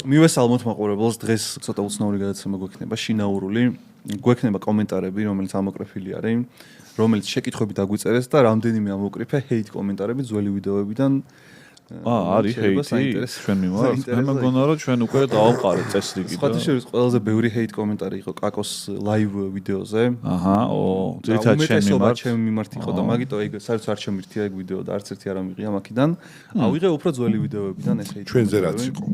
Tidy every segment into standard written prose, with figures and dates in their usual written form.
მივესალმოთ მაყურებელს, დღეს ცოტა უცნაური გადაცემა გვექნება, შინაურული. გვექნება კომენტარები, რომელიც ამოკრეფილი არის, რომელიც შეკითხვები დაგვიწერეს და რამდენიმე ამოკრიფე hate კომენტარები ძველი ვიდეოებიდან. არის hate ჩვენ მიმართ. მე მგონა რომ ჩვენ უკვე დავამყარეთ წესრიგი და სხვათა შორის ყველაზე ბევრი hate კომენტარი იყო კაკოს live ვიდეოზე. აჰა, ძირითადად ჩვენ მიმართ. ჩვენ მიმართ იყო და მაგიტო ეგ საერთოდ არ შემირთია ეგ ვიდეო და არც ერთი არ ამიღია მაქიდან. ავიღე უფრო ძველი ვიდეოებიდან ეს hate. ჩვენზე რაც იყო.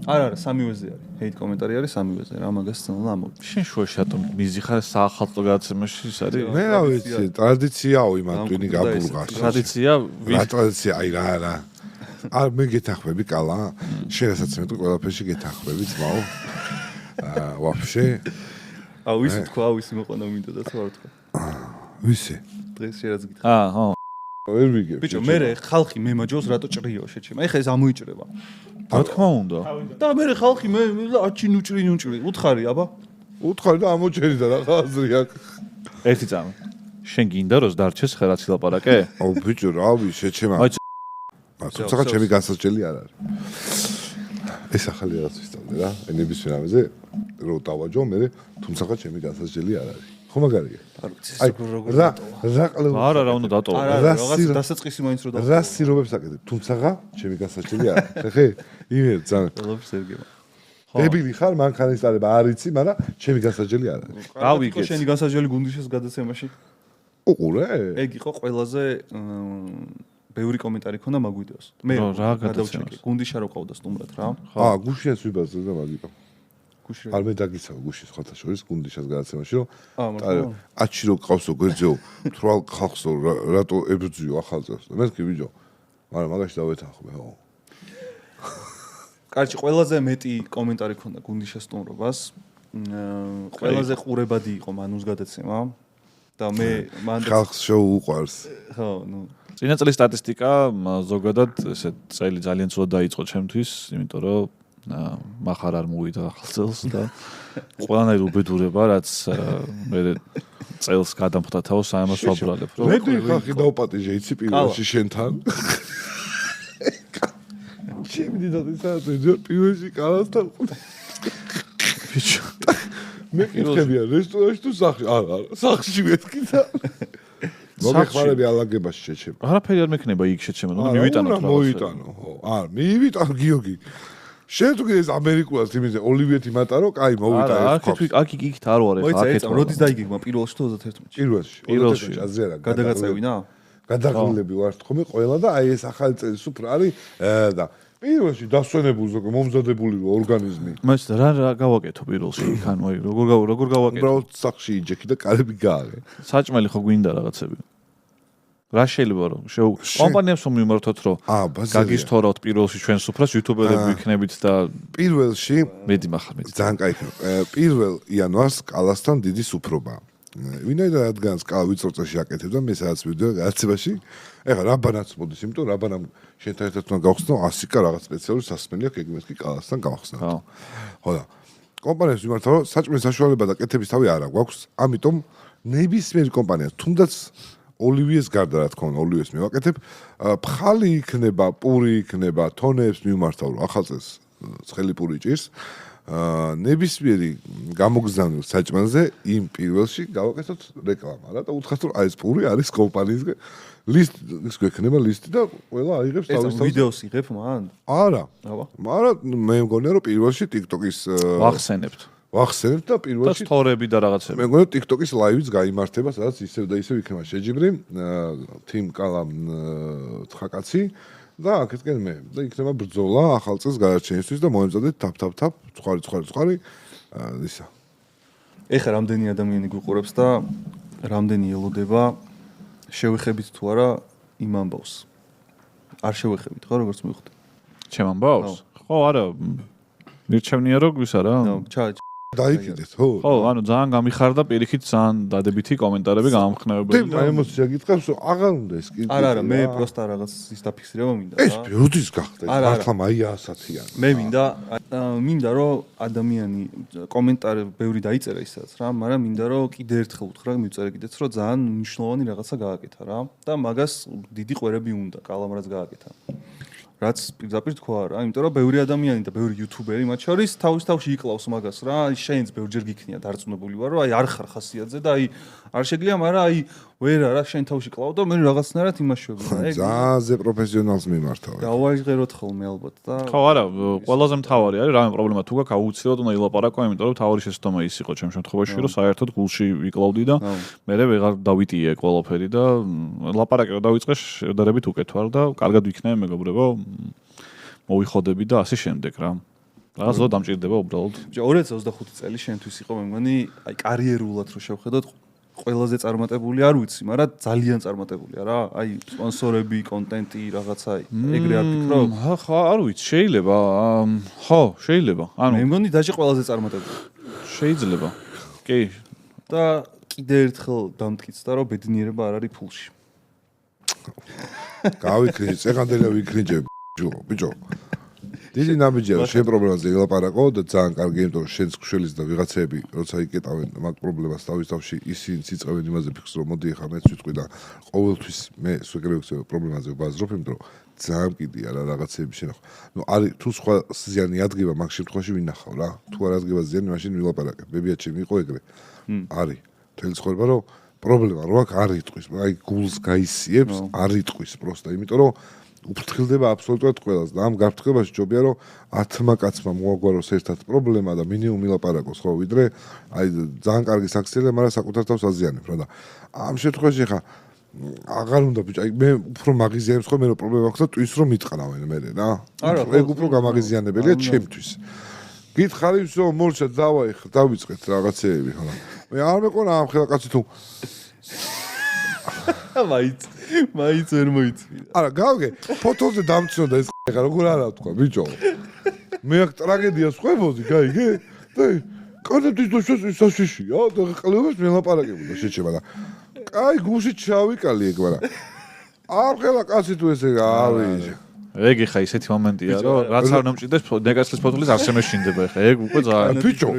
არა, სამივეზე არის. hate კომენტარი არის სამივეზე. რა მაგას ცნალა ამოვიდა. შენ შუაში რატომ მიზიხარ საახალწლო გადაცემაში ის არის? მე რა ვიცი, ტრადიციაო იმან twin გაბურგას. ტრადიცია რა ტრადიცია აი რა. არ მე გეთახმები კალა? შენასაც მე ყველაფერში გეთახმები ძმაო. ვაფშე. აუ ისი თქვა, ისი მოყვანა მინდა და თუ არ თქვა. ვისი? დღეს შეიძლება გითხრა. ხო. ვერ ვიგებ. ბიჭო, მე ხალხი მემაჯოს რატო ჭრიო შეჩემა. ეხა ეს ამოიჭრება. რა თქმა უნდა. და მე ხალხი მე აჩი ნუჭრი. უთხარი, აბა. უთხარი და ამოჭერი და რა ხაზრი აქვს. ერთი წამი. შენ გინდა რომ დარჩეს ხერაცი ლაპარაკე? აუ ბიჭო, რავი, შეჩემა. თუმცა ჩემი განსაჯელი არ არის. ეს ახალი რაღაც ვისწავლე რა, ენების ფინამზე რო დავაჯო მე, თუმცა ჩემი განსაჯელი არ არის. ხო მაგარია? არ ვიცი როგორ რა არა რა უნდა დატოვა. რაღაც დასაწყისი მაინც რო რა სირობებს აკეთებ, თუმცა ჩემი განსაჯელი არ არის. ხე? იმე ძალიან. ყველაფერს ერგება. დებილი ხარ, მანქანის წარება არ იცი, მაგრამ ჩემი განსაჯელი არ არის. გავიგე. შენი განსაჯელი გუნდიშის გადაცემაში. უყურე? ეგ იყო ყველაზე ბევრი კომენტარი ქონდა მაგ ვიდეოს. მე რა გადავჩეკე. გუნდიშა რო ყავდა სტუმრად რა. გუშინს ვიბაზრე და მაგიტო. გუში. არ მე დაგიცავ გუშის ხალხთა შორის გუნდიშას გადაცემაში რომ აჩი რო ყავსო გვერდზეო თრვალ ხალხსო რატო ებრძვიო ახალწელს. მე კი ბიჭო. მაგრამ მაგაში დავეთანხმე ხო. კარჩი ყველაზე მეტი კომენტარი ქონდა გუნდიშას სტუმრობას. ყველაზე ყურებადი იყო მანუს გადაცემა და მე მან ხალხს შოუ უყვარს. ხო, ნუ წინა წლის სტატისტიკა ზოგადად ესე წელი ძალიან ცუდად დაიწყო ჩემთვის, იმიტომ რომ მახარ არ მოვიდა ახალწელს და ყველანაირ უბედურება, რაც მე წელს გადამხდათაო საერთოდ ვაბრალებ. მე ხალხი დაუპატიჟე იცი პირველში შენთან. ჩემი დედათა პირველში კალასთან. ბიჭო, მე კითხებია რესტორანში თუ სახლში? არა, სახლში მეთქიდა. მოგეხმარები ალაგებაში შეჩება. არაფერი არ მექნება იქ შეჩება, ნუ მივიტანო რა. მოიტანო, ხო. არ, მივიტანო გიოგი. შენ თუ გიეს ამერიკულად იმაზე ოლივიეთი მატარო, კაი მოვიტანე. აქ იქით არ ვარ ეხა, აქეთ. როდის დაიგეგმა პირველში თუ 31-ში? პირველში. აზერა გადაგაწევინა? გადაღლილები ვართ ხომ ყველა და აი ეს ახალი წელი სუფრა არის და პირველში დასვენებული ზოგ მომზადებული ორგანიზმი. მას რა გავაკეთო პირველში იქ ანუ აი როგორ გავაკეთო? უბრალოდ სახში იჯექი და კარები გააღე. საჭმელი ხო გვინდა რაღაცები? რა შეიძლება რომ კომპანიებს რომ მიმართოთ რომ გაგისთოროთ პირველში ჩვენ სუფრას იუთუბერები ვიქნებით და პირველში მედი ძალიან კაი. პირველ იანვარს კალასთან დიდი სუფრობა. ვინაიდან რადგან კალა ვიწორწაში აკეთებდა მე სადაც ვიდეო გადაცემაში ეხლა რაბანაც მოდის იმიტომ რაბანამ შენთან ერთად უნდა გავხსნო 100 კა რაღაც სპეციალური სასმელი აქვს ეგ მეთქი კალასთან გავხსნათ. ხო და კომპანიებს მიმართა რომ საჭმელის საშუალება და კეთების თავი არ აქვს, ამიტომ ნებისმიერი კომპანია თუნდაც ოლივიეს გარდა რა თქმა უნდა ოლივიეს მივაკეთებ, ფხალი იქნება, პური იქნება, თონეებს მიმართავ რომ ახალწელს ცხელი პური ჭირს. ნებისმიერი გამოგზავნილ საჭმელზე იმ პირველში გავაკეთოთ რეკლამა რა და უთხრათ რომ აი ეს პური არის კომპანიისგან ლისტი ის გვექნება ლისტი და ყველა აიღებს თავის ვიდეოს იღებ მან? არა. მაგრამ მე მგონია რომ პირველში TikTok-ის ვახსენებთ და პირველში და სტორები და რაღაცები. მე მგონია TikTok-ის ლაივიც გაიმართება სადაც ისევ და ისევ იქნება შეჯიბრი თიმ კალამ თხაკაცი და აქეთკენ მე და იქნება ბრძოლა ახალ წელს გადარჩენისთვის და მოემზადეთ თაფ ცხარი ისა. ეხლა რამდენი ადამიანი გვიყურებს და რამდენი ელოდება შევეხებით თუ არა იმ ამბავს? არ შევეხებით ხო როგორც მივხვდი? ჩემ ამბავს? ხო არა. მირჩევნია რომ ისა რა. დაიკიდეთ, ხო? ხო, ანუ ძალიან გამიხარდა პირიქით ძალიან დადებითი კომენტარები გამხნევებელი. და ემოცია გითხავს, რომ აღარ უნდა ეს კიდე. არა, მე პროსტა რაღაც ის დაფიქსირება მინდა. ეს როდის გახდა? მართლა მაია ასათიანი. მე მინდა რომ ადამიანი კომენტარი ბევრი დაიწერა ისაც რა, მაგრამ მინდა რომ კიდე ერთხელ უთხრა, მივწერე კიდეც რომ ძალიან მნიშვნელოვანი რაღაცა გააკეთა რა და მაგას დიდი ყვერები უნდა კალამ რაც გააკეთა. რაც პირდაპირ თქვა რა, იმიტომ რომ ბევრი ადამიანი და ბევრი იუთუბერი მათ შორის თავის-თავში იკლავს მაგას რა, შენც ბევრჯერ გიქნია დარწმუნებული ვარ, რომ აი არ ხარ ხასიათზე და აი არ შეგიძლია, მაგრამ აი ვერა რა შენ თავში კლავ და მე რაღაცნაირად იმაშვები რა. ეგ ზააზე პროფესიონალს მიმართავ. დავაიღეროთ ხოლმე ალბათ და ხო არა, ყველაზე მთავარი არის რამე პრობლემა თუ გაქვს აუცილებლად უნდა ილაპარაკო, იმიტომ რომ თავი შეცდომა ის იყო ჩემ შემთხვევაში, რომ საერთოდ გულში ვიკლავდი და მე ვეღარ დავიტიე ყველაფერი და ლაპარაკი რომ დავიწყე შედარებით უკეთ ვარ და კარგად ვიქნები მეგობრებო, მოვიხოდები და ასე შემდეგ რა. რაღაც ზოგადად დამჭირდება უბრალოდ. 2025 წელი შენთვის იყო მე მგონი, აი კარიერულად რო შევხედოთ ყველაზე წარმატებული არ ვიცი, მაგრამ ძალიან წარმატებულია რა. აი სპონსორები, კონტენტი, რაღაცა ეგრე არ ფიქრობ? ხო, არ ვიცი, შეიძლება. ხო, შეიძლება. ანუ მე მგონი დაჟე ყველაზე წარმატებული. შეიძლება. კი. და კიდე ერთხელ დამტკიცდა, რომ ბედნიერება არ არის ფულში. გავიქრინჯ, წეგანდელი ვიქრინჯები, ბიჭო. დიდი ნაბიჯია რომ შენ პრობლემაზე ილაპარაკო და ძალიან კარგი, იმიტომ რომ შენს ქშელის და ვიღაცები როცა იკეტავენ მაგ პრობლემას თავის-თავში ისინი იწევენ იმაზე ფიქრს რომ მოდი ახლა მეც ვიტყვი და ყოველთვის მე სუპერვიზიო პრობლემაზე ვბაზრობ, იმიტომ რომ ძალიან კიდია რა რაღაცები შენახო. ნუ არის თუ სხვა ზიანი ადგება მაგ შემთხვევაში ვინახავ რა. თუ არ ადგება ზიანი, მაშინ ვილაპარაკებ. ბებია ჩემი იყო ეგრე. არის. თელი ცხოვრება რომ პრობლემა რო აქ არ იტყვის, აი გულს გაისიებს, არ იტყვის პროსტა, იმიტომ რომ უფრთხილდება აბსოლუტურად ყველას და ამ გაფრთხილებაში ჯობია რომ 10 კაცმა მოაგვაროს ერთად პრობლემა და მინიმუმ ილაპარაკოს ხო ვიდრე აი ძალიან კარგი საქციელია, მაგრამ საკუთარ თავს აზიანებ რა და ამ შემთხვევაში ხა აღარ უნდა ბიჭო, აი მე უფრო მაგიზიანებს ხო მე რომ პრობლემა აქვს და ტვის რომ მიტყნავენ მე რა. ეგ უფრო გამაღიზიანებელია ჩემთვის. გითხარი ვსო მორჩა დავიწყეთ რაღაცეები ხო. მე არ მეყონა ამ ხელაკაცი თუ მაიც ვერ მოიწვია. არა, გავგე, ფოტოზე დამცნოდა ეს ხა როგორ არა თქვა, ბიჭო. მე აქ ტრაგედიას ხვებოდი, გაიგე? და კანეთის დოშოს საშიშია და ყლევას მელაპარაკებოდა შეჩება და კაი გულში ჩავიკალი ეგ, მაგრამ არ ხელა კაცი თუ ესე ავიჯა. ეგ ხა ისეთი მომენტია, რომ რაც არ მომჭირდეს ნეგატივის ფოტოლის არ შემეშინდება ხა. ეგ უკვე ძალიან ბიჭო.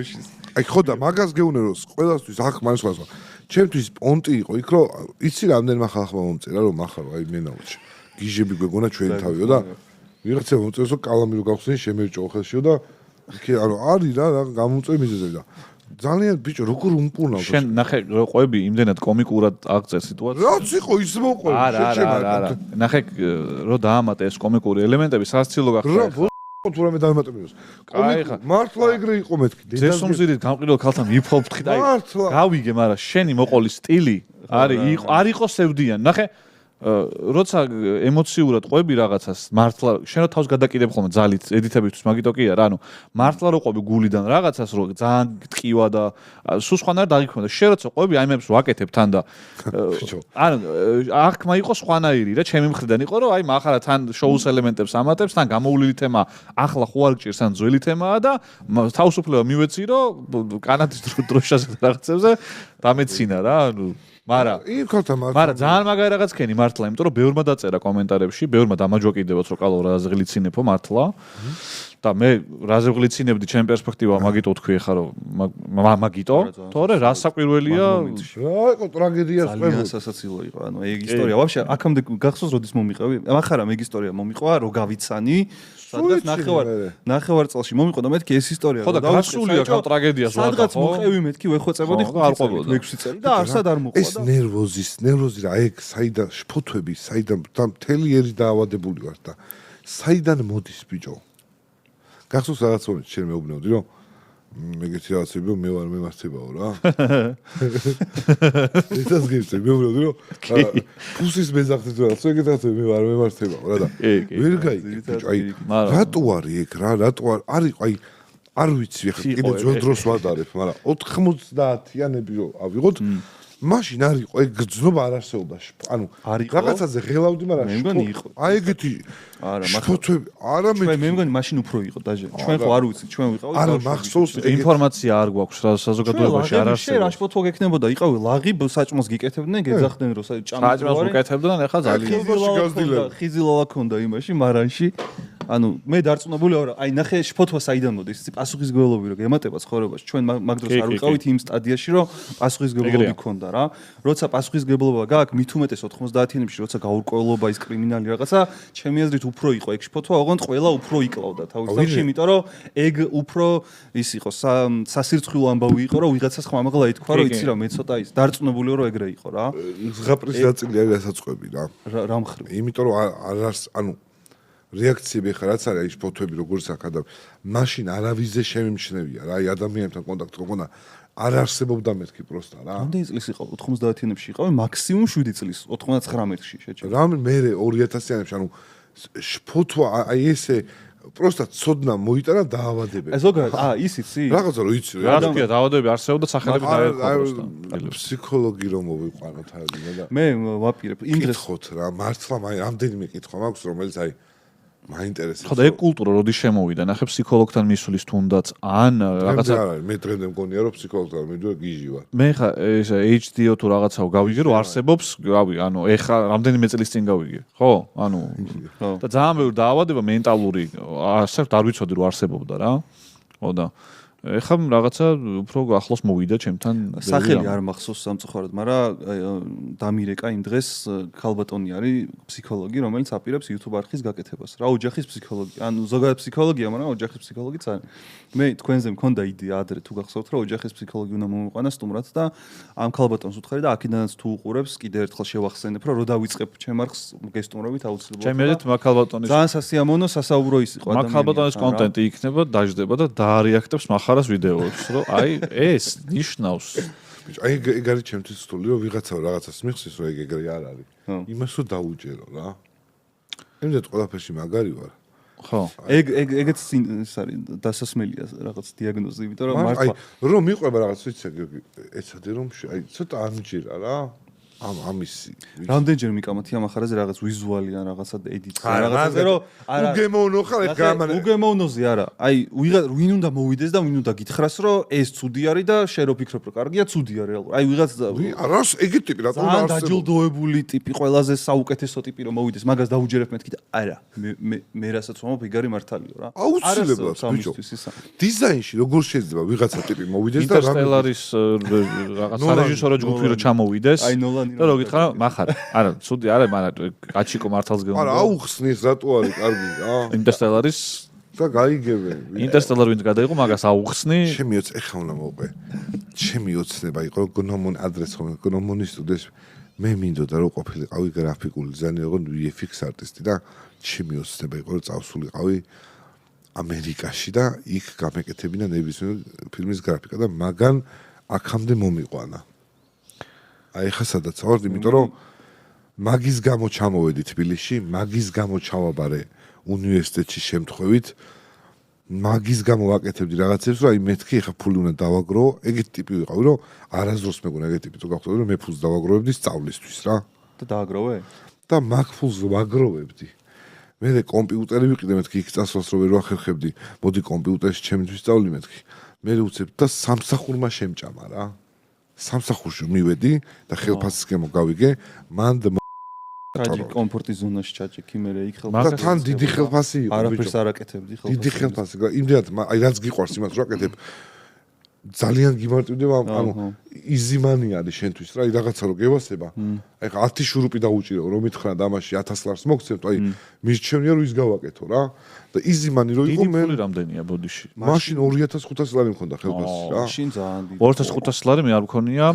აი ხო და მაგას გეუნე რომ ყველასთვის აქ მაინც სხვა ჩემთვის პონტი იყო იქ რომ იცი რამდენმა ხალხმა მომწერა რომ ახლა აი მენაუჩი გიჟები გვეგონა ჩვენი თავიო და ვიღაცა მომწერს რომ კალამი რო გავხსენი შემერჭო ხელშიო და იქ ანუ არის რა გამომწვევი მიზეზები და ძალიან ბიჭო როგორ უმპურნავ შენ ნახე რო ყვები იმდენად კომიკურად აღწერ სიტუაციას რაც იყო ის მოყვე არა ნახე რო დაამატე ეს კომიკური ელემენტები სასცილო გახდა თუ რამე დამატებინოს. მართლა ეგრე იყო მეთქი. ძესუმზირით გამყიდულ ქალთან მიფხობთ და გავიგე, მაგრამ შენი მოყოლის სტილი არ იყო სევდიან. ნახე, როცა ემოციურად ყვები რაღაცას, მართლა შენ რო თავს გადაკიდებ ხოლმე ძალით ედიტებისთვის, მაგიტო კი არა, ანუ მართლა რო ყვები გულიდან რაღაცას, რო ძალიან ტყივა და სულ სხვანაირად დაგიქმნა. შენ როცა ყვები, აი მეებს ვაკეთებ თან და ანუ აქ მაიყო სხვანაირი რა, ჩემი მხრიდან იყო, რომ აი მახარა თან შოუს ელემენტებს ამატებს, თან გამოვლილი თემა ახლა ხო არ გჭირს, ან ძველი თემაა და თავისუფლება მივეცი, რომ კანადის დროშაზე რაღაცებზე დამეცინა რა, ანუ მაგრამ ძალიან მაგარი რაღაც ქენი მართლა, იმიტომ რომ ბევრმა დაწერა კომენტარებში, ბევრმა დამაჯვაკიდებოთ რომ კალო რაზე გლიცინებო მართლა. და მე რაზე გლიცინებდი ჩემ პერსპექტივა მაგიტო თქვი ხა რომ მაგიტო, თორე რა საკვირველია რა იყო ტრაგედიას ყვები. სასაცილო იყო, ანუ ეგ ისტორია. ვაფშე აქამდე გახსოვს როდის მომიყევი? ახლა რა ეგ ისტორია მომიყვა, რო გავიცანი, სადღაც ნახევარ წელში მომიყვა და მეთქი ეს ისტორია. ხო და გასულია კა ტრაგედიას ვარ და სადღაც მოყევი მეთქი ვეხვეწებოდი 6 წელი და არსად არ მოყვა. ეს ნერვოზი რა ეგ საიდან შფოთვები, საიდან მთელი ერი დაავადებული ვარ და საიდან მოდის ბიჭო? გახსოვს რაღაც მომენტში შენ მეუბნეოდი რომ ეგეთი რაღაცები მე ვარ მემართებაო რა. ესას გიწევ მეუბნეოდი რომ ფუსის მეზახდით რაღაც ეგეთი რაღაცები მე ვარ მემართებაო რა და ვერ გაიგე ბიჭო აი რატო არის ეგ რა რატო არის აი არ ვიცი ახლა კიდე ძველ დროს ვადარებ მაგრამ 90-იანები რო ავიღოთ მაშინ არ იყო ეგ გრძნობა არ არსებობდა ანუ რაღაცაზე ღელავდი მაგრამ მე მგონი იყო აი ეგეთი არა მაგრამ არა მე მგონი მაშინ უფრო იყო დაჟე ჩვენ ხო არ ვიცით ჩვენ ვიყავით არა მახსოვს ინფორმაცია არ გვაქვს საზოგადოებაში არ არსებობს რა შფოთვა გექნებოდა იყავი ლაღი საჭმოს გიკეთებდნენ გეძახდნენ რომ საჭმოს გიკეთებდნენ ეხლა ძალიან ხიზილავა ქონდა იმაში მარანში ანუ მე დარწმუნებული ვარ, აი ნახე შფოთვა საიდან მოდის, იცი პასუხისგებლობი რო გემატება ცხოვრებაში. ჩვენ მაგ დროს არ ვიყავით იმ სტადიაში, რომ პასუხისგებლობი გქონდა რა. როცა პასუხისგებლობა გაქვს, მით უმეტეს 90-იანებში, როცა გაურკვევლობა ის კრიმინალი რაღაცა, ჩემი აზრით უფრო იყო ეგ შფოთვა, ოღონდ ყველა უფრო იკლავდა თავის თავში, იმიტომ რომ ეგ უფრო ის იყო სასირცხვილო ამბავი იყო, რომ ვიღაცას ხმამაღლა ითქვა, რომ იცი რა, მე ცოტა ის დარწმუნებული ვარ, რომ ეგრე იყო რა. ზღაპრის ნაწილი არის დასაწყობი რა. რა მხრივ? იმიტომ რომ არ არის, ანუ რეაქციები ხარ რაც არის ის ფოტოები როგორ საქადა მაშინ არავიზე შემიმჩნევია რა აი ადამიანთან კონტაქტი გქონდა არ არსებობდა მეთქი პროსტა რა რამდენი წლის იყო 90-იანებში იყავი მაქსიმუმ 7 წლის 99-ში შეჭრა რა მე 2000-იანებში ანუ ფოტოა აი ესე პროსტა ცოდნა მოიტანა დაავადებები ეს ზოგადად ის იცი რაღაცა რო იცი რა თქმა დაავადებები არსებობდა სახელები დაერქვა პროსტა ფსიქოლოგი რომ მოვიყვანოთ აი და მე ვაპირებ იმ დღეს ხოთ რა მართლა მაინც რამდენიმე კითხვა მაქვს რომელიც აი მაინტერესებს. ხო და ეგ კულტურა როდი შემოვიდა, ნახე ფსიქოლოგთან მისulis თუნდაც ან რაღაცა მე დღემდე მგონია რომ ფსიქოლოგთან მიდო გიჟი ვარ. მე ხა ეს HDO თუ რაღაცაო გავიგე რომ არსებობს, რავი, ანუ ეხა რამდენიმე წლის წინ გავიგე, ხო? ანუ და ძალიან ბევრი დაავადება მენტალური არსებობს, არ ვიცოდი რომ არსებობდა რა. ხო და ეხა რაღაცა უფრო ახლოს მოვიდა ჩემთან სახელი არ მახსოვს სამწუხაროდ, მაგრამ დამირეკა იმ დღეს ქალბატონი არის ფსიქოლოგი, რომელიც აპირებს YouTube არხის გაკეთებას. რა ოჯახის ფსიქოლოგი, ანუ ზოგადად ფსიქოლოგია, მაგრამ ოჯახის ფსიქოლოგიც არის. მე თქვენზე მქონდა იდეა ადრე თუ გახსოვთ, რომ ოჯახის ფსიქოლოგი უნდა მომიყვანა სტუმრად და ამ ქალბატონს უთხარი და აქედანაც თუ უყურებს, კიდე ერთხელ შევახსენებ, რომ რო დავიწყებ ჩემ არხს გესტუმრობით აუცილებლად. ჩემი აზრით მაქალბატონის ძალიან სასიამოვნო სასაუბრო ის იყო ადამიანი. მაქალბატონის კონტენტი იქნება, დაждდება და დაარეაქტებს მახარას ვიდეოებს, რომ აი ეს ნიშნავს. აი ეგ არის ჩემთვის რთული, რომ ვიღაცა რაღაცას მიხსის, რომ ეგ ეგრე არ არის. იმას რომ დაუჯერო რა. იმდენად ყველაფერში მაგარი ვარ. ხო. ეგეც ის არის დასასმელია რაღაც დიაგნოზი, იმიტომ რომ მართლა აი რომ მიყვება რაღაც ვიცი ეცადე რომ აი ცოტა ამჯერა რა. ამისი რამდენჯერ მიკამათი ამ ახარაზე რაღაც ვიზუალი ან რაღაცა ედიტი რაღაცაზე რომ არა უგემოვნო ხარ ეგ გამან უგემოვნოზე არა აი ვინ უნდა მოვიდეს და ვინ უნდა გითხრას რომ ეს ცუდი არის და შენ რო ფიქრობ რომ კარგია ცუდია რეალურად აი ვიღაც არას ეგეთი ტიპი რატომ არ არსებობს დაჯილდოებული ტიპი ყველაზე საუკეთესო ტიპი რომ მოვიდეს მაგას დაუჯერებ მეთქი და არა მე რასაც ვამბობ იგარი მართალიო რა აუცილებლად ბიჭო დიზაინში როგორ შეიძლება ვიღაცა ტიპი მოვიდეს და ინტერსტელარის რაღაც რეჟისორო ჯგუფი რო ჩამოვიდეს და რო გითხრა მახარ არა ცუდი არა მაგრამ აჩიკო მართალს გეუბნები არა აუხსნის რატო არის კარგი რა ინტერსტელარის და გაიგებენ ინტერსტელარი ვინც გადაიღო მაგას აუხსნი ჩემი ეხა უნდა მოვყვე ჩემი ოცნება იყო გნომონ ადრეს ხომ გნომონის სტუდიაში მე მინდოდა რომ ყოფილიყავი გრაფიკული დიზაინერი ოღონდ VFX არტისტი და ჩემი ოცნება იყო რომ წავსულიყავი ამერიკაში და იქ გამეკეთებინა ნებისმიერ ფილმის გრაფიკა და მაგან აქამდე მომიყვანა აი ხა სადაც ვარ, იმიტომ რომ მაგის გამო ჩამოვედი თბილისში, მაგის გამო ჩავაბარე უნივერსიტეტში შემთხვევით, მაგის გამო ვაკეთებდი რაღაცებს, რომ აი მეთქი ხა ფული უნდა დავაგრო, ეგეთი ტიპი ვიყავი, რომ არასდროს მეგონა ეგეთი ტიპი თუ გავხდები, რომ მე ფულს დავაგროვებდი სწავლისთვის რა. და დააგროვე? და მაგ ფულს ვაგროვებდი. მე კომპიუტერი ვიყიდე მეთქი იქ წასვლას რო ვერ ვახერხებდი, მოდი კომპიუტერში ჩემთვის სწავლი მეთქი. მე უცებ და სამსახურმა შემჭამა რა. სამსახურში მივედი და ხელფასის გემო გავიგე, მან რაჯი კომფორტის ზონაში ჩაჭიქი მე იქ ხელფასი. და თან დიდი ხელფასი იყო. არაფერს არ აკეთებდი ხელფასს. დიდი ხელფასი. იმდენად აი რაც გიყვარს იმას რო აკეთებ ძალიან გიმარტივდება, ანუ იზიმანი არის შენთვის რა, რაღაცა რო გევასება. აი ხა 10 შურუპი დაუჭირო, რომ მითხრა დამაში 1000 ლარს მოგცემთ, აი მისჩემნია რომ ის გავაკეთო რა. და იზიმანი რო იყო მე დიდი ფული რამდენია ბოდიში? მაშინ 2500 ლარი მქონდა ხელფასი რა. მაშინ ძალიან დიდი. 2500 ლარი მე არ მქონია.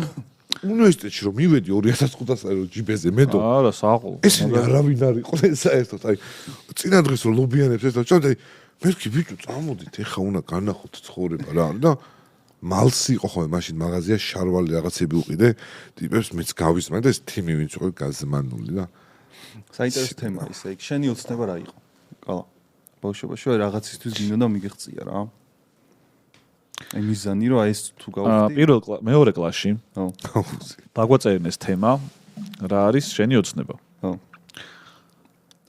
უნივერსიტეტში რომ მივედი 2500 ლარი რო ჯიბეზე მედო. არა, საყო. ესენი არავინ არ იყო საერთოდ, აი წინა დღეს რო ლობიანებს ეს და ჩავდი, მეთქი ბიჭო, წამოდით, ეხა უნდა განახოთ ცხოვრება რა და მალსი იყო ხოლმე მაშინ მაღაზია შარვალი რაღაცები უყიდე ტიპებს მეც გავისმენ და ეს თიმი ვინც იყო გაზმანული და საინტერესო თემა ის ეგ შენი ოცნება რა იყო კალა ბავშვობაში რაღაცისთვის გინდოდა მიგეღწია რა აი მიზანი რომ ეს თუ გავხდი მეორე კლასში ხო დაგვაწერენ ეს თემა რა არის შენი ოცნება ხო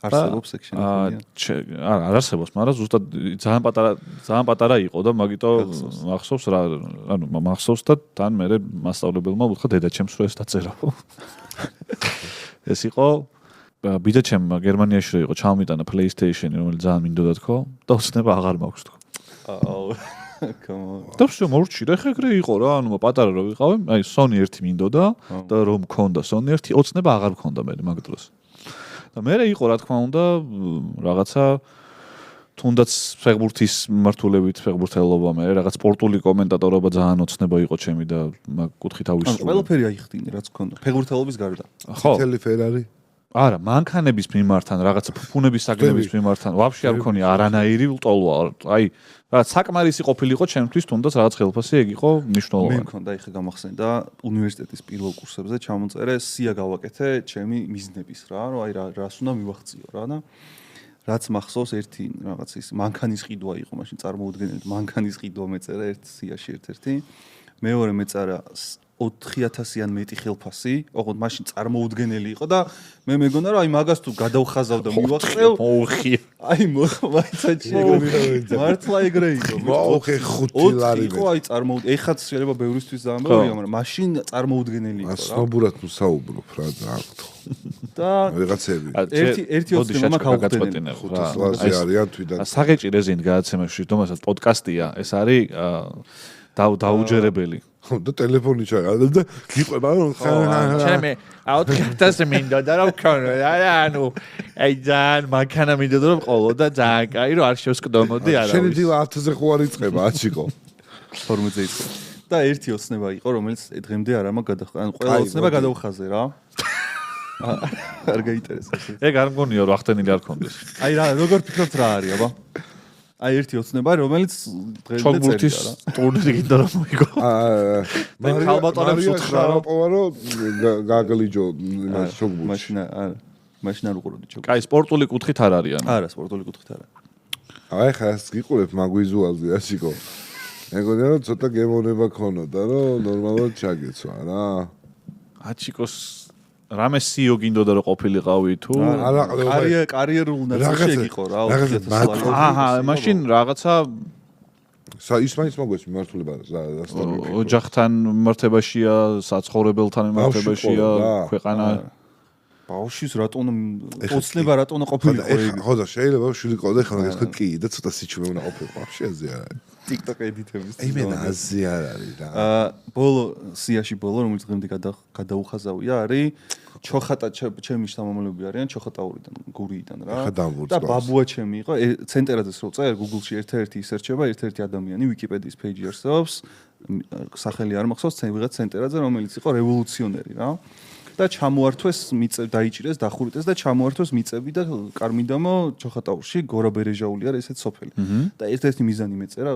არსებობს ეგ შენი არა არ არსებობს მაგრამ ზუსტად ძალიან პატარა იყო და მაგიტო მახსოვს რა ანუ მახსოვს და თან მე მასწავლებელმა უთხრა დედაჩემს რომ ეს დაწერო ეს იყო ბიძაჩემ გერმანიაში რო იყო ჩამიტანა PlayStation-ი, რომელიც ძალიან მინდოდა თქო და უცნება აღარ მაქვს თქო. და всё მორჩი და ხე ეგრე იყო რა, ანუ პატარა რო ვიყავი, აი Sony 1 მინდოდა და რომ მქონდა Sony 1, უცნება აღარ მქონდა მე მაგ დროს. და მე იყო რა თქმა უნდა რაღაცა თუნდაც ფეხბურთის მიმართულებით ფეხბურთელობა მე რაღაც სპორტული კომენტატორობა ძალიან ოცნება იყო ჩემი და მაგ კუთხით ავისწრე. ანუ ყველაფერი აიხდინე რაც მქონდა ფეხბურთელობის გარდა. ხო. თელი ფერარი. არა, მანქანების მიმართან, რაღაცა ფუფუნების საგნების მიმართან, ვაფშე არ მქონია არანაირი ლტოლვა. აი, რაღაც საკმარისი ყოფილიყო ჩემთვის თუნდაც რაღაც ხელფასი ეგ იყო მე მნიშვნელოვანი. მქონდა ეხა გამახსენდა უნივერსიტეტის პირველ კურსებზე ჩამოწერე სია გავაკეთე ჩემი მიზნების რა, რომ აი რას უნდა მივახციო რა და რაც მახსოვს ერთი რაღაც ის მანქანის ყიდვა იყო მაშინ წარმოუდგენელი მანქანის ყიდვა მეწერა ერთ სიაში ერთ-ერთი მეორე მეწერა 4000-იან მეტი ხელფასი, ოღონდ მაშინ წარმოუდგენელი იყო და მე მეგონა რომ აი მაგას თუ გადავხაზავ და მივახწევ, მოუხია. აი მაიცაჩი ეგრე მართლა ეგრე იყო. მოუხე 5 ლარი. იყო აი ეხაც შეიძლება ბევრისთვის დაამბობია, მაგრამ მაშინ წარმოუდგენელი იყო რა. ასნობურად უსაუბრობ რა ძაღლ. და ვიღაცები ერთი ოცნება გაგაწყვეტინე. 500 ლარი არიან თვითონ. საღეჭი რეზინტ გადაცემებში, რომელსაც პოდკასტია, ეს არის დაუჯერებელი. და ტელეფონი ჩაიღე და გიყვება რომ ჩემი 4000 მინდოდა რომ ქონო ანუ აი ძალიან მანქანა მინდოდა რომ ყოლო და ძალიან კაი რომ არ შევსკდომოდი არა შენი დილა 1000-ზე ხო არ იწება აჩიკო 40-ზე იყო და ერთი ოცნება იყო რომელიც დღემდე არ ამա გადახდა ანუ ყველა ოცნება გადავხაზე რა არ გაინტერესებს ეგ არ მგონია რომ ახტენილი არ კონდეს აი რა როგორ ფიქრობთ რა არის აბა აი ერთი ოცნება რომელიც დღემდე წერია რა ტურნირი გინდა რომ მოიგო მე ქალბატონებს უთხრა რომ გაგლიჯო იმას ჩოგბურთში მაშინ არ უყურებდი ჩოგბურთს კაი სპორტული კუთხით არ არიან არა სპორტული კუთხით არა აი ხა ეს გიყურებ მაგ ვიზუალზე ასიკო მეგონია რომ ცოტა გემოვნება ქონოდა რომ ნორმალურად ჩაგეცვა რა აჩიკოს რამე CEO გინდოდა რომ ყოფილიყავი თუ კარიერულ ნაწილში იყო რა 2000 ლარი აჰა მაშინ რაღაცა ის მაინც მოგვეს მიმართულება ოჯახთან მიმართებაშია საცხოვრებელთან მიმართებაშია ქვეყანა ბავშვის რატომ ოცნება რატომ ყოფილიყო ეგ ხო და შეიძლება შვილი ყავდა ხა მაგას ხო კი და ცოტა სიჩუმე უნდა ყოფილიყო ვაფშე აზე არ არის TikTok ედიტების იმენა აზე არ არის რა ბოლო სიაში ბოლო რომელიც დღემდე გადაუხაზავია არის ჩოხატა ჩემი შთამომავლები არიან ჩოხატაურიდან გურიიდან რა და ბაბუა ჩემი იყო ცენტერაძეს რო წერ Google-ში ერთ-ერთი ისერჩება ერთ-ერთი ადამიანი Wikipedia-ის page-ი არსებობს სახელი არ მახსოვს ვიღაც ცენტერაძე რომელიც იყო რევოლუციონერი რა და ჩამოართვეს დაიჭირეს დახურიტეს და ჩამოართვეს მიწები და კარმიდამო ჩოხატაურში გორა ბერეჟაული არის ესეც სოფელი და ერთ-ერთი მიზანი მეწერა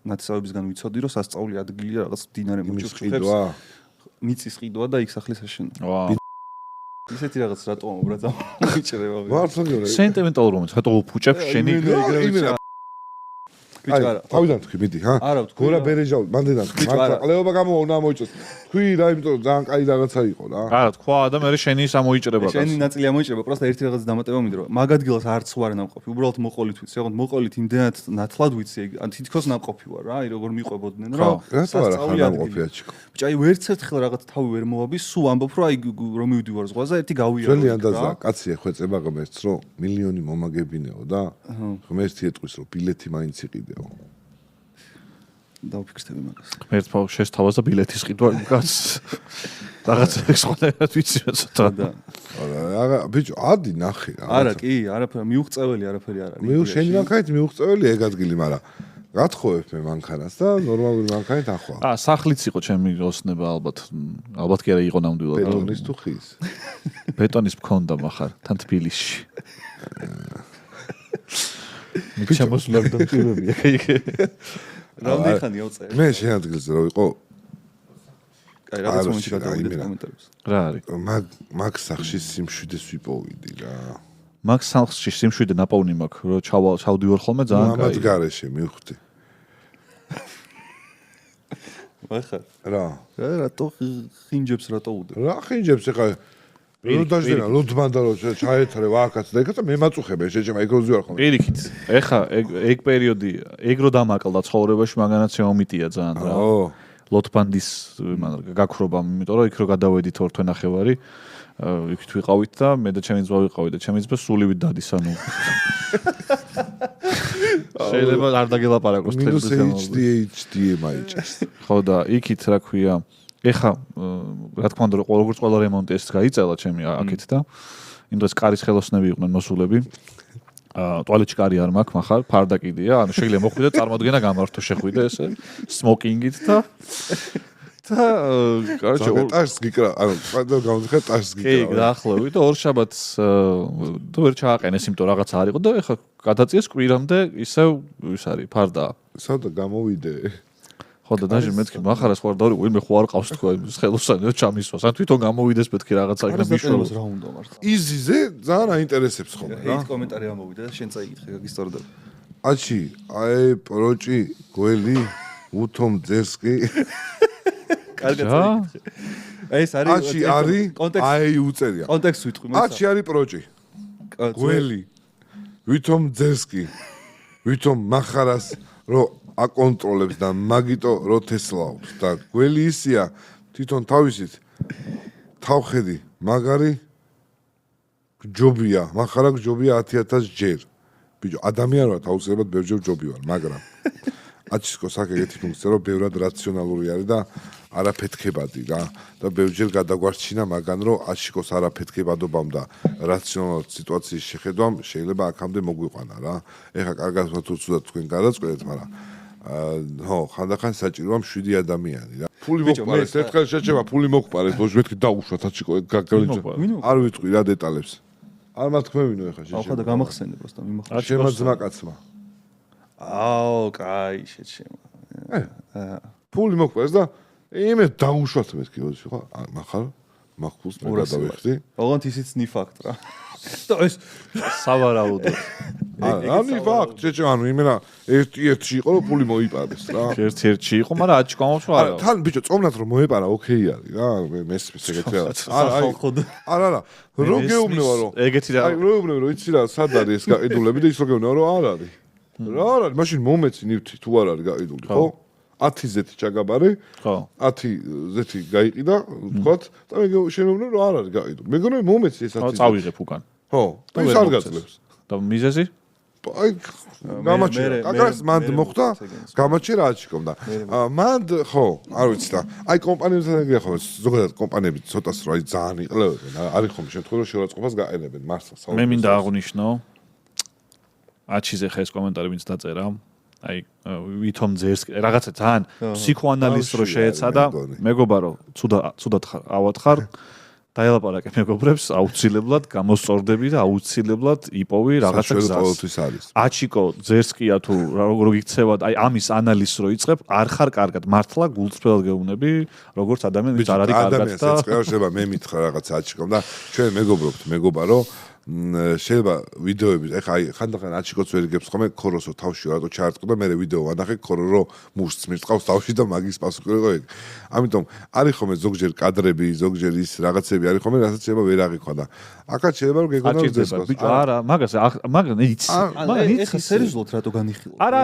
ნაცნობებისგან ვიცოდი რომ სასწაული ადგილია რაღაც დინარე მოჭუხებს მიწის ყიდვა და იქ სახლის აშენება ისეთი რაღაც რატომ უბრალოდ მიჭრება მართლა სენტიმენტალურ მომენტს ხატო უფუჭებ შენი იმენა ბიჭარა თავიდან თქვი მიდი ჰა არა თქვი გორა ბერეჟაული მანდიდან მართლა ყლეობა გამოუნა მოიწოს თქვი რა იმიტომ რომ ძალიან კაი რაღაცა იყო რა არა თქვა და მე შენი ისა მოიჭრება შენი ნაწილი ამოიჭრება პროსტა ერთი რაღაც დამატება მინდა რომ მაგ ადგილას არც ვარ ნამყოფი უბრალოდ მოყოლით ვიცი ოღონდ მოყოლით იმდენად ნათლად ვიცი ან თითქოს ნამყოფი ვარ რა აი როგორ მიყვებოდნენ რომ რატო არა ხარ ნამყოფია ჩიკო ბიჭა აი ვერც ერთხელ რაღაც თავი ვერ მოვაბი სულ ამბობ რომ აი რომ მივდივარ ზღვაზე ერთი გავიარო ძველი ანდაზა კაცია ხვეწება ღმერთს რომ მილიონი მომაგებინეო და ღმერთი ეტყვის რომ ბილეთი მაინც იყიდეო დავფიქრდები მაგას. ღმერთმა შესთავაზა და ბილეთის ყიდვა გას. რაღაც სხვანაირად ვიცი ცოტა. არა, ბიჭო, ადი ნახე რა. არა, კი, არაფერი მიუღწეველი არაფერი არ არის. შენი მანქანით მიუღწეველი ეგ ადგილი, მაგრამ გათხოვებ მე მანქანას და ნორმალური მანქანით ახვა. სახლიც იყო ჩემი ოსნება ალბათ კი არა იყო ნამდვილად. ბეტონის თუ ხის? ბეტონის მქონდა מחარ თან თბილისში. მიჩამოსლებდა ტირები ეგ. რამდენი ხანია უწერ? მე შენ ადგილზე რო ვიყო აი რაღაც მომენტში გადავიდეთ კომენტარებს. რა არის? მაგ სახში სიმშვიდეს ვიპოვიდი რა. მაგ სახში სიმშვიდე ნაპოვნი მაქვს, რომ ჩავდივარ ხოლმე ძალიან კაი. ამათ გარეშე მივხვდი. ვახარ. რა რატო ხინჯებს რატო უდე? რა ხინჯებს ეხა რო დაჟდენა ლოდმანდა რო ჩაეთრე ვაკაც და ეხა მე მაწუხებე შეჭმა ეგროზე ვარ ხოლმე. პირიქით. ეხა ეგ პერიოდი ეგ რო დამაკლდა ცხოვრებაში მაგანაც შემომიტია ძალიან რა. ლოტბანდის გაქრობამ, იმიტომ რომ იქ რო გადავედით ორ თვე ნახევარი იქით ვიყავით და მე და ჩემი ძმა ვიყავით და ჩემი ძმა სულივით დადის ანუ შეიძლება არ დაგელაპარაკოს თემის HD მაიჭეს ხო და იქით რა ქვია ეხა რა თქმა უნდა როგორც ყველა რემონტი ეს გაიწელა ჩემი აქეთ და იმ დროს კარის ხელოსნები იყვნენ მოსულები ტუალეტში კარი არ მაქვს מחר ფარდაკიდია ანუ შეიძლება მოხვიდე წარმოადგენა გამართო შეხვიდე ესე სმოკინგით და короче ტაშს გიკრა ანუ პანდა გამოდიხარ ტაშს გიკრა კი დაახლოებით და ორ შაბათს თუ ვერ ჩააყენეს იმიტომ რაღაცა არ იყო და ეხა გადაწიეს კვირამდე ისევ ის არის ფარდა სადა გამოვიდე ხო და დაჟე მეთქი מחარას ხوار დავრი ვინმე ხო არ ყავს თქვა ხელოსანო ჩამისვას ან თვითონ გამოვიდეს მეთქი რაღაცა იქნა მიშველოს რა უნდა მართლა იზიზე ძალიან აინტერესებს ხოლმე რა ეს კომენტარი ამოვიდა და შენ წაიკითხე გაგისწორდება აჩი აი პროჭი გველი უთომ ძერსკი კარგად წაიკითხე ეს არის აჩი არის აი უწერია კონტექსტ ვიტყვი აჩი არის პროჭი გველი ვითომ ძერსკი ვითომ מחარას რო აკონტროლებს და მაგიტო რო თესლაობს და გველი ისია თვითონ თავისით თავხედი მაგარი ჯობია מחარა ჯობია 10000 ჯერ ბიჭო ადამიანი ვარ აუცილებლად ბევრჯერ ჯობი ვარ მაგრამ აჩისკო საკე ეგეთი ფუნქცია რომ ბევრად რაციონალური არის და არაფეთქებადი რა და ბევრჯერ გადაგვარჩინა მაგან რომ აჩისკოს არაფეთქებადობამ და რაციონალურ სიტუაციის შეხედვამ შეიძლება აქამდე მოგვიყვანა რა ეხა კარგად თუ ცუდად თქვენ გადაწყვეტეთ მაგრამ ხო ხანდახან საჭიროა 7 ადამიანი რა ფული მოყარეს ერთხელ შეჭება ფული მოყარეს ბოჟ მეთქი დაუშვათ აჩიკო გაგალეჭა არ ვიტყვი რა დეტალებს არ მათქმევინო ეხა შეჭება ახლა და გამახსენე პროსტა მიმოხარ შემა ძმა კაცმა აო კაი შეჭება ფული მოყარეს და იმე დაუშვათ მეთქი ბოჟ ხო მახარ მახფულს მე გადავიხდი ოღონდ ისიც ნი ფაქტ რა და ეს სავარაუდო ანი ფაქტ შეჭება ანუ იმენა ერთ-ერთი იყო რომ ფული მოიპარეს რა ერთ-ერთი იყო მაგრამ აჩი გამოვშვა არა თან ბიჭო წოვნათ რომ მოეპარა ოკეი არის რა მესმის ეგეთი რა არა რო გეუბნება რომ ეგეთი რა აი რო გეუბნება რომ იცი რა სად არის ეს გაყიდულები და ის რო გეუბნება რომ არ არის რა არ არის მაშინ მომეცი ნივთი თუ არ არის გაყიდული ხო 10 ზეთი ჩაგაბარე ხო 10 ზეთი გაიყიდა თქვათ და მე შენობნე რომ არ არის გაყიდული მეგონა მომეცი ეს 10 ხო წავიღებ უკან ხო და ის არ გაძლევს და მიზეზი აი გამაჩერა აკრას მანდ მოხდა გამაჩერა აჩიკობდა მანდ ხო არ ვიცი და აი კომპანიებთან ეგრე ხო ზოგადად კომპანიები ცოტას რო აი ძალიან იყლებენ არის ხომ შემთხვევა რომ შეურაცხყოფას გაყენებენ მართლა მე მინდა აღვნიშნო აჩიზე ხა ეს კომენტარი ვინც დაწერა აი ვითომ ძერს რაღაცა ძალიან ფსიქოანალიზს რო შეეცადა მეგობა რომ ცუდად ხარ ავად ხარ დაელაპარაკე მეგობრებს აუცილებლად გამოსწორდები და აუცილებლად იპოვი რაღაცა გზას აჩიკო ძერსკია თუ როგორ გიქცევა აი ამის ანალიზს რო იწყებ არ ხარ კარგად მართლა გულწრფელად გეუბნები როგორც ადამიანი ვინც არ არის კარგად და ადამიანს ეწევა მე მითხრა რაღაცა აჩიკომ და ჩვენ მეგობრობთ მეგობა რომ შეიძლება ვიდეოები ეხა აი ხანდახან აჩიკოც ვერ იგებს ხოლმე ქოროსო თავში რატო ჩაარტყო და მე ვიდეო ვანახე ქორო რო მუშს მირწყავს თავში და მაგის პასუხი იყო ეგ ამიტომ არის ხოლმე ზოგჯერ კადრები ზოგჯერ ის რაღაცები არის ხოლმე რასაც შეიძლება ვერ აღიქვა და აქაც შეიძლება რომ გეგონა ძესკოს ბიჭო არა მაგას იცი მაგან ეხა სერიოზულად რატო განიხილო არა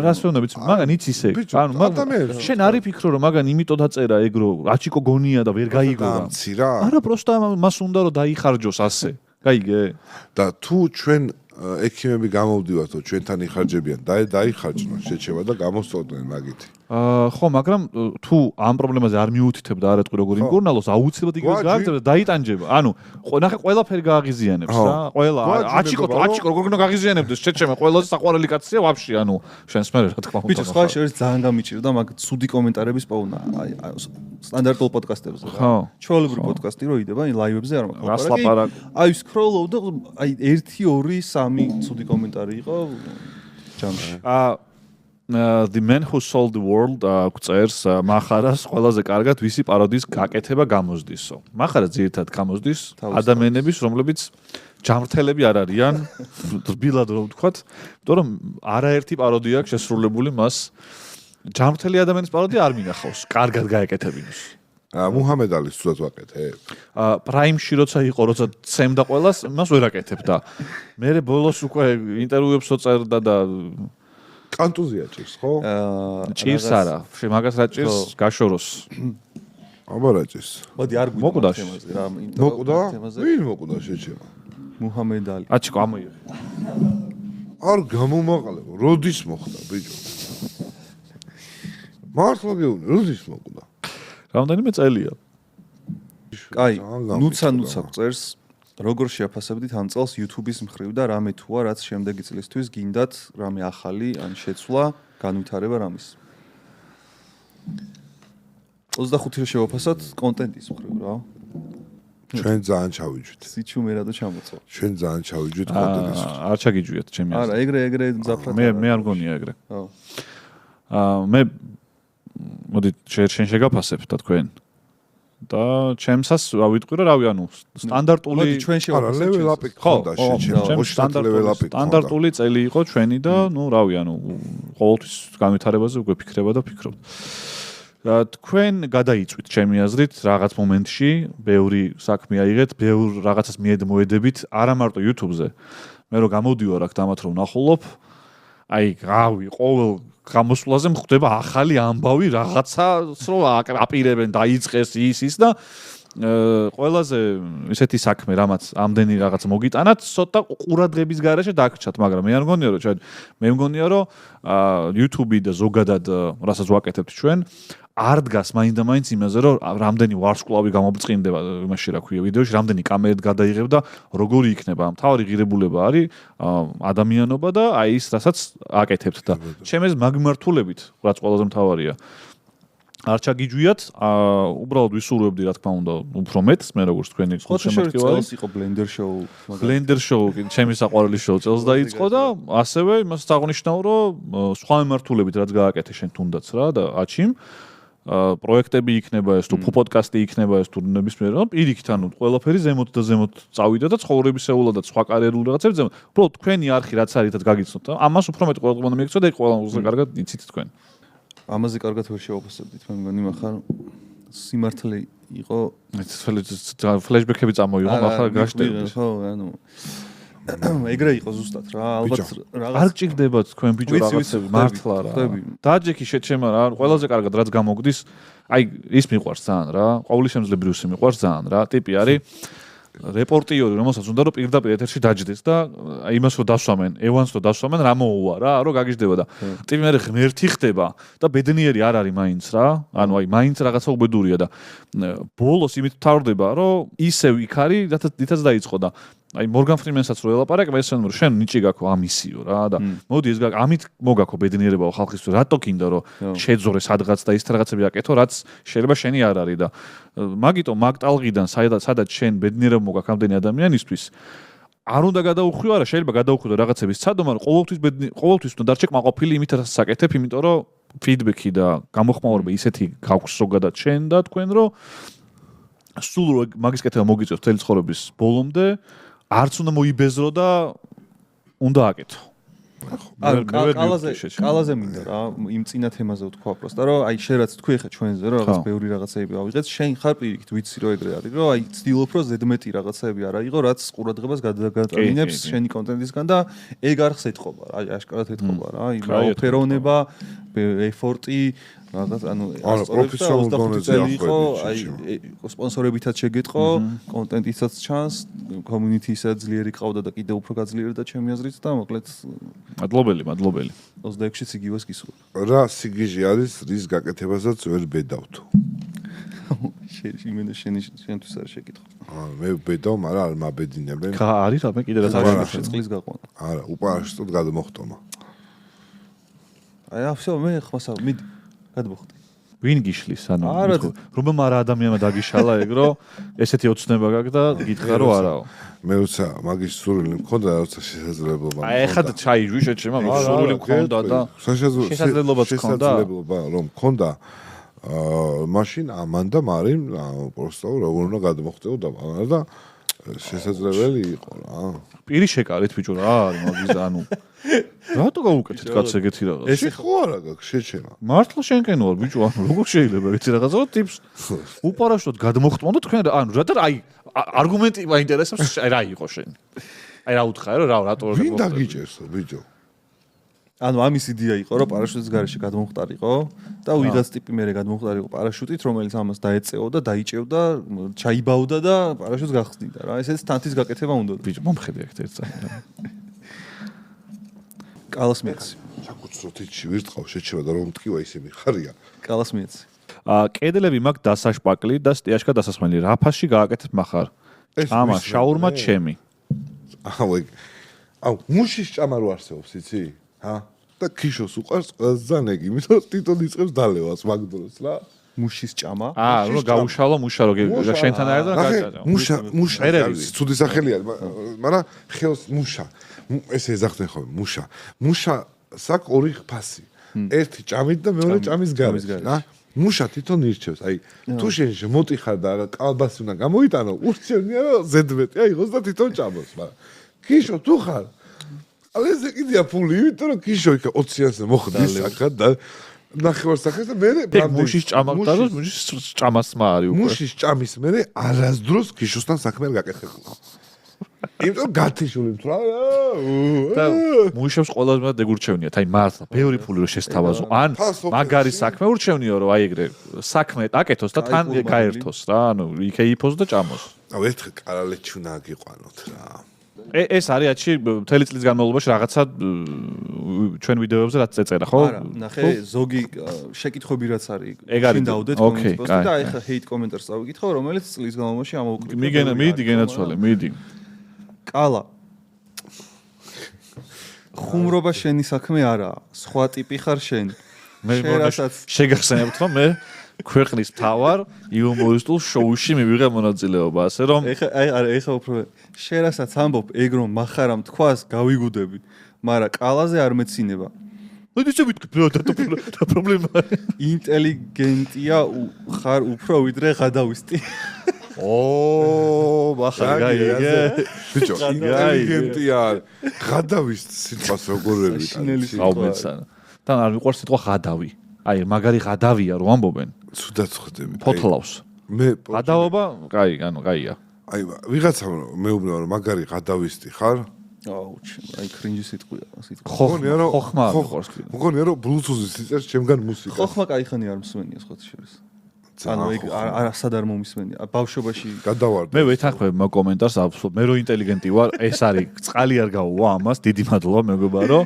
რას ვეუბნები მაგან იცი ისე ანუ შენ არი ფიქრო რომ მაგან იმიტომ დაწერა ეგ რომ აჩიკო გონია და ვერ გაიგო რა არა პროსტა მას უნდა რომ დაიხარჯოს ასე გაიგე და თუ ჩვენ ექიმები გამოვდივართო ჩვენთან იხარჯებიან დაიხარჯნონ შეჩება და გამოსწორდნენ მაგით ხო მაგრამ თუ ამ პრობლემაზე არ მიუთითებ და არ ეტყვი როგორ იმკურნალოს აუცილებლად იგივე გააგრძელებს და დაიტანჯება ანუ ნახე ყველაფერი გააღიზიანებს რა ყველა აჩიკო როგორ უნდა გააღიზიანებდეს შეჩემა ყველაზე საყვარელი კაცია ვაფშე ანუ შენს მე რა თქმა უნდა ბიჭო სხვა შორის ძალიან გამიჭირდა მაგ ცუდი კომენტარების პოვნა აი სტანდარტულ პოდკასტებზე რა ჩვეულებრივი პოდკასტი რო იდება აი ლაივებზე არ მაქვს აი სკროლოვ და აი 1 2 3 ცუდი კომენტარი იყო ჯამში the man who sold the world წერს מחარას ყველაზე კარგად ვისი პაროდიის გაკეთება გამოსდისო. מחარა ძირითადად გამოსდის ადამიანების რომლებიც ჯამრთელები არ არიან რბილად რომ ვთქვათ, იმიტომ რომ არაერთი პაროდია აქვს შესრულებული მას ჯამრთელი ადამიანის პაროდია არ მინახავს, კარგად გაეკეთებინოს. მუჰამედ ალის სულაც ვაკეთებ. პრაიმში როცა იყო, როცა ცემდა ყველას, მას ვერ აკეთებდა. მე ბოლოს უკვე ინტერვიუებს წერდა და კანტუზია ჭირს, ხო? ჭირს არა, მაგას რა ჭირს? გაშოროს. აბარაჭის. მოდი არ მოკვდა. თემაზე რა, მოკვდა? ვინ მოკვდა შეჩემა? მუჰამედ ალი. აჩიკო ამოიღე. არ გამომაყალებ, როდის მოხდა ბიჭო? მართლა გეუბნები, როდის მოკვდა? რამდენიმე წელია. კაი, ძალიან ნუცა გამიკვირდა. წერს როგორ შეაფასებდით ამ წელს YouTube-ის მხრივ და რამე თუა რაც შემდეგი წლისთვის გინდათ რამე ახალი ან შეცვლა განვითარება რამის 25-ზე შევაფასოთ კონტენტის მხრივ რა ჩვენ ძალიან ჩავიჯვით. სიჩუმე რა და ჩამოწვა ჩვენ ძალიან ჩავიჯვით კონტენტის. არ ჩაგიჯვიათ ჩემი არა ეგრე მძაფრად მე არ გონია ეგრე. ხო მე მოდი შენ შეგაფასებ და თქვენ და ჩემსას ავიტყვი რა რავი ანუ სტანდარტული მოდი ჩვენ არა, შევაფასოთ level up-ი ქონდა შეჩემა. სტანდარტული level up-ი ქონდა. სტანდარტული წელი იყო ჩვენი და ნუ რავი ანუ ყოველთვის განვითარებაზე უკვე ფიქრება და ფიქრობთ. თქვენ გადაიწვით ჩემი აზრით რაღაც მომენტში, ბევრი საქმე აიღეთ, ბევრ რაღაცას მიედმოედებით, არა მარტო YouTube-ზე. მე რო გამოდივარ აქ დამათ რომ ნახულობ, აი რავი, ყოველ გამოსვლაზე მხდება ახალი ამბავი რაღაცას რო აპირებენ დაიწყეს ის და ყველაზე ესეთი საქმე რამაც ამდენი რაღაც მოგიტანათ ცოტა ყურადღების გარეშე დაგრჩათ მაგრამ მე არ მგონია რომ მე მგონია რომ YouTube-ი და ზოგადად რასაც ვაკეთებთ ჩვენ არ დგას მაინდა-მაინც იმაზე რომ რამდენი ვარსკვლავი გამობწყინდება იმაში რა ქვია ვიდეოში რამდენი კამერით გადაიღებ და როგორი იქნება მთავარი ღირებულება არის ადამიანობა და აი ის რასაც აკეთებთ და ჩემს მაგმართულებით რაც ყველაზე მთავარია არ ჩაგიჯვიათ, უბრალოდ ვისურვებდი რა თქმა უნდა უფრო მეტს, მე როგორც თქვენი შემოქმედი წელს იყო Blender Show. Blender Show ჩემი საყვარელი შოუ წელს დაიწყო და ასევე იმას აღნიშნავ რომ სხვა მიმართულებით რაც გააკეთე შენ თუნდაც რა და აჩიმ პროექტები იქნება ეს თუ პოდკასტი იქნება ეს თუ ნებისმიერ რა პირიქით ანუ ყველაფერი ზემოთ და ზემოთ წავიდა და ცხოვრებისეულად და სხვა კარიერულ რაღაცებს ზემოთ უბრალოდ თქვენი არხი რაც არის და გაგიცნოთ და ამას უფრო მეტი ყველგან მიექცვა და ყველაზე კარგად იცით თქვენ ამაზე კარგად ვერ შევაფასებდით მე მგონი מחר სიმართლე იყო ფლეშბექები წამოიღო מחר გაშტები ხო ანუ ეგრე იყო ზუსტად რა ალბათ რაღაც არ გჭირდება თქვენ ბიჭო რაღაცები მართლა რა დაჯექი შეჩემა რა ყველაზე კარგად რაც გამოგდის აი ის მიყვარს ძალიან რა ყოვლისშემძლებრივი მიყვარს ძალიან რა ტიპი არის რეპორტიორი რომელსაც უნდა რომ პირდაპირ ეთერში დაჯდეს და იმას რო დასვამენ ევანს რო დასვამენ რა მოუვა რა რო გაგიждდება და ტიპი მე ღმერთი ხდება და ბედნიერი არ არის მაინც რა ანუ აი მაინც რაღაცა უბედურია და ბოლოს იმით თავდება რომ ისევ იქ არის რითაც დაიწყო და აი მორგან ფრიმენსაც რო ელაპარაკე ესენ რომ შენ ნიჭი გაქო ამისიო რა და მოდი ეს ამით მოგაქო ბედნიერებაო ხალხისთვის რატო გინდა რომ შეძორე სადღაც და ის რაღაცები აკეთო რაც შეიძლება შენი არ არის და მაგიტო მაგტალღიდან სადაც შენ ბედნიერება მოგაქ ამდენი ადამიანისთვის არ უნდა გადაუხვიო არა შეიძლება გადაუხვიდო რაღაცების ცადო მაგრამ ყოველთვის უნდა დარჩე კმაყოფილი იმით რასაც საკეთებ იმიტომ რომ ფიდბექი და გამოხმაურება ისეთი გაქვს ზოგადად შენ და თქვენ რომ სულ რო მაგის კეთება მოგიწევს მთელი ცხოვრების ბოლომდე არც უნდა მოიბეზრო და უნდა აკეთო. კალაზე მინდა რა იმ წინა თემაზე ვთქვა პროსტა რომ აი შენ რაც თქვი ხა ჩვენზე რომ რაღაც ბევრი რაღაცები ავიღეთ შენ ხარ პირიქით ვიცი რომ ეგრე არის რომ აი ცდილობ რომ ზედმეტი რაღაცები არ აიღო რაც ყურადღებას გადაგატანებს შენი კონტენტისგან და ეგ არხს ეთყობა აი აშკარად ეთყობა რა აი რაოფერონება ეფორტი რაღაც ანუ პროფესიონალ დონეზე იყო აი სპონსორებითაც შეგეთყო კონტენტისაც ჩანს კომიუნიტისაც ძლიერი ყავდა და კიდევ უფრო გაძლიერდა ჩემი აზრით და მოკლედ მადლობელი 26-ში იგივეს გისურვებ რა სიგიჟე არის რის გაკეთებასაც ვერ ბედავთ შენთვის არ შეკითხო მე ბედავ მაგრამ არ მაბედინებენ ხა არის რამე კიდე რაც არის წყლის გაყვანა არა უპარაშტოდ გადმოხტომა აი ახსო მე ხმასა მიდი გადმოხტე ვინ გიშლის ანუ რომელმა რა ადამიანმა დაგიშალა ეგ რომ ესეთი ოცნება გაქვს და გითხრა რომ არაო მე როცა მაგის სურვილი მქონდა როცა შესაძლებლობა აი ეხლა ჩაიჯვი შეჩემა სურვილი მქონდა და შესაძლებლობაც მქონდა რომ მქონდა მაშინ ამან და მარიმ პროსტო როგორ უნდა გადმოხტეო და და შესაძლებელი იყო რა პირი შეკარით ბიჭო რა არის მაგის ანუ რატო გავუკეთეთ კაც ეგეთი რაღაც ეს ხო არა გაქვს შეჩემა მართლა შენკენ ვარ ბიჭო ანუ როგორ შეიძლება ეგეთი რაღაცა ტიპს უპარაშტოდ გადმოხტმო და თქვენ ანუ რა და აი არგუმენტი მაინტერესებს რა იყო შენ აი რა უთხარი რა რატო ვინ დაგიჭერსო ბიჭო ანუ ამის იდეა იყო, რომ პარაშუტის გარეშე გადმოხტარიყო და ვიღაც ტიპი მერე გადმოხტარიყო პარაშუტით, რომელიც ამას დაეწეოდა, დაიჭევდა, ჩაიბავდა და პარაშუტს გახსნიდა რა. ესეც თანთის გაკეთება უნდა. ბიჭო, მომხედე ერთ წამი. კალას მიეცი. ჩაკუცროთ იჩი ვირტყავ შეჩება და რომ მტკივა ისე მიხარია. კალას მიეცი. კედლები მაქვს დასაშპაკლი და სტიაშკა დასასმელი. რაფაში გააკეთებ מחარ? ამა შაურმა ჩემი. აუ, მუშის ჭამა რო არსებობს, იცი? ჰა? და ქიშოს უყარს ყველაზე ზანეგი, იმიტომ რომ თვითონ იწყებს დალევას მაგ დროს რა. მუშის ჭამა? რომ გაუშალო მუშა რო შენთან არის და გააკეთე. მუშა ცუდი სახელი არის, მაგრამ ხელს მუშა. ესე ეძახდნენ ხოლმე, მუშა. მუშა საკ ორი ფასი. ერთი ჭამით და მეორე ჭამის გარეთ, რა. მუშა თვითონ ირჩევს. აი, თუ შენ შემოტიხარ და კალბასი უნდა გამოიტანო, ურჩევნია რომ ზედმეტი აიღოს და თვითონ ჭამოს, მაგრამ ქიშო თუ ხარ ალეზე კიდია ფული, იმიტომ რომ ქიშო იქ 20-ზე მოხდის აქა და ნახევარსახეს და მე მუშის ჭამა და რომ მუშის ჭამას მა არის უკვე. მუშის ჭამის მე არასდროს ქიშოსთან საქმე არ გაკეთებულა. იმიტომ გათიშული თვრა და მუშებს ყველაზე მეტად ეგურჩევნიათ, აი მართლა, ბევრი ფული რო შესთავაზო. ან მაგარი საქმე урჩევნიო რომ აი ეგრე საქმე აკეთოს და თან გაერთოს რა, ანუ იქ ეიფოს და ჭამოს. აუ ერთხელ კარალეთში უნდა გიყვანოთ რა. ეს არის ათში მთელი წლის განმავლობაში რაღაცა ჩვენ ვიდეოებზე რაც წეწერა, ხო? არა, ნახე, ზოგი შეკითხვები რაც არის. ეგ არის. დავდეთ კომენტს და აი ხა ჰეით კომენტარს წავიკითხავ, რომელიც წლის განმავლობაში ამოუკრიფა. მიდი გენაცვალე, მიდი. კალა. ხუმრობა შენი საქმე არაა, სხვა ტიპი ხარ შენ. მე შეგახსენებთ რომ მე ქვეყნის მთავარ იუმორისტულ შოუში მივიღე მონაწილეობა, ასე რომ ეხა უფრო შენ რასაც ამბობ ეგ რომ מחარამ თქვას გავიგუდები, მაგრამ კალაზე არ მეცინება. ნუ ისე ვიტყვი და პრობლემა ინტელიგენტია ხარ უფრო ვიდრე გადავისტი. מחარ გაიგე. ბიჭო, ინტელიგენტია გადავისტი სიტყვას როგორ ვერ ვიტყვი. აუმეცანა. თან არ მიყვარს სიტყვა გადავი. აი, მაგარი გადავია რომ ამბობენ. ცუდად ხვდები. ფოთლავს. მე გადაობა, კაი, ანუ კაია. აი, ვიღაცამ მეუბნება რომ მაგარი გადავისტი ხარ? აუ, აი კრინჯი სიტყვია. ხოხმა მიყვარს კიდე. მგონია რომ ბლუთუზის იწერ ჩემგან მუსიკას. ხოხმა კაიხანი არ მსმენია სხვა შორის. ანუ ეგ არასად არ მომისმენია. ბავშვობაში გადავარდა. მე ვეთანხმებ მაგ კომენტარს აბსოლუტურად. მე რო ინტელიგენტი ვარ, ეს არის წყალი არ გავუვა ამას, დიდი მადლობა მეგობარო.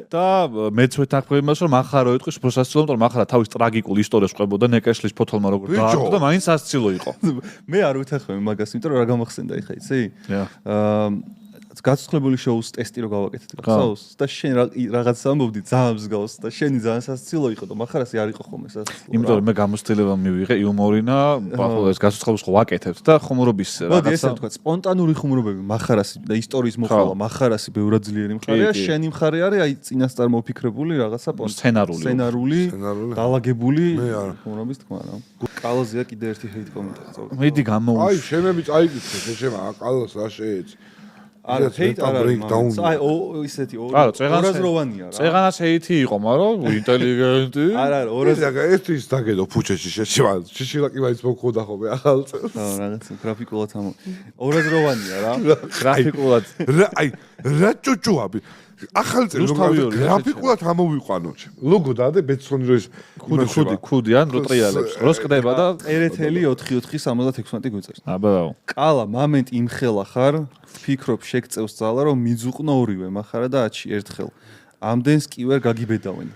და მეც ვეთანხმებ იმას, რომ מחარო იტყვის პროსასწილო, იმიტომ რომ מחარა თავის ტრაგიკულ ისტორიას ყვებოდა ნეკეშლის ფოთოლმა როგორ დაარტყა და მაინც ასწილო იყო. მე არ ვეთანხმებ მაგას, იმიტომ რომ რა გამახსენდა ეხა იცი? გაცხრებული შოუს ტესტი რო გავაკეთეთ გახსოვს და შენ რაღაც ამბობდი ძალიან მსგავს და შენი ძალიან სასაცილო იყო და מחარასი არ იყო ხოლმე სასაცილო. იმიტომ რომ მე გამოცდილება მივიღე იუმორინა, ახლა ეს გაცხრებულს ხო ვაკეთებთ და ხუმრობის რაღაცა. მოდი ესე ვთქვა, სპონტანური ხუმრობები מחარასი და ისტორიის მოხალა מחარასი ბევრად ძლიერი მხარეა, შენი მხარე არის აი წინასწარ მოფიქრებული რაღაცა სცენარული, დაალაგებული ხუმრობის თქმა რა. კალაზეა კიდე ერთი ჰეით კომენტარი წავიდა. მიდი გამოუშ. აი შენები წაიკითხე, შემა კალას რა შეეცი. არა, ჰეით არ არის. აი, ისეთი ორაზროვანია რა. წეღანაც ჰეითი იყო, მაგრამ ინტელიგენტი. არა, ერთის დაგედო ფუჩეში შეშვა. შიშილაკი მაინც მოხდა ხოლმე ახალ წელს. რაღაც გრაფიკულად ორაზროვანია რა. გრაფიკულად. აი, რა ჭუჭუაბი. ახალ წელს გრაფიკულად ამოვიყვანო. ლოგო დაადე ბეცონი რო ის ხუდი ან რო ტრიალებს. როს კდება და ერეთელი 4476 გვიწერს. აბაო. კალა მომენტ იმხელა ხარ. ფიქრობ შეგწევს ძალა რომ მიძუყნო ორივე מחარა და ათში ერთხელ ამდენს კი ვერ გაგიბედავენ.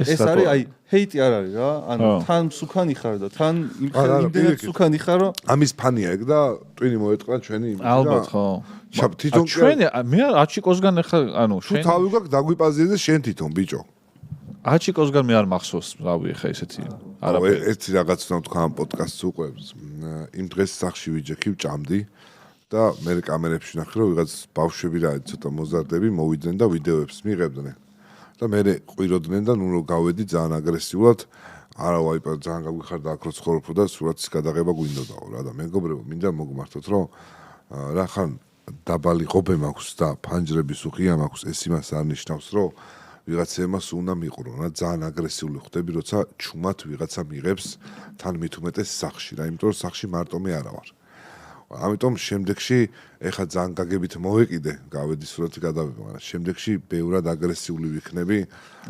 ეს არის აი ჰეიტი არ არის რა, ანუ თან სუქანი ხარ და თან იმდენად სუქანი ხარ რომ ამის ფანია ეგ და ტვინი მოეტყვა ჩვენი იმით და ალბათ ხო. თვითონ ჩვენი მე აჩიკოსგან ახლა ანუ შენ თუ თავი გაქვს დაგვიპაზიეზე შენ თვითონ ბიჭო. აჩიკოსგან მე არ მახსოვს, რავი ხა ესეთი არაფერი. ერთი რაღაც უნდა თქვა ამ პოდკასტს უყვებს. იმ დღეს სახში ვიჯექი ვჭამდი. და მე კამერებში ნახე რომ ვიღაც ბავშვები რა ცოტა მოზარდები მოვიდნენ და ვიდეოებს მიიღებდნენ და მე ყვიროდნენ და ნუ რომ გავედი ძალიან აგრესიულად არა ვაიპა ძალიან გაგვიხარდა აქ რო ცხოვრობ და სურათის გადაღება გვინდოდაო რა და მეგობრებო მინდა მოგმართოთ რომ რა ხან დაბალი ღობე მაქვს და ფანჯრების უხია მაქვს ეს იმას არ ნიშნავს რომ ვიღაცა იმას უნდა მიყურო რა ძალიან აგრესიული ხდები როცა ჩუმად ვიღაცა მიღებს თან მით უმეტეს სახში რა იმიტომ რომ სახში მარტო მე არა ვარ ამიტომ შემდეგში ეხა ძალიან გაგებით მოვეკიდე, გავედი სურათი გადავიღე, მაგრამ შემდეგში ბევრად აგრესიული ვიქნები.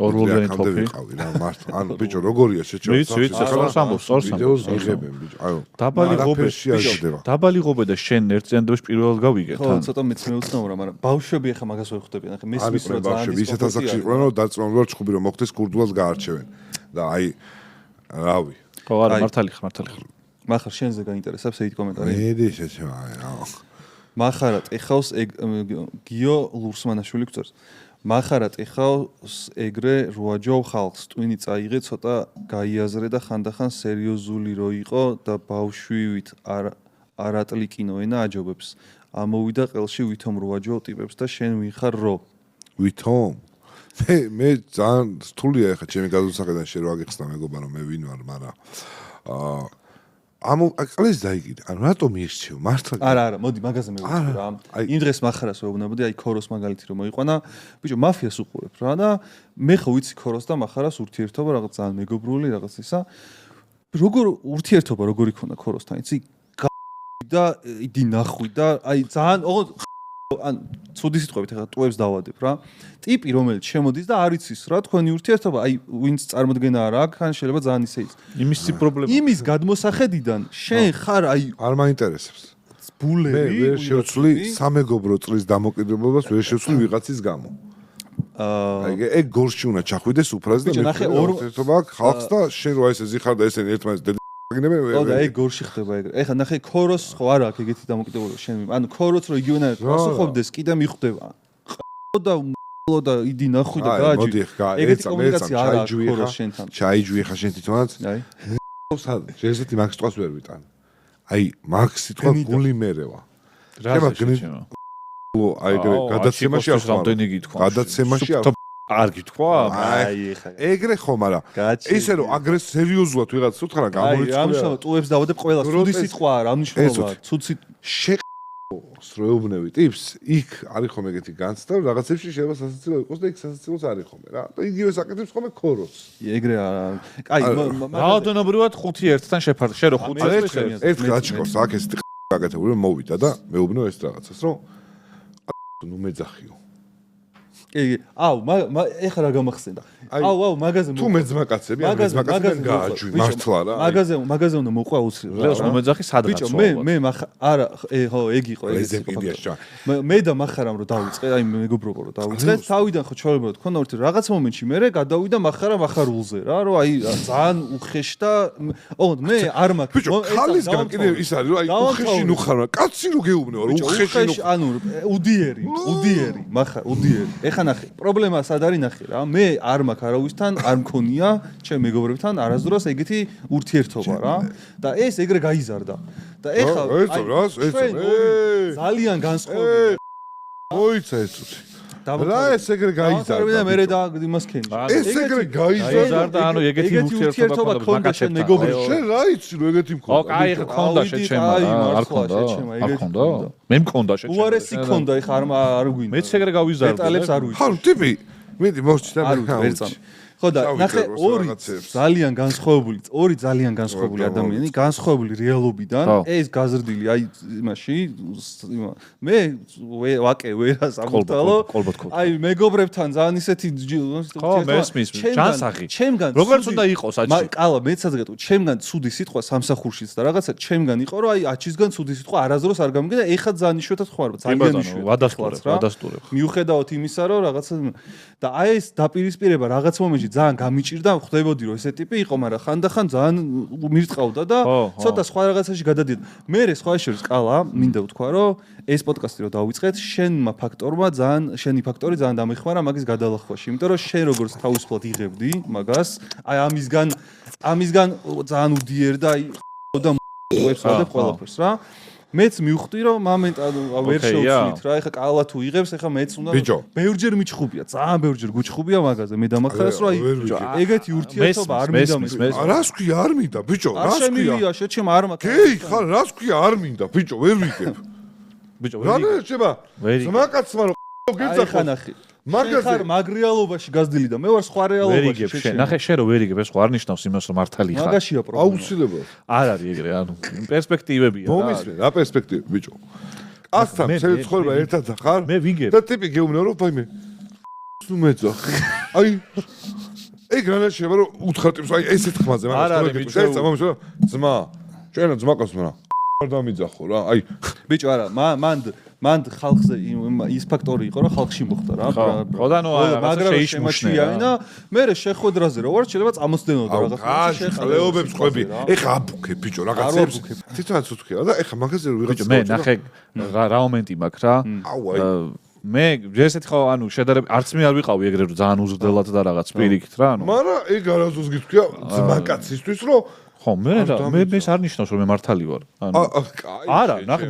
ორლოვანი აქამდე ტოპი. ვიყავი რა, მართლა. ანუ ბიჭო, როგორია შეჭო? ვიცი, სწორს ამბობს. ვიდეოს მიღებენ, ბიჭო. ანუ დაბალი ღობე, არაფერში არ შედება. დაბალი ღობე და შენ ერთიანობაში პირველად გავიგე ხო, თან. ცოტა მეც მეუცნაურა, მაგრამ ბავშვები ახლა მაგას ვერ ხვდებიან. ახლა მესმის არის ბავშვები ისეთ ასაკში იყვნენ, რომ დაწვენილ ჩხუბი რომ მოხდეს კურდულას გაარჩევენ. და აი, რავი. ხო, არა, მართალი ხარ. მახარ შენზე გაინტერესებს ეით კომენტარი? მედი შეჭო, რა. მახარად ეხავს გიო ლურსმანაშვილი გვწერს. მახარად ეხავს ეგრე როაჯოვ ხალხს, ტვინი წაიღე, ცოტა გაიაზრე და ხანდახან სერიოზული რო იყო და ბავშვივით არატლი კინოენა აჯობებს. ამოვიდა ყელში ვითომ როაჯოვ ტიპებს და შენ ვინხარ რო? ვითომ? მე ძალიან რთულია ახლა ჩემი გადასახედან შენ რო აგიხსნა მეგობარო მე ვინ ვარ, მაგრამ აკლეს დაიგიდე. ანუ რატომ მირჩევ? მართლა არა, მოდი მაგაზე მევუწევ რა. იმ დღეს მახარას ვეუბნებოდი, აი ქოროს მაგალითი რომ მოიყვანა. ბიჭო, მაფიას უყურებ რა და მე ხო ვიცი ქოროს და მახარას ურთიერთობა რაღაც ძალიან მეგობრული რაღაც ისა. როგორ ურთიერთობა როგორი ქონდა ქოროსთან, იცი? და იდი ნახვი და აი ძალიან ან ცუდი სიტყვებით ახლა ტუებს დავადებ რა. ტიპი რომელიც შემოდის და არ იცის რა თქვენი ურთიერთობა, აი ვინც წარმოდგენა არ აქვს, ან შეიძლება ძალიან ისე ის. იმისი პრობლემა. იმის გადმოსახედიდან შენ ხარ აი არ მაინტერესებს. ბულები, მე ვერ შევცვლი სამეგობრო წრის დამოკიდებულებას, ვერ შევცვლი ვიღაცის გამო. აი ეგ გორში უნდა ჩახვიდეს უფრაზე და მე ურთიერთობა აქვს ხალხს და შენ რო ესე ზიხარ და ესენი ერთმანეთს გინებენ ხო და ეგ გორში ხდება ეგრე. ეხლა ნახე ქოროს ხო არ აქვს ეგეთი დამოკიდებულება შენ. ანუ ქოროც რო იგივენაირად პასუხობდეს კიდე მიხვდება. და და იდი ნახვი და გააჯი. მოდი ხა ეგეთი კომუნიკაცია არ აქვს ქოროს შენთან. ჩაიჯვი ხა შენ თვითონაც. აი. ესეთი მაგ სიტყვას ვერ ვიტან. აი მაგ სიტყვა გული მერევა. რა შეჩემო? აი ეგრე გადაცემაში არ ხარ. რამდენი გითქვა? გადაცემაში არ გითქვა? აი ხა. ეგრე ხომ არა. ესე რომ სერიოზულად ვიღაც უთხრა გამორიცხული. აი ამშავ ტუებს დავადებ ყველა ცუდი სიტყვა არა, ამნიშნულობა. ცუდი სრეუბნევი ტიპს, იქ არის ხომ ეგეთი განცდა, რაღაცებში შეიძლება სასაცილო იყოს და იქ სასაცილოც არის ხომ რა. და იგივე საკეთებს ხომ ქოროს. ეგრე არა. აი რაოდენობრივად 5-1-თან შეფარდა. შენ რო 5-1 ერთ გაჩქოს აქ ეს გაკეთებული მოვიდა და მეუბნო ეს რაღაცას რომ ნუ მეძახიო. აუ ეხლა რა გამახსენდა. აუ მაგაზე თუ მეძმაკაცები ან მეძმაკაცები გააჯვი მართლა რა. მაგაზე უნდა მოყვა უცილო. ლეოს მომეძახი სადღაც. ბიჭო მე არა ხო ეგ იყო მე და მახარამ რომ დავიწყე აი მეგობრობა რომ დავიწყე თავიდან ხო ჩაოლებრო თქონდა ერთი რაღაც მომენტში მე გადავიდა მახარულზე რა რომ აი ძალიან უხეშ და ოღონდ მე არ მაქვს ბიჭო ხალისგან კიდე ის არის რომ აი უხეში ნუ ხარ კაცი რო გეუბნეო რომ უხეში ნუ ანუ უდიერი მახარ უდიერი ეხა ნახე პრობლემა სად არის ნახე რა მე არ მაქვს არავისთან არ მქონია ჩემ მეგობრებთან არასდროს ეგეთი ურთიერთობა რა და ეს ეგრე გაიზარდა და ეხა ძალიან განსხვავებული მოიცა ეს წუთი რა ეს ეგრე გაიზარდა მე და იმას ქენი ეს ეგრე გაიზარდა ანუ ეგეთი ურთიერთობა ქონდა შენ მეგობრებთან შენ რა იცი რომ ეგეთი მქონდა ო კაი ხა ქონდა შეჩემა არ ქონდა არ ქონდა მე მქონდა შეჩემა უარესი ქონდა ეხა არ გვინდა მეც ეგრე გავიზარდა დეტალებს არ ვიცი ხარ ტიპი მიდი მოშჩი და ხო და ნახე ორი ძალიან განსხვავებული ადამიანი, განსხვავებული რეალობიდან, ეს გაზრდილი აი იმაში მე ვაკე ვერას ამოთალო. აი მეგობრებთან ძალიან ისეთი ხო მესმის ჯანსაღი. როგორც უნდა იყოს აჩი. ყალა მეც სადღეტო, ჩემგან ცუდი სიტყვა სამსახურშიც და რაღაცა ჩემგან იყო რომ აი აჩისგან ცუდი სიტყვა არასდროს არ გამიგდა, ეხა ძალიან იშვიათად ხوار, ძალიან იშვიათად. ვადასტურებ. მიუხედავად იმისა რომ რაღაცა და აი ეს დაპირისპირება რაღაც მომენტში ძალიან გამიჭირდა, ხვდებოდი რომ ესე ტიპი იყო, მაგრამ ხანდახან ძალიან მირწყავდა და ცოტა სხვა რაღაცაში გადადიოდა. მე სხვა შორის ყალა, მინდა ვთქვა, რომ ეს პოდკასტი რომ დავიწყეთ, შენი ფაქტორი ძალიან დამეხმარა მაგის გადალახვაში, იმიტომ რომ შენ როგორც თავისუფლად იღებდი მაგას, აი ამისგან ძალიან უდიერ და აი და ვებს და ყველაფერს რა. მეც მივხვდი რომ მომენტად ვერ შევცვლით რა ეხა ყალა თუ იღებს ეხა მეც უნდა ბევრჯერ მიჩხუბია ძალიან ბევრჯერ გუჩხუბია მაგაზე მე დამახარეს რომ აი ეგეთი ურთიერთობა არ მინდა მე რას ქვია არ მინდა ბიჭო რას ქვია შეჩემ არ მაქვს კი ხარ რას ქვია არ მინდა ბიჭო ვერ ვიგებ ბიჭო რა შეიძლება ზმაკაცმა რომ გეძახო ეხა ნახე მაგაზე მაგრეალობაში გაზდილი და მე ვარ სხვა ვერ რეალობაში. იგებ შენ. ნახე შენ რომ ვერ იგებ, ეს ხო არ ნიშნავს იმას რომ მართალი ხარ. მაგაშია პრობლემა. აუცილებლად. არ არის ეგრე, ანუ პერსპექტივებია რა. მომისმენ, რა პერსპექტივი, ბიჭო. ასთან შენ ცხოვრება ერთად ხარ? მე ვიგებ. და ტიპი გეუბნება რომ ვაიმე. ნუ მეძახი. აი ეგ რა შეიძლება რომ უთხრა ტიპს, აი ესეთ ხმაზე არ არის, მაგას ბიჭო. შეეცა მომიშო ძმა. ჩვენა ძმაკაც მარა. არ დამიძახო რა. აი ბიჭო არა, მან ხალხზე ის ფაქტორი იყო რომ ხალხში მოხდა რა. ხო და ნუ რაღაცა შეიშმუშნე და მე შეხვედრაზე რო ვარ შეიძლება წამოსდენოდა რაღაცა ხლეობებს ყვები. ეხა აბუქე ბიჭო რაღაცებს. თვითონაც უთქია და ეხა მაგაზე რო ვიღაცა მე ნახე რა მომენტი მაქვს რა. მე ესეთი ხო ანუ შედარებით არც მე არ ვიყავი ეგრე რომ ძალიან უზრდელად და რაღაც პირიქით რა ანუ. მაგრამ ეგ არასდროს გითქვია ძმაკაცისთვის რომ ხო მე არ ნიშნავს რომ მე მართალი ვარ ანუ არა ნახე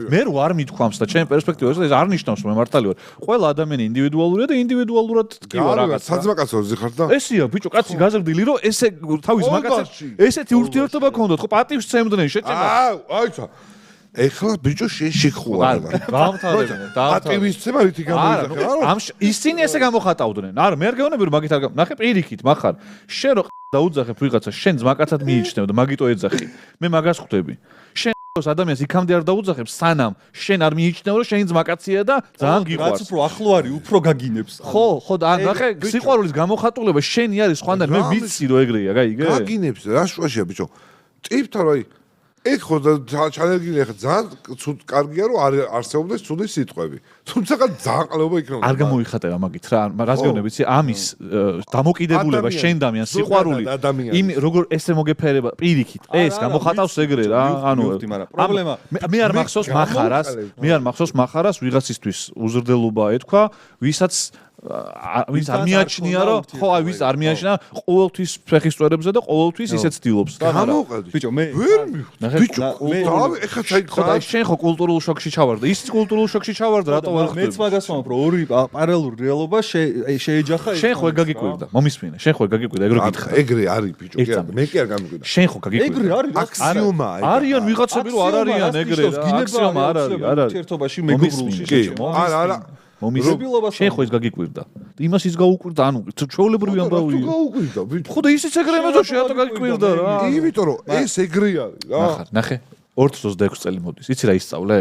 მე რო არ მithქვამს და ჩემი პერსპექტივაში ეს არ ნიშნავს რომ მე მართალი ვარ ყველა ადამიანი ინდივიდუალურია და ინდივიდუალურად კი ვარ რაღაც საძმაკაცო ზიხარ და ესია ბიჭო კაცი გაზრდილი რომ ესე თავის მაგაცებს ესეთი ურთიერთობა გქონდოთ ხო პატივს წემდნენ შეჭემა აიცა ეხლა ბიჭო შეშიქხუა დავამთავრებენ პატივისცემა რითი გამოიძახე ამ ისინი ესე გამოხატავდნენ არა მე არ გეუბნები რომ მაგით არ ნახე პირიქით מחარ შენ რო დაუძახებ ვიღაცა შენ ძმაკაცად მიიჩნევ და მაგიტო ეძახი მე მაგას ხვდები შენ ადამიანს იქამდე არ დაუძახებ სანამ შენ არ მიიჩნევ რომ შენი ძმაკაცია და ძალიან გიყვარს რაც უფრო ახლო არის უფრო გაგინებს ხო და ნახე სიყვარულის გამოხატულება შენი არის ხვანდან მე ვიცი რომ ეგრეა გაიგე გაგინებს რა შუაშია ბიჭო ტიპთან რა ეგ ხო და ჩანერგილი ახლა ძალიან ცუდ კარგია რომ არ არსებობდეს ცუდი სიტყვები თუმცა ძალიან ყლეობა იქნება არ გამოიხატება მაგით რა რას გეუბნები იცი ამის დამოკიდებულება შენ და ამიან სიყვარული იმ როგორ ესე მოგეფერება პირიქით ეს გამოხატავს ეგრე რა ანუ პრობლემა მე არ მახსოვს מחარას ვიღაცისთვის უზრდელობა ეთქვა ვისაც ვინც არ მიაჩნია რომ ხო აი ვის არ მიაჩნია ყოველთვის ფეხისწვერებზე და ყოველთვის ისეთ ცდილობს და ბიჭო მე ვერ მივხვდი ბიჭო ეხლა საერთოდ ხო და შენ ხო კულტურულ შოკში ჩავარდა ის კულტურულ შოკში ჩავარდა რატო ვერ ხვდები მეც მაგას ვამბობ რომ ორი პარალელური რეალობა შეეჯახა შენ ხო ეგ გაგიკვირდა მომისმინე შენ ხო ეგ გაგიკვირდა ეგ რო გითხრა ეგრე არის ბიჭო კი არა მე კი არ გამიკვირდა შენ ხო გაგიკვირდა ეგრე არის აქსიომაა არიან ვიღაცები რომ არ არიან ეგრე რა აქსიომა არ არის ურთიერთობაში მეგობრულში არა არა შენ ხო ეს გაგიკვირდა იმას ის გაუკვირდა ანუ ჩვეულებრივი ამბავია თუ გაუკვირდა ბიჭო ხო და ისიც ეგრე ემეძო შეატო გაგიკვირდა რა იმიტომ რომ ეს ეგრე არის რა ნახე 26 წელი მოდის იცი რა ისწავლე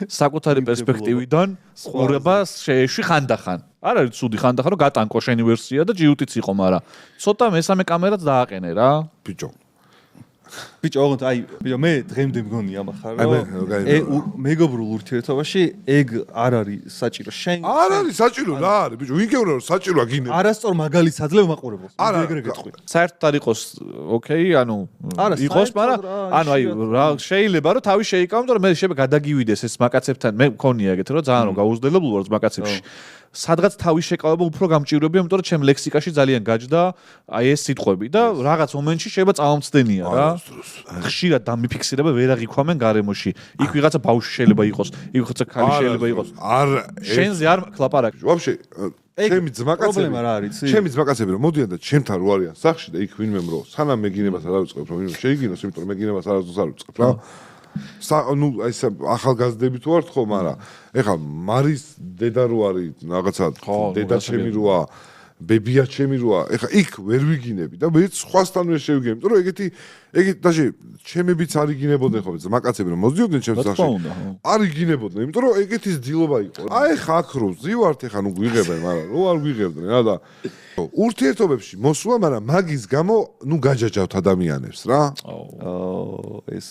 საკუთარი პერსპექტივიდან ყურებას შეეშვი ხანდახან არ არის ცუდი ხანდახან რომ გატანკო შენი ვერსია და ჯიუტიც იყო მაგრამ ცოტა მესამე კამერაც დააყენე რა ბიჭო ოღონდ აი ბიჭო მე დღემდე მგონია ახლა რომ მეგობრულ ურთიერთობაში ეგ არ არის საჭირო შენ არ არის საჭირო რა არის ბიჭო ვინ გეუბნება რომ საჭიროა გინე არასწორ მაგალითს ადლევ მაყურებელს ეგრე გეტყვი საერთოდ არ იყოს ოკეი ანუ იყოს მაგრამ ანუ აი რა შეიძლება რომ თავი შეიკავო მაგრამ მე შეიძლება გადაგივიდეს ეს მაკაცებთან მე მქონია ეგეთ რომ ძალიან რომ გაუზრდელებული ვარ მაკაცებში სადღაც თავის შეკავება უფრო გამჭირვებია, იმიტომ რომ ჩემ ლექსიკაში ძალიან გაჯდა აი ეს სიტყვები და რაღაც მომენტში შეიძლება წამომცდენია რა. ხშირად დამიფიქსირება ვერ აღიქვამენ გარემოში. იქ ვიღაცა ბავშვი შეიძლება იყოს, იქ ვიღაცა ქალი შეიძლება იყოს. არ შენზე არ კლაპარაკი. ვაფშე ჩემი ძმაკაცები პრობლემა რა არის? ჩემი ძმაკაცები რომ მოდიან და ჩემთან რო არიან სახში და იქ ვინმე რო სანამ მეგინებას არ ავიწყებ რომ ვინმე შეიგინოს, იმიტომ რომ მეგინებას არასდროს არ ვიწყებ რა. ნუ აი ეს ახალგაზრდები თუ ართ ხო, მაგრამ ეხლა მარის დედა რო არის რაღაცა დედა ჩემი როა ბებია ჩემი როა ეხლა იქ ვერ ვიგინები და მეც სხვასთან ვერ შევიგებ იმიტომ რომ ეგეთი დაჟე ჩემებიც არ იგინებოდნენ ხო მაკაცები რომ მოძიოდნენ ჩემს სახში არ იგინებოდნენ იმიტომ რომ ეგეთი ძილობა იყო აი ხა აქ რო ზივართ ეხლა ნუ გვიღებენ მაგრამ რო არ გვიღებდნენ რა და ურთიერთობებში მოსვლა მაგრამ მაგის გამო ნუ გაჯაჯავთ ადამიანებს რა ეს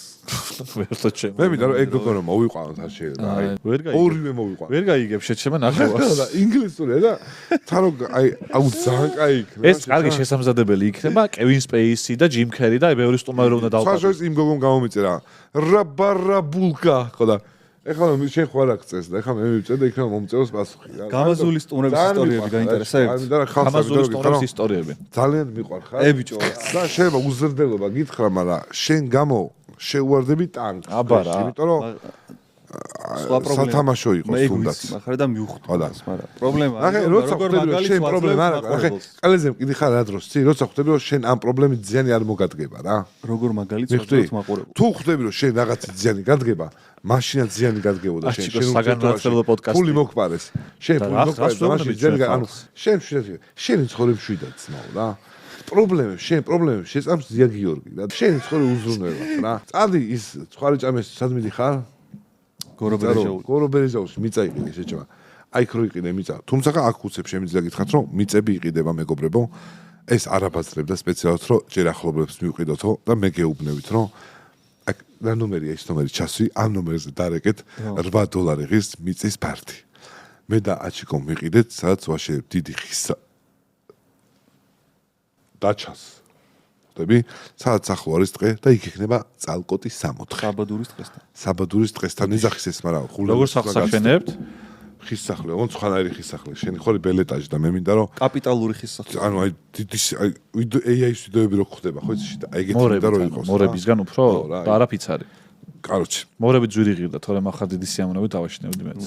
ვერტო ჩემ მე მინდა რომ ეგ გოგონა მოვიყვანოთ არ შეიძლება აი ორივე მოვიყვანოთ ვერ გაიგებ შეჩემა ნახევარს და ინგლისური და თან რომ აი აუ ძალიან კაი იქნება ეს კარგი შესამზადებელი იქნება კევინ სპეისი და ჯიმ ქერი და ბევრი სტუმარი რომ უნდა დავყავდეთ საშუალო იმ გოგომ გამომიწერა რაბარაბულკა ხო და ეხლა შენ ხო არ აღწეს და ეხლა მე მივიწე და იქნება მომწეროს პასუხი რა გამაზული სტუმრების ისტორიები გაინტერესებთ აი და გამაზული სტუმრების ისტორიები ძალიან მიყვარხარ ბიჭო და შეიძლება უზრდელობა გითხრა მაგრამ შენ გამო შეუვარდები ტანკს აბა რა იმიტომ რომ სათამაშო იყოს თუნდაც. მაგრამ და მიუხვდას, მაგრამ პრობლემა არის როგორ მაგალითს პრობლემა არა. ყველაზე მკითხი ხარ რა დროს ცი როცა ხვდები რომ შენ ამ პრობლემით ძიანი არ მოგადგება რა. როგორ მაგალითს ვაძლევთ მაყურებელს. თუ ხვდები რომ შენ რაღაც ძიანი გადგება, მაშინაც ძიანი გადგებოდა შენ. საგანმანათლებლო პოდკასტი. ფული მოგპარეს. შენ ფული მოგპარეს, მაშინ ძიანი ანუ შენ ცხოვრებ შვიდად ძმაო რა. პრობლემებს შეწამს ზია გიორგი რა. შენ ცხოვრე უზრუნველად რა. წადი ის ცხარი ჭამეს სად მიდიხარ? გორობერეჟაუში მიწა იყიდე შეჭმა. აი ქრო იყიდე მიწა. თუმცა აქ უცებ შემიძლია გითხრათ რომ მიწები იყიდება მეგობრებო. ეს არაბაზრებდა სპეციალურად რომ ჯერ ახლობლებს მივყიდოთო და მე გეუბნებით რომ აქ რა ნომერია ის ნომერი ჩასვი ამ ნომერზე დარეკეთ $8 ღირს მიწის ფართი. მე და აჩიკომ მიყიდეთ სადაც ვაშე დიდი ხისა დაჩას. ხვდები? სადაც ახლო არის ტყე და იქ იქნება წალკოტის 64. საბადურის დღესთან იძახის ეს, მაგრამ ხულა როგორ სახსახენებთ? ხის სახლე, ოღონდ სხვანაირი ხის სახლე. შენი ხორი ბელეტაჟი და მე მინდა რომ კაპიტალური ხის სახლე. ანუ აი დიდი AI-ის ვიდეოები რო ხდება, ხო იცი და აი ეგეთი მინდა რომ იყოს. მორებისგან უფრო და არაფიცარი. კაროჩი. მორები ძვირი ღირდა, თორემ ახლა დიდი სიამოვნებით ავაშინებდი მეც.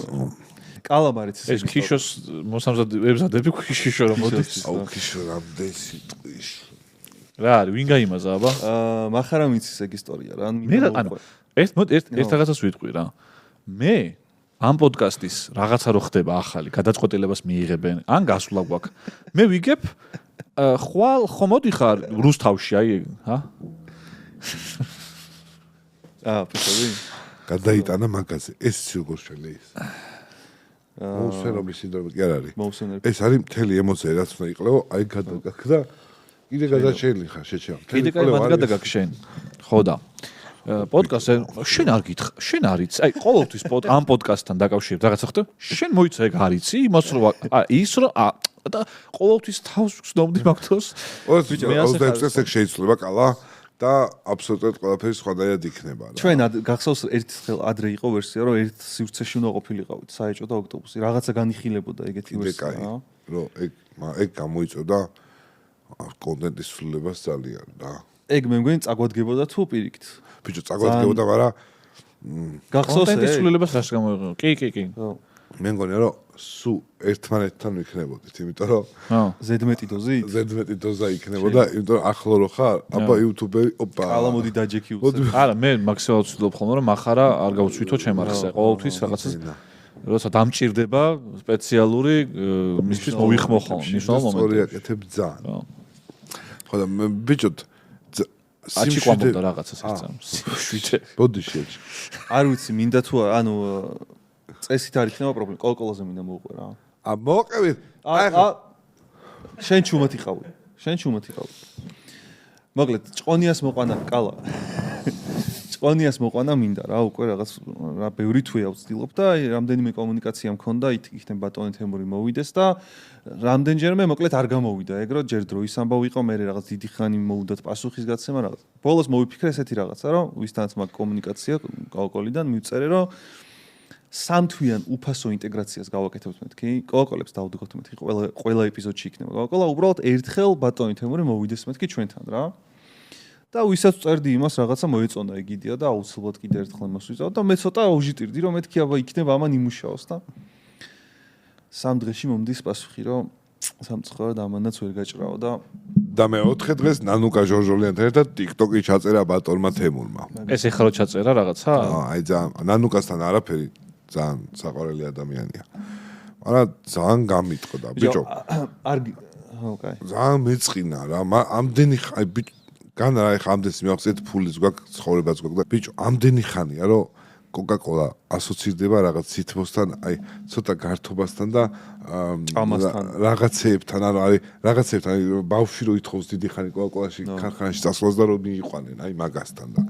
კალამარიც ეს ქიშოს მოსამზადებლები ქიშიშო რომ მოდის. აუ ქიშო რამდენი ტყიში. რა არის, ვინ გაიმაზა აბა? მახარამ იცის ეგ ისტორია რა. მე ანუ ერთ რაღაცას ვიტყვი რა. მე ამ პოდკასტის რაღაცა რო ხდება ახალი, გადაწყვეტილებას მიიღებენ, ან გასვლა გვაქვს. მე ვიგებ ხვალ ხომოდიხარ რუსთავში, აი, ჰა? ფიქრობი? გადაიტანა მაგაზე. ეს როგორ შეიძლება ის? მოუსვენობის სინდრომი კი არ არის. ეს არის მთელი ემოცია, რაც უნდა იყლეო, აი გადაგაქდა. კიდე გადაჩელი ხარ შეჭამ. კიდე გადაგაქ შენ. ხო და პოდკასტზე შენ არ გითხრ, შენ არიც. აი ყოველთვის ამ პოდკასტთან დაკავშირებ რაღაცა ხდება. შენ მოიცა ეგ არიცი, იმას რომ ის რომ და ყოველთვის თავს ვცნობდი მაგთოს. მე 26 წელს ეგ შეიძლება კალა და აბსოლუტურად ყველაფერი სხვადასხვა იქნება რა. ჩვენ გახსოვს ერთხელ ადრე იყო ვერსია რომ ერთ სივრცეში უნდა ყოფილიყავით საეჭო და ოქტობუსი. რაღაცა განიხილებოდა ეგეთი ვერსია რა. რომ ეგ გამოიწოდა კონტენტის სრულებას ძალიან და ეგ მე მგონი წაგვადგებოდა თუ პირიქით. ბიჭო წაგვადგებოდა, მაგრამ გახსოვს კონტენტის სრულებას რას გამოიყო? კი. მე მგონია რომ სულ ერთმანეთთან ვიქნებოდით, იმიტომ რომ ზედმეტი დოზით? ზედმეტი დოზა იქნებოდა, იმიტომ რომ ახლო რო ხარ, აბა იუთუბერი, ოპა. კალამოდი დაჯექი უცებ. არა, მე მაქსიმალურად ვცდილობ ხოლმე რომ מחარა არ გავუცვითო ჩემ არხზე. ყოველთვის რაღაცას როცა დამჭირდება სპეციალური მისთვის მოვიხმო ხოლმე, მნიშვნელოვანი მომენტი. სწორია, კეთებ ძალიან. ხო და ბიჭო აჩიკვამობდა რაღაცას ერთს. შვიდე. ბოდიში. არ ვიცი, მინდა თუ ანუ წესით არ იქნება პრობლემა. კოლკოლოზე მინდა მოვყვე რა. მოვყევით. შენ ჩუმად იყავი. მოკლედ, ჭყონიას მოყვანა კალა. ჭყონიას მოყვანა მინდა რა, უკვე რაღაც რა ბევრი თვეა ვცდილობ და რამდენიმე კომუნიკაცია მქონდა, იქნებ ბატონი თემური მოვიდეს და რამდენჯერმე მოკლედ არ გამოვიდა ეგ რომ ჯერ დროის ამბავი იყო, მე რაღაც დიდი ხანი მოვუდათ პასუხის გაცემა რაღაც. ბოლოს მოვიფიქრე ესეთი რაღაცა, რომ ვისთანაც მაგ კომუნიკაცია კოლკოლიდან მივწერე, რომ სამთვიან უფასო ინტეგრაციას გავაკეთებთ მეთქი. კოლკოლებს დავდგოთ მეთქი, ყველა ეპიზოდში იქნება კოლკოლა, უბრალოდ ერთხელ ბატონი თემური მოვიდეს მეთქი ჩვენთან რა. და ვისაც წერდი იმას რაღაცა მოეწონა ეგ იდეა და აუცილებლად კიდე ერთხელ იმას ვიწავ და მე ცოტა აუჟიტირდი რომ მეთქი აბა იქნება ამან იმუშაოს და სამ დღეში მომდის პასუხი რომ სამწუხაროდ ამანაც ვერ გაჭრაო და მე 4 დღეს ნანუკა ჟორჟოლიანთან ერთად TikTok-ი ჩაწერა ბატონმა თემურმა. ეს ეხლა რო ჩაწერა რაღაცა? აი ძალიან ნანუკასთან არაფერი, ძალიან საყვარელი ადამიანია. მაგრამ ძალიან გამიტყო და ბიჭო. არ ოკეი. ძალიან მეწყინა რა, ამდენი აი ბიჭო გან რა ეხა ამდენს მივახსენეთ ფულის გვაქვს, ცხოვრებაც გვაქვს და ბიჭო ამდენი ხანია რომ კოკა-კოლა ასოცირდება რაღაც სითბოსთან, აი ცოტა გართობასთან და რაღაცეებთან, ანუ არის რაღაცეებთან, ბავშვი რო ითხოვს დიდი ხანი კოკა-კოლაში ქარხანაში წასვლას და რომ მიიყვანენ, აი მაგასთან და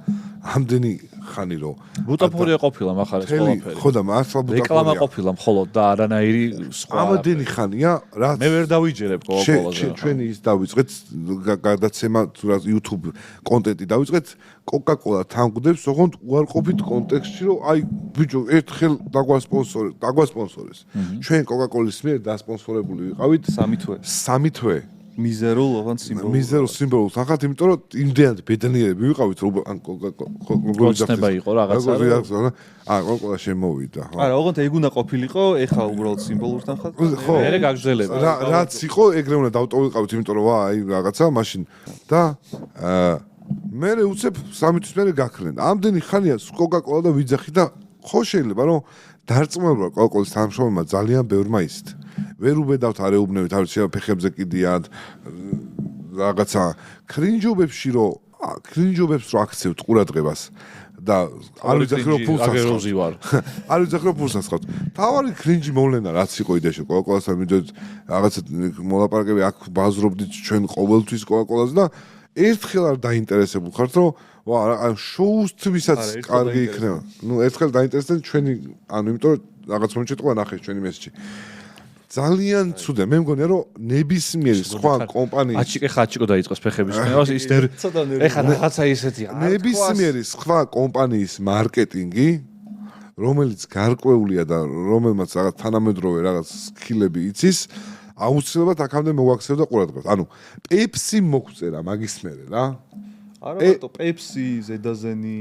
ამდენი ხანი რომ ბუტაფორია ყოფილა מחარ ეს ყველაფერი. ხო და მართლა ბუტაფორია. რეკლამა ყოფილა მხოლოდ და არანაირი სხვა. ამდენი ხანია, რაც მე ვერ დავიჯერებ კოკა-კოლაზე. ჩვენი ის დავიწყეთ გადაცემა თუ რა YouTube კონტენტი დავიწყეთ, კოკა-კოლა თანგვდებს, ოღონდ უარყოფით კონტექსტში, რომ აი ბიჭო ერთხელ დაგვასპონსორეს. ჩვენ კოკა-კოლის მიერ დასპონსორებული ვიყავით 3 თვე. 3 თვე. მიზერულ ოღონდ სიმბოლურ. მიზერულ სიმბოლოს ახალ, იმიტომ რომ იმდენად ბედნიერები ვიყავით, ან გოცნება იყო რაღაცა. კოკა შემოვიდა. არა, ოღონდ ეგ უნდა ყოფილიყო, ეხა უბრალოდ სიმბოლურთან ხარ. ხო. მე გაგრძელება. რაც იყო, ეგრე უნდა დავტოვიყავით, იმიტომ რომ აი რაღაცა მაშინ და მე უცებ 3 თვის მერე გაქრნენ. ამდენი ხანია კოკა-კოლა და ვიძახი და ხო შეიძლება რომ დარწმუნებულა კოკა-კოლის თანამშრომლებმა ძალიან ბევრმა ისეთ. ვერ უბედავთ არეუბნებით, არ შეიძლება ფეხებზე კიდიან რაღაცა კრინჯობებში რომ აქცევთ ყურადღებას და არ ვიძახი რომ ფულს აგეროზი ვარ. არ ვიძახი რომ ფულს ასხავთ. თავარი კრინჯი მოვლენა რაც იყო იდეაში კოკა-კოლასთან მიდოთ რაღაცა მოლაპარაკები აქ ბაზრობდით ჩვენ ყოველთვის კოკა-კოლას და ერთხელ არ დაინტერესებულ ხართ რომ ვა შოუსთვისაც კარგი იქნება. ნუ ერთხელ დაინტერესდნენ ჩვენი ანუ იმიტომ რომ რაღაც მომენტში თქვა ნახე ჩვენი მესიჯი. ძალიან ცუდია. მე მგონია რომ ნებისმიერი სხვა კომპანიის ხაჭიკო დაიწყოს ფეხების ხმევას ის ეხა რაღაცა ისეთი ნებისმიერი სხვა კომპანიის მარკეტინგი რომელიც გარკვეულია და რომელმაც რაღაც თანამედროვე რაღაც სკილები იცის აუცილებლად აქამდე მოვაქცევდა ყურადღებას. ანუ პეპსი მოგწერა მაგის მერე რა. არა მარტო პეპსი, ზედაზენი,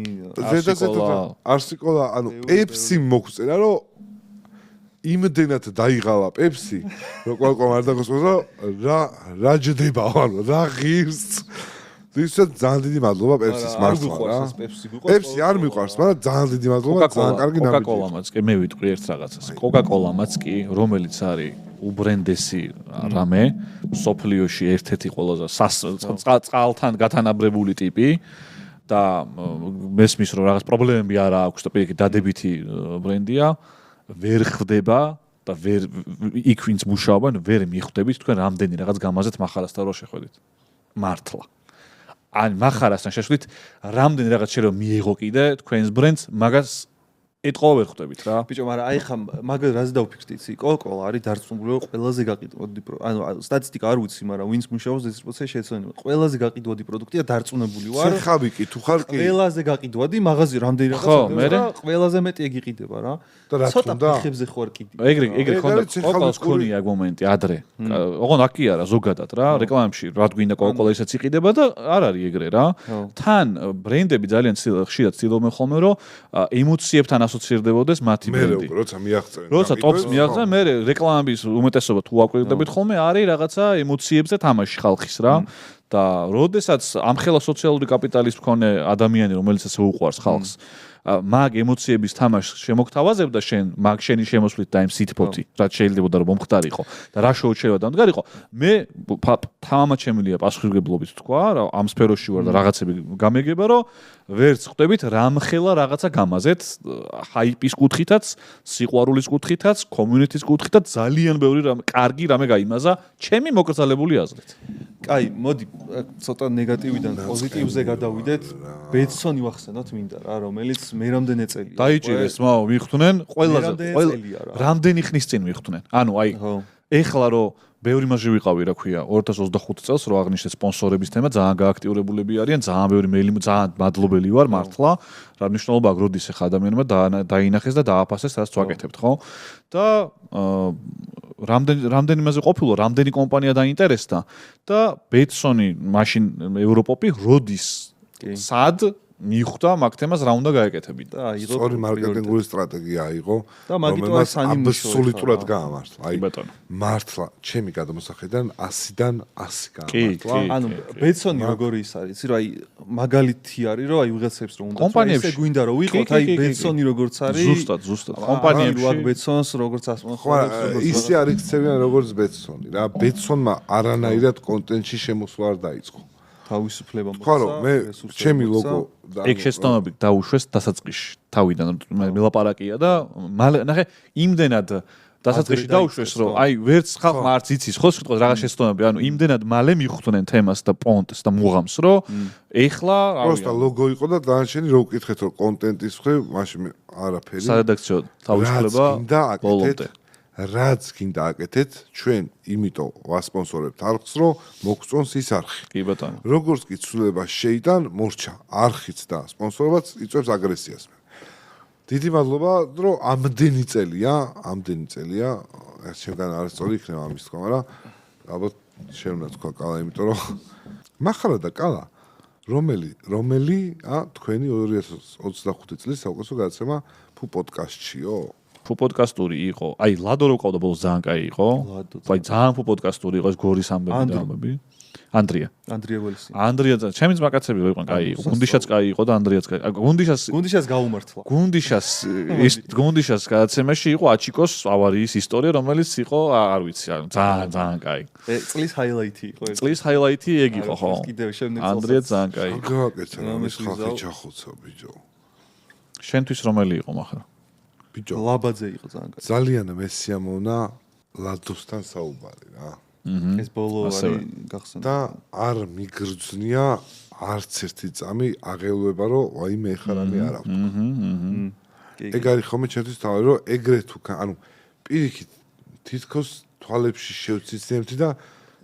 არსიკოლა, ანუ პეპსი მოგწერა რომ იმდენად დაიღალა პეპსი, რომ ყველგან არ დაგოსმოს რა ჯდება, ანუ რა ღირს. ისე ძალიან დიდი მადლობა პეპსის მართლა რა. პეპსი არ მიყვარს, მაგრამ ძალიან დიდი მადლობა, ძალიან კარგი ნაბიჯი. კოკა-კოლამაც კი მე ვიტყვი ერთ რაღაცას. კოკა-კოლამაც კი, რომელიც არის უბრენდესი რამე, სოფლიოში ერთ-ერთი ყველაზე წყალთან გათანაბრებული ტიპი და მესმის რომ რაღაც პრობლემები არ აქვს და პირიქით დადებითი ბრენდია, ვერ ხვდება და ვერ იქ ვინც მუშაობენ, ვერ მიხვდებით თქვენ რამდენი რაღაც გამაზეთ מחარასთან რო შეხვედით. მართლა. ან מחარასთან შეხვდით, რამდენი რაღაც შეიძლება მიიღო კიდე თქვენს ბრენდს, მაგას ეთყობა ვერ ხვდებით რა. ბიჭო, მაგრამ აი ხა მაგას რაზე დავფიქრდი იცი? კოკა-კოლა არის დარწმუნებული რომ ყველაზე გაყიდვადი ანუ სტატისტიკა არ ვიცი, მაგრამ ვინც მუშაობს ეს პროცესი შეცდომა. ყველაზე გაყიდვადი პროდუქტია დარწმუნებული ვარ. ხავი კი თუ ხარ კი. ყველაზე გაყიდვადი მაღაზი რამდენი რაღაცა ყველაზე მეტი ეგ იყიდება რა. ცოტა ფეხებზე ხوار კიდე. ეგრე ხონდა კოკა-კოლას ქონია ეგ მომენტი ადრე. ოღონდ აქ კი არა ზოგადად რა, რეკლამებში რა გვინდა კოკა-კოლა ისეც იყიდება და არ არის ეგრე რა. თან ბრენდები ძალიან ხშირად ცდილობენ ხოლმე რომ ემოციებთან ასოცირდებოდეს მათი ბრენდი. მე როცა მიაღწევენ. როცა ტოპს მიაღწევენ, მე რეკლამების უმეტესობა თუ აკვირდებით ხოლმე არის რაღაცა ემოციებზე თამაში ხალხის რა. და როდესაც ამხელა სოციალური კაპიტალის მქონე ადამიანი, რომელიც ასე უყვარს ხალხს, მაგ ემოციების თამაშს შემოგთავაზებდა შენ, მაგ შენი შემოსვლით და იმ სითბოთი, რაც შეიძლება რომ მომხდარიყო და რა შოუ შეიძლება დამდგარიყო, მე თამამად შემიძლია პასუხისმგებლობით თქვა, რა ამ სფეროში ვარ და რაღაცები გამეგება, რომ ვერც ხვდებით რამხელა რაღაცა გამაზეთ, ჰაიპის კუთხითაც, სიყვარულის კუთხითაც, კომიუნიტის კუთხითაც ძალიან ბევრი რამე, კარგი რამე გაიმაზა, ჩემი მოკრძალებული აზრით. კაი, მოდი ცოტა ნეგატივიდან პოზიტივზე გადავიდეთ. ბედსონი ვახსენოთ მინდა რა, რომელიც მე რამდენი წელია. დაიჭირეს, მაო, მიხვდნენ ყველაზე რამდენი ხნის წინ მიხვდნენ. ანუ აი, ეხლა რომ ბევრი მასში ვიყავი, რა ქვია, 2025 წელს რო აღნიშნეთ სპონსორების თემა, ძალიან გააქტიურებულები არიან, ძალიან ბევრი მეილი, ძალიან მადლობელი ვარ მართლა. რა მნიშვნელობა აქვს, როდის ეხა ადამიანმა დაინახეს და დააფასეს, რაც ვაკეთებთ, ხო? და რამდენი მასე ყოფილო, რამდენი კომპანია დაინტერესდა და ბედსონი მაშინ ევროპოპი როდის სად მიხვდა მაგ თემას რა უნდა გაეკეთებინა. და აიღო სწორი მარკეტინგული სტრატეგია აიღო, და მაგიტო აი სანიმუშო აბსოლუტურად გაამართლა. აი ბატონო. მართლა, ჩემი გადამოსახედიდან 100-დან 100 გაამართლა. ანუ ბედსონი როგორი ის არის, იცი რომ აი მაგალითი არის, რომ აი ვიღაცებს რომ უნდა ესე გვინდა რომ ვიყოთ, აი ბედსონი როგორც არის. ზუსტად. კომპანიებში ვაგ ბედსონს როგორც ასპონსორებს, ხო, ისე არ იქცევიან როგორც ბედსონი რა. ბედსონმა არანაირად კონტენტში შემოსვლა არ დაიწყო. თავისუფლება მოხდა. ხო, მე ჩემი ლოგო ეგ შეცდომები დაუშვეს დასაწყისში თავიდან მელაპარაკია და ნახე იმდენად დასაწყისში დაუშვეს რომ აი ვერც ხალხმა არც იცის ხო სიტყვას რაღაც შეცდომები ანუ იმდენად მალე მიხვდნენ თემას და პონტს და მუღამს რომ ეხლა პროსტა ლოგო იყო და დანარჩენი რო ვკითხეთ რომ კონტენტის მხრივ მაშინ არაფერი სადედაქციო თავისუფლება ბოლომდე რაც გინდა აკეთეთ ჩვენ იმიტომ ვასპონსორებთ არხს რომ მოგწონს ის არხი. კი ბატონო. როგორც კი ცვლილება შეიტან მორჩა არხიც და სპონსორებაც იწვევს აგრესიას. დიდი მადლობა რომ ამდენი წელია, ერთშეგან არასწორი იქნება ამის თქვა, მაგრამ ალბათ შეუნა თქვა კალა, იმიტომ რომ მახარა და კალა რომელი თქვენი 2025 წლის საუკეთესო გადაცემა ფუ პოდკასტშიო? ფუ პოდკასტური იყო. აი ლადო რო ყავდა ბოლოს ძალიან კაი იყო. აი ძალიან ფუ პოდკასტური იყო ეს გორის ამბები და ამბები. Andrea გველსი. Andrea ჩემი ძმაკაცები რო იყვნენ კაი იყო. გუნდიშაც კაი იყო და Andrea-ც კაი. გუნდიშას გაუმართლა. გუნდიშას გადაცემაში იყო აჩიკოს ავარიის ისტორია, რომელიც იყო არ ვიცი, ძალიან კაი. წლის ჰაილაითი იყო ეს. წლის ჰაილაითი ეგ იყო ხო? კიდევ შემდეგ წელს. Andrea ძალიან კაი იყო. გაკეთა რომ ეს ხალხი ჩახოცა ბიჭო. შენთვის რომელი იყო מחლა? ბიჭო ლაბაძე იყო ძალიან კაი. ძალიან მესიამოვნა ლადოსთან საუბარი რა. ეს ბოლო არის გახსენდა. და არ მიგრძნია არც ერთი წამი აღელვება რომ აი მე ხარამი არ აქვს. ეგ არის ხომ ჩემთვის თავი რომ ეგრეთ უკან ანუ პირიქით თითქოს თვალებში შევციცნებდი და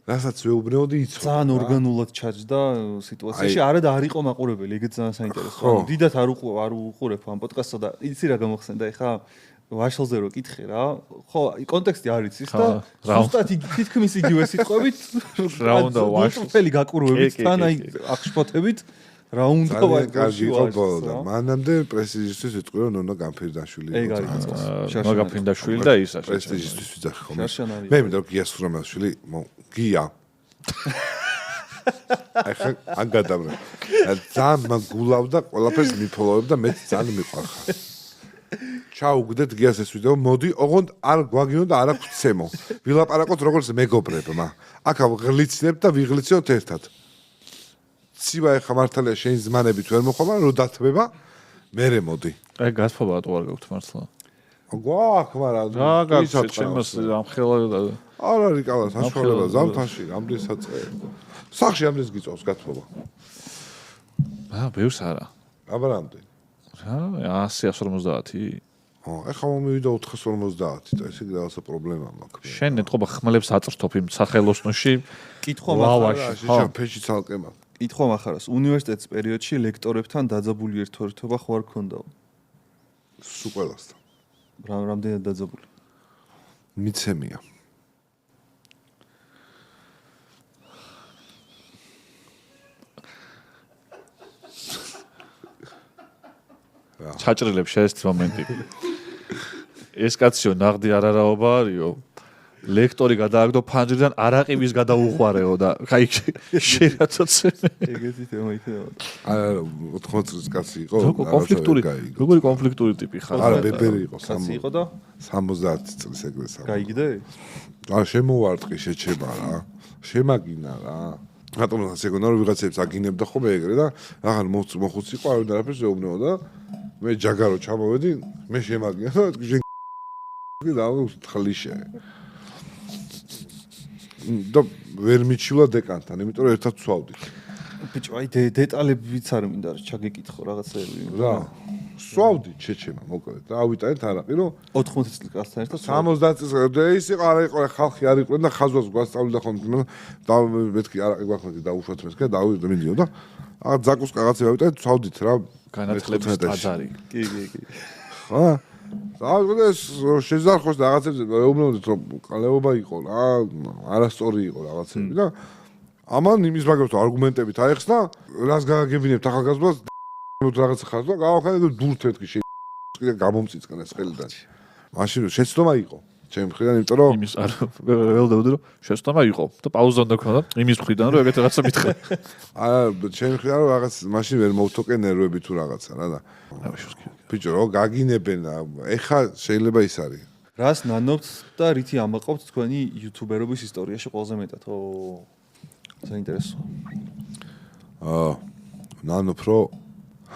რასაც ვეუბნეოდი იცოდა. ძალიან ორგანულად ჩაჯდა სიტუაციაში. არა და არ იყო მაყურებელი, ეგეც ძალიან საინტერესოა. დიდათ არ უყურებ ამ პოდკასტსა და იცი რა გამოხსენდა ეხა ვაშალზე რო კითხე რა. ხო, კონტექსტი არ იცის და ზუსტად თითქმის იგივე სიტყვებით რა უნდა ვაშალს ფელი გაკურვებით თან აი აღშფოთებით რა უნდა ვაშალს და მანამდე პრესტიჟისთვის ვიტყვი რომ ნონო გამფირდაშვილი იყო. ეგ არის. მაგაფრინდაშვილი და ისა პრესტიჟისთვის ვიძახი ხოლმე. მე მინდა რომ გია სურამაშვილი გია ახლა ან გადავრე. ძალიან გულავდა ყველაფერს მიფოლოვებ და მე ძალიან მიყვარხარ. ჩაუგდეთ გიას ეს ვიდეო, მოდი, ოღონდ არ გვაგინო და არ აქვს ცემო. ვილაპარაკოთ როგორც მეგობრებმა. აქ ვღლიცნებთ და ვიღლიცნოთ ერთად. ცივა ეხა მართალია შენი ზმანებით ვერ მოხდება, რომ დათმება, მერე მოდი. აი გასფობა თუ არ გაქვთ მართლა. გვაქვს, მაგრამ რა გაქვს ჩემს ამხელა არ არის კალა საშუალება ზამთარში ამდენ საწე. სახში ამდენს გიწევს გათმობა. ბევრს არა. აბა რამდენი? რა 150. ეხლა მომივიდა 450 და ესე რაღაცა პრობლემა მაქვს. შენ ეთყობა ხმლებს აწრთოფ იმ სახელოსნოში. კითხვა მახარას. შენ ფეში ცალკე მაქვს. კითხვა მახარას. უნივერსიტეტის პერიოდში ლექტორებთან დაძაბული ერთვარეთობა ხო არ ქონდაო? სულ ყველასთან. რამდენად დაძაბული? მიცემია. ჩაჭრილებ შეესთ მომენტი. ეს კაციო ნაღდი არარაობა არისო. ლექტორი გადააგდო ფანჯრიდან არაყივის გადაუღვარეო და აი შეერაცოცე. ეგეთი თემა იქნება. არა 80 წლის კაცი იყო. როგორი კონფლიქტური ტიპი ხარ? არა ბებერი იყო. კაცი იყო და 70 წლის ეგრე სამ. გაიგდე? რა შემოვარტყი შეჩება რა. შემაგინა რა. რატომ ასეკონა რომ ვიღაცებს აგინებდა ხოლმე ეგრე და აღარ მოხუცი იყო არ ვინარაფერს ეუბნეო და მე ჯაგარო ჩამოვედი მე შემაგინა და ხლიშე და ვერ მიჩილა დეკანთან იმიტომ რომ ერთად ვსვავდით ბიჭო აი დეტალებიც არ მინდა რა ჩაგეკითხო რაღაცები რა სვავდით ჩეჩემა მოკლედ და ავიტანეთ არაყი რომ 80 წლის კაცთან ერთად 70 წლის ის იყო არა იყო ხალხი არ იყვნენ და ხაზვას გვასწავლიდა ხოლმე და მეთქი არაყი გვაქვს და უშოთ მესკა და მიდიო და აღარ ძაკუს კაცები ავიტანეთ ვსვავდით რა განათლების ტაძარი კი ხა ეს შეზარხოს და რაღაცებზე ეუბნებოდით რომ ყალეობა იყო რა არასწორი იყო რაღაცები და ამან იმის მაგას არგუმენტებით აეხსნა რას გააგებინებთ ახალგაზრდას რაღაც ხარ და გავახანე დურთ მეთქი კიდე გამომწიწკნეს ხელიდან მაშინ შეცდომა იყო ჩემი მხრიდან იმიტომ რომ იმის არ ველოდები რომ შეცდომა იყო და პაუზა უნდა ქონოდა იმის მხრიდან რომ ეგეთ რაღაცა მითხრა არა ჩემი მხრიდან რომ რაღაც მაშინ ვერ მოვთოკე ნერვები თუ რაღაცა რა და ბიჭო რო გაგინებენ ეხა შეიძლება ის არის რას ნანობთ და რითი ამაყობთ თქვენი იუთუბერობის ისტორიაში ყველაზე მეტად ო საინტერესოა ნანობ რომ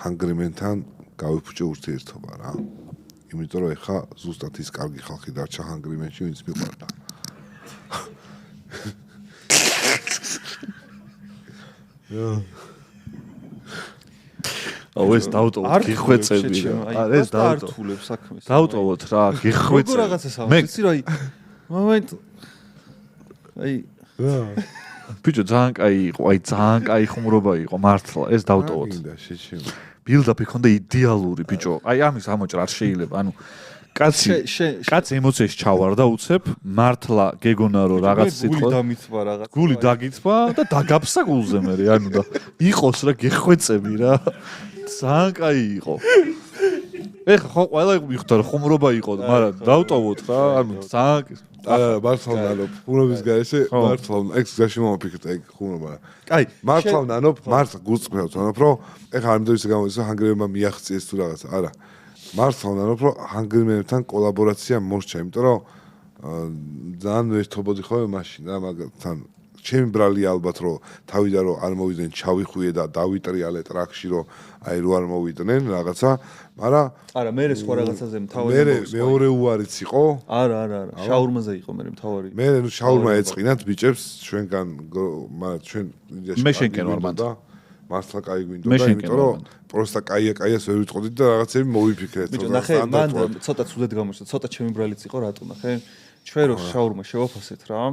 ჰანგრიმენთან გავიფუჭე ურთიერთობა რა. იმიტომ რომ ეხა ზუსტად ის კარგი ხალხი დარჩა ჰანგრიმენში, ვინც მიყვარდა. აუ ეს დაუტოვოთ გიხვეწები. არა ეს დაარტულებს საქმეს. დაუტოვოთ რა, გიხვეწები. როგორ რაღაცას ამბობ, იცი რა, მომენტ აი ბიჭო ძალიან კაი იყო, აი ძალიან კაი ხუმრობა იყო მართლა, ეს დავტოვოთ. მინდა შეჩემ. ბილდაპი ხონდა იდეალური ბიჭო. აი ამის ამოჭრა არ შეიძლება. ანუ კაცი ემოციაში ჩავარდა უცებ, მართლა გეგონა რომ რაღაც სიტყვა გული დაგიწვა და დაგაფსა გულზე მე, ანუ და იყოს რა გეხვეწები რა. ძალიან კაი იყო. ეხა ხო ყველა მიხვდა რომ ხუმრობა იყო, მაგრამ დავტოვოთ რა, ანუ ძალიან მართლა ნანობ, ხუმრობის გარეშე მართლა ეგ გაში მომიფიქრეთ ეგ ხუმრობა. კაი, მართლა ნანობ, მართლა გულწრფელად ვთქვათ, რომ ეხა არ მინდა ისე გამოიცა ჰანგრიელებმა მიაღწიეს თუ რაღაცა, არა. მართლა ნანობ, რომ ჰანგრიელებთან კოლაბორაცია მოსჭა, იმიტომ რომ ძალიან ვერთობოდი ხოლმე მაშინ რა, მაგალითად ჩემი ბრალი ალბათ რომ თავიდან რომ არ მოვიდნენ ჩავიხუიე და დავიტრიალე ტრაქში რომ აი რო არ მოვიდნენ რაღაცა, მაგრამ არა მე სხვა რაღაცაზე მთავარი მე მეორე უარიც იყო. არა, შაურმაზე იყო მე მთავარი. მე ნუ შაურმა ეწყინათ ბიჭებს ჩვენგან, მაგრამ ჩვენ ინდიაში მე შენკენ ვარ მანდ. მართლა კაი გვინდოდა, იმიტომ რომ პროსტა კაიას ვერ ვიტყოდით და რაღაცები მოვიფიქრეთ. ბიჭო, ნახე, მან ცოტა ცუდად გამოჩნდა, ცოტა ჩემი ბრალიც იყო რატო ნახე? ჩვენ რო შაურმა შევაფასეთ რა.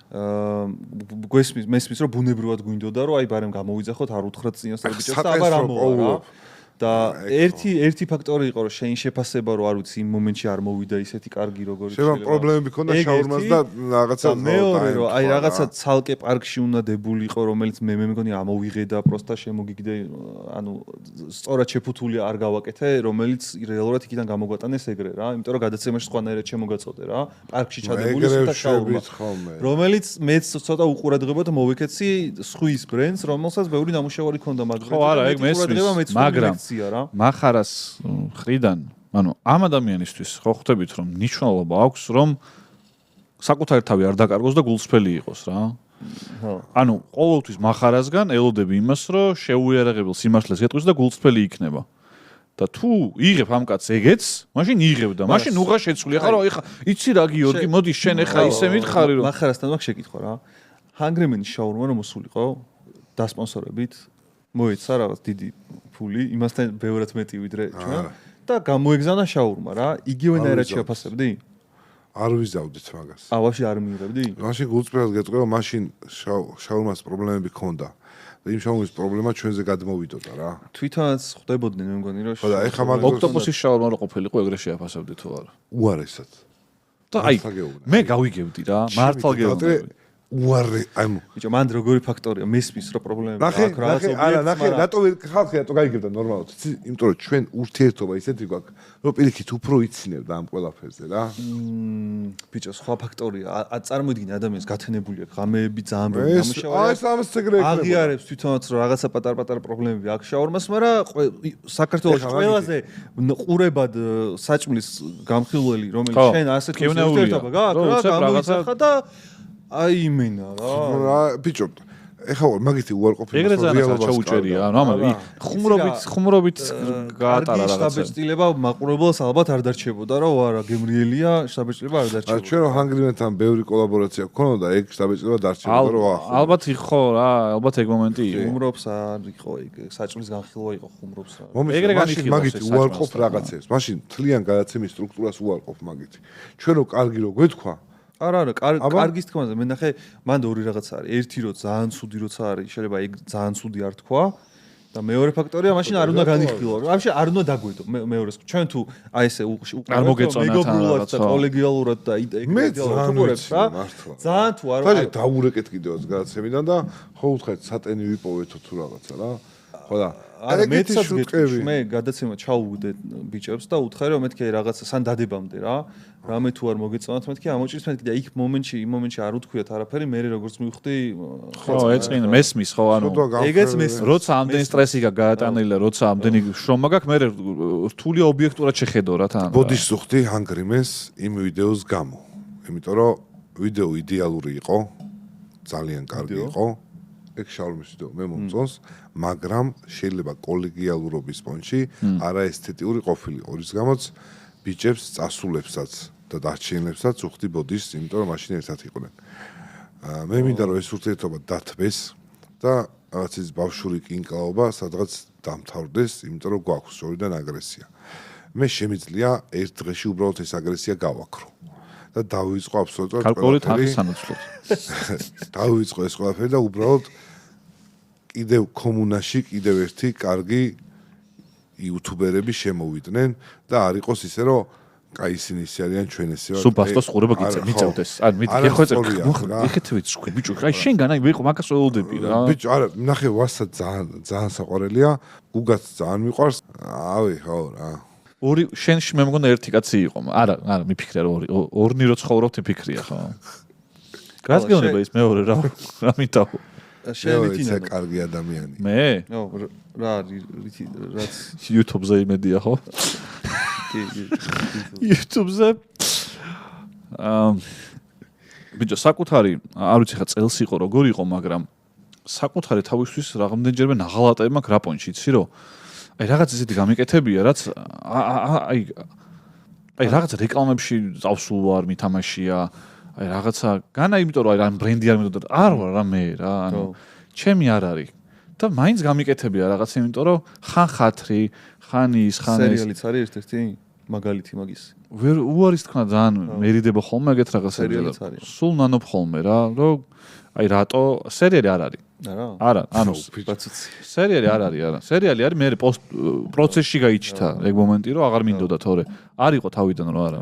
მესმის რომ ბუნებრივად გვინდოდა რომ აი ბარემ გამოვიძახოთ არ უთხრათ წინასწარ ბიჭებს და აბა რა მოვა რა და ერთი ფაქტორი იყო რომ შენ შეფასება რომ არ ვიცი იმ მომენტში არ მოვიდა ისეთი კარგი როგორი შეიძლება პრობლემები ქონდა შაურმას და რაღაცა მეორე რომ აი რაღაცა ცალკე პარკში უნდა დებულიყო რომელიც მე მეგონი ამოვიღე და პროსტა შემოგიგდე ანუ სწორად შეფუთული არ გავაკეთე რომელიც რეალურად იქიდან გამოგვატანეს ეგრე რა იმიტომ რომ გადაცემაში სხვანაირად შემოგაწოდე რა პარკში ჩადებული სიტა შაურმა რომელიც მეც ცოტა უყურადღებოდ მოვიქეცი სხვის ბრენდს რომელსაც ბევრი ნამუშევარი ქონდა მაგრამ ხო არა ეგ მესმის მაგრამ მახარას ხრიდან ანუ ამ ადამიანისთვის ხო ხვდებით რომ ნიშნულობა აქვს რომ საკუთარი თავი არ დაკარგოს და გულწრფელი იყოს რა ხო ანუ ყოველთვის მახარასგან ელოდები იმას რომ შეუიარაღებელ სიმართლეს გეტყვის და გულწრფელი იქნება და თუ იღებ ამ კაცს ეგეც მაშინ იღებ და მაშინ უღა შეცვლია ხარ ეხა იცი რა გიორგი მოდი შენ ეხა ისე მითხარი რომ მახარასთან მაგ შეკითხვა რა ჰანგრემენის შაურმა რომ მოსულიყო დასპონსორებით მოეცა რაღაც დიდი ფული იმასთან ბევრად მეტი ვიდრე ჩვენ და გამოეგზანა შაურმა რა იგივენაირად შეაფასებდი არ ვიზავდით მაგას ვაფშე არ მიიღებდი მაშინ გულწრფელად გეტყვია მაშინ შაურმას პრობლემები ქონდა და იმ შაურმის პრობლემა ჩვენზე გადმოვიდოდა რა თვითონაც ხვდებოდნენ მე მგონი რომ ხო და ეხა ოქტოპუსის შაურმა რო ყოფილიყო ეგრე შეაფასებდი თუ არა უარესად და აი მე გავიგებდი რა მართლა გეუბნები უარე აი ბიჭო მანდ როგორი ფაქტორია მესმის რო პრობლემები აქვს რაღაც არა ნახე რატო ხალხი რატო გაიგებდა ნორმალურად იმიტომ რომ ჩვენ ურთიერთობა ისეთი გვაქვს რომ პირიქით უფრო იცინებდა ამ ყველაფერზე რა ბიჭო სხვა ფაქტორია წარმოიდგინე ადამიანს გათენებული აქვს ღამეები ძალიან ბევრი ნამუშევარი აი სამს ეგრე აღიარებს თვითონაც რომ რაღაცა პატარ-პატარა პრობლემები აქვს შაურმას მაგრამ საქართველოს ყველაზე ყურებად საჭმლის გამხილველი რომელიც შენ ასეთ ურთიერთობა გაქვს რა გამოიძახა და აი იმენა რა ბიჭო ეხლა მაგითი უარყოფილი ეგრე ძალიან ჩაუჭერია ანუ ამავე ხუმრობით გაატარა რაღაცა შტაბეჭდილება მაყურებელს ალბათ არ დარჩებოდა რომ არა გემრიელია შტაბეჭდილება არ დარჩებოდა ჩვენ რომ ჰანგრიმენთან ბევრი კოლაბორაცია გქონოდა ეგ შტაბეჭდილება დარჩებოდა რომ ალბათ იყო რა ალბათ ეგ მომენტი იყო ხუმრობს არ იყო ეგ საჭმლის განხილვა იყო ხუმრობს რა ეგრე განიხილვა მაგითი უარყოფ რაღაცებს მაშინ თლიან გადაცემის სტრუქტურას უარყოფ მაგითი ჩვენ რომ კარგი რო გვეთქვა არა კარგის თქმაზე მე ნახე მანდ ორი რაღაცა არის ერთი რო ძალიან ცუდი როცა არის შეიძლება ეგ ძალიან ცუდი არ თქვა და მეორე ფაქტორია მაშინ არ უნდა განიხილო ვაფშე არ უნდა დაგვედო მეორეს ჩვენ თუ აი ესე არ მოგეწონა თან რაღაცა კოლეგიალურად და ეგრეთ რა ძალიან თუ არ ვარ დაურეკეთ კიდევაც გადაცემიდან და ხო უთხეთ სატენი ვიპოვეთო თუ რაღაცა რა ხო და არა მეცაც გეტყვი მე გადაცემა ჩაუვდე ბიჭებს და უთხარი რომ მეთქე რაღაცა სან დადებამდე რა რამე თუ არ მოგეწონათ მეთქე ამოჭრის მეთქე და იქ იმ მომენტში არ უთქვიათ არაფერი მე როგორც მივხვდი ხო ეწყინა მესმის ხო ანუ ეგეც მესმის როცა ამდენი სტრესი გაატანილი და როცა ამდენი შრომა გაქვს მე რთული ობიექტურად შეხედო რა თან ბოდიშს ვხვდი ჰანგრიმენს იმ ვიდეოს გამო იმიტომ რომ ვიდეო იდეალური იყო ძალიან კარგი იყო ეგ შაურმის ვიდეო მე მომწონს მაგრამ შეიძლება კოლეგიალურობის პონჩი არაესთეტიური ყოფილიყო რის გამოც ბიჭებს წასულებსაც და დარჩენლებსაც უხდი ბოდიშს იმიტომ რომ მაშინ ერთად იყვნენ მე მინდა რომ ეს ურთიერთობა დათბეს და რაღაც ის ბავშვური კინკლაობა სადღაც დამთავრდეს იმიტომ რომ გვაქვს შორიდან აგრესია მე შემიძლია ერთ დღეში უბრალოდ ეს აგრესია გავაქრო და დავიწყო აბსოლუტურად კალკულით არის სანაცვლოდ დავიწყო ეს ყველაფერი და უბრალოდ კიდევ კომუნაში კიდევ ერთი კარგი იუთუბერები შემოვიდნენ და არ იყოს ისე რომ აი ისინი ისე არიან ჩვენ ესე ვარ. სუბასტოს ყურება მიწევდეს. ან მიხვეწე. იხეთებით სკი ბიჭო. აი შენგან აი ვიყო მაგას ველოდები რა. ბიჭო, არა, ნახე ვასა ძალიან საყვარელია. გუგაც ძალიან მიყვარს. ავი, ხო რა. ორი შენში მე მგონა ერთი კაცი იყო. არა, მიფიქრე რა ორნი რო ცხოვრობთ ფიქრია ხო. გასგეონება ის მეორე რა მითავ. შენ ისე კარგი ადამიანი. მე? ნო, რა რაც YouTube-ზე იმედია ხო? YouTube-ზე ბიჭო საკუთარი არ ვიცი ხა წელს იყო როგორ იყო მაგრამ საკუთარი თავისთვის რამდენჯერმე ნაღალატები მაქვს რაპონში იცი რომ აი რაღაც ისეთი გამიკეთებია რაც აი რაღაც რეკლამებში წავსულ ვარ მითამაშია აი რაღაცა განა იმიტომ რომ აი რამ ბრენდი არ მიდოდა არ ვარ რა მე რა ანუ ჩემი არ არის და მაინც გამიკეთებია რაღაც იმიტომ რომ ხან ხათრი ხან ის სერიალიც არის ერთ-ერთი მაგალითი მაგის ვერ უარის თქმა ძალიან მერიდება ხოლმე ეგეთ სერიალიც რაღაცები არის სულ ნანობ ხოლმე რა რომ აი რატო სერიალი არ არის არა ანუ სერიალი არ არის არა სერიალი არის მე პროცესში გაიჩნდა ეგ მომენტი რომ აღარ მინდოდა თორე არ იყო თავიდან რომ არა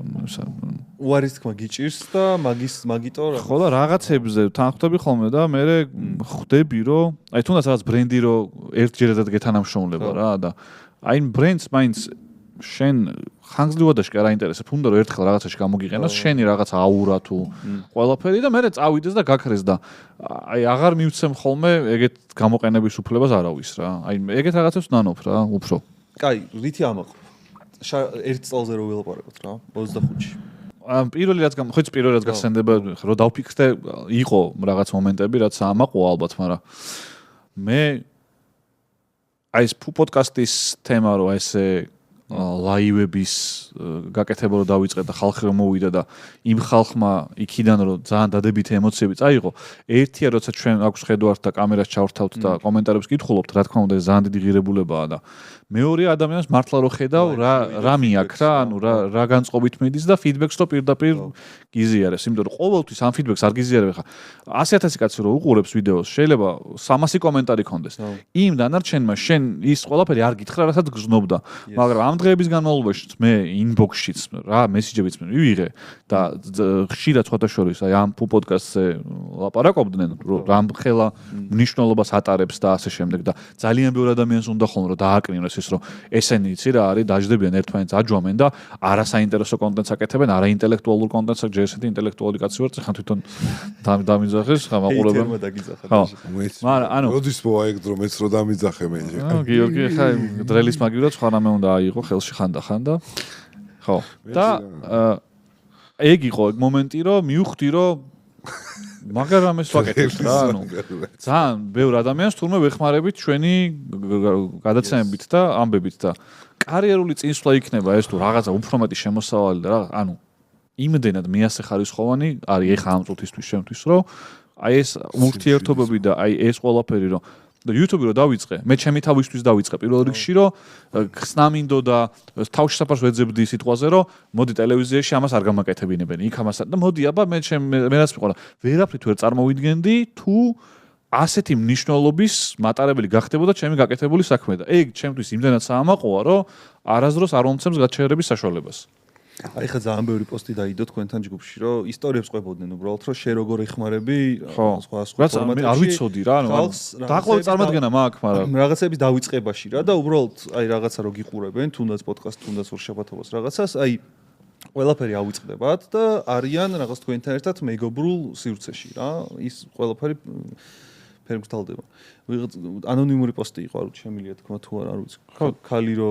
უარის თქმა გიჭირს და მაგიტო რა ხო და რაღაცებზე თანხმდები ხოლმე და მე ხვდები რომ აი თუნდაც რაღაც ბრენდი რომ ერთჯერადად გეთანამშრომლება რა და აი ბრენდს მაინც შენ ხანგრძლივადაშკი არ აინტერესებს უნდა რომ ერთხელ რაღაცაში გამოგიყენოს შენი რაღაც აურა თუ ყველაფერი და მე წავიდეს და გაქრეს და აი აღარ მივცემ ხოლმე ეგეთ გამოყენების უფლებას არავის რა აი ეგეთ რაღაცებს ნანობ რა უფრო კაი რითი ამაყრ ერთ წელზე რო ველაპარაკოთ რა 25-ში პირველი რაც ხოც პირველი რაც გასცენდება რომ დავფიქრდე იყო რაღაც მომენტები რაც ამაყო ალბათ მაგრამ მე აი ეს პოდკასტის თემა რო ესე ლაივების გაკეთება რომ დავიწყე და ხალხი რომ მოვიდა და იმ ხალხმა იქიდან რომ ძალიან დადებითი ემოციები წაიღო ერთია როცა ჩვენ აქვს ხედვართ და კამერას ჩავრთავთ და კომენტარებს კითხულობთ რა თქმა უნდა ეს ძალიან დიდი ღირებულებაა და მეორე ადამიანს მართლა რო ხედავ რა მიაქვს რა ანუ რა განწყობით მიდის და ფიდბექს რო პირდაპირ გიზიარებს იმიტომ რომ ყოველთვის ამ ფიდბექს არ გიზიარებ ხა 100,000 კაცი რო უყურებს ვიდეოს შეიძლება 300 კომენტარი ქონდეს იმ დანარჩენმა შენ ის ყველაფერი არ გითხრა რასაც გზნობდა მაგრამ ამ დღეების განმავლობაში მე ინბოქსშიც რა მესიჯებიც მე ვიღე და ხშირად სხვადასხვა აი ამ პოდკასტზე ლაპარაკობდნენ რომ რამ ხელა მნიშვნელობას ატარებს და ასე შემდეგ და ძალიან ბევრი ადამიანს უნდა ხოლმე რომ დააკნინოს ის რომ ესენი იცი რა არის დაждდებიან ერთმანეთს აჯვამენ და არასაინტერესო კონტენტს აკეთებენ არაინტელექტუალურ კონტენტს აქ ჯერ ესეთი ინტელექტუალი კაცი ვარ ხან თვითონ დამიძახეს ხა მაყურებენ მაგრამ ანუ როდის მოაეგდრო მეც რო დამიძახე მე გიორგი ხა დრელის მაგივრად სხვა რამე უნდა აიღო ხელში ხანდახან და ხო და ეგ იყო ეგ მომენტი რომ მივხვდი რომ მაგრამ ეს ვაკეთებ რა ანუ ძალიან ბევრ ადამიანს თურმე ვეხმარებით ჩვენი გადაცემებით და ამბებით და კარიერული წინსვლა იქნება ეს თუ რაღაცა უფრო მეტი შემოსავალი და რა ანუ იმდენად მეასეხარისხოვანი არის ეხა ამ წუთისთვის შემთვის რომ აი ეს ურთიერთობები და აი ეს ყველაფერი რომ და YouTube-ი რო დავიწყე, მე ჩემი თავისთვის დავიწყე პირველ რიგში, რომ ხსნამინდო და თავში საფარს ვეძებდი სიტყვაზე, რომ მოდი ტელევიზიაში ამას არ გამაკეთებინებენ, იქ ამას და მოდი აბა მე რაც მიყვარდა, ვერაფრით ვერ წარმოვიდგენდი თუ ასეთი მნიშვნელობის მატარებელი გახდებოდა ჩემი გაკეთებული საქმე და ეგ ჩემთვის იმდენად საამაყოა, რომ არასდროს არ მომცემს გაჩერების საშუალებას. აი ხა ძალიან ბევრი პოსტი დაიდო თქვენთან ჯგუფში, რომ ისტორიებს ყვებოდნენ უბრალოდ, რომ შე როგორ ეხმარები სხვა ფორმატებში. არ ვიცოდი რა, ანუ დაახლოებით წარმოგენა მაქვს, მაგრამ რაღაცების დავიწყებაში რა და უბრალოდ აი რაღაცა რო გიყურებენ, თუნდაც პოდკასტ, თუნდაც ორშაბათობას რაღაცას, აი ყველაფერი ავიწყდებათ და არიან რაღაც თქვენთან ერთად მეგობრულ სივრცეში რა. ის ყველაფერი ფერმგზავდება. ვიღაც ანონიმური პოსტი იყო, არ შემილია თქვა თუ არ ვიცი. ხალი რო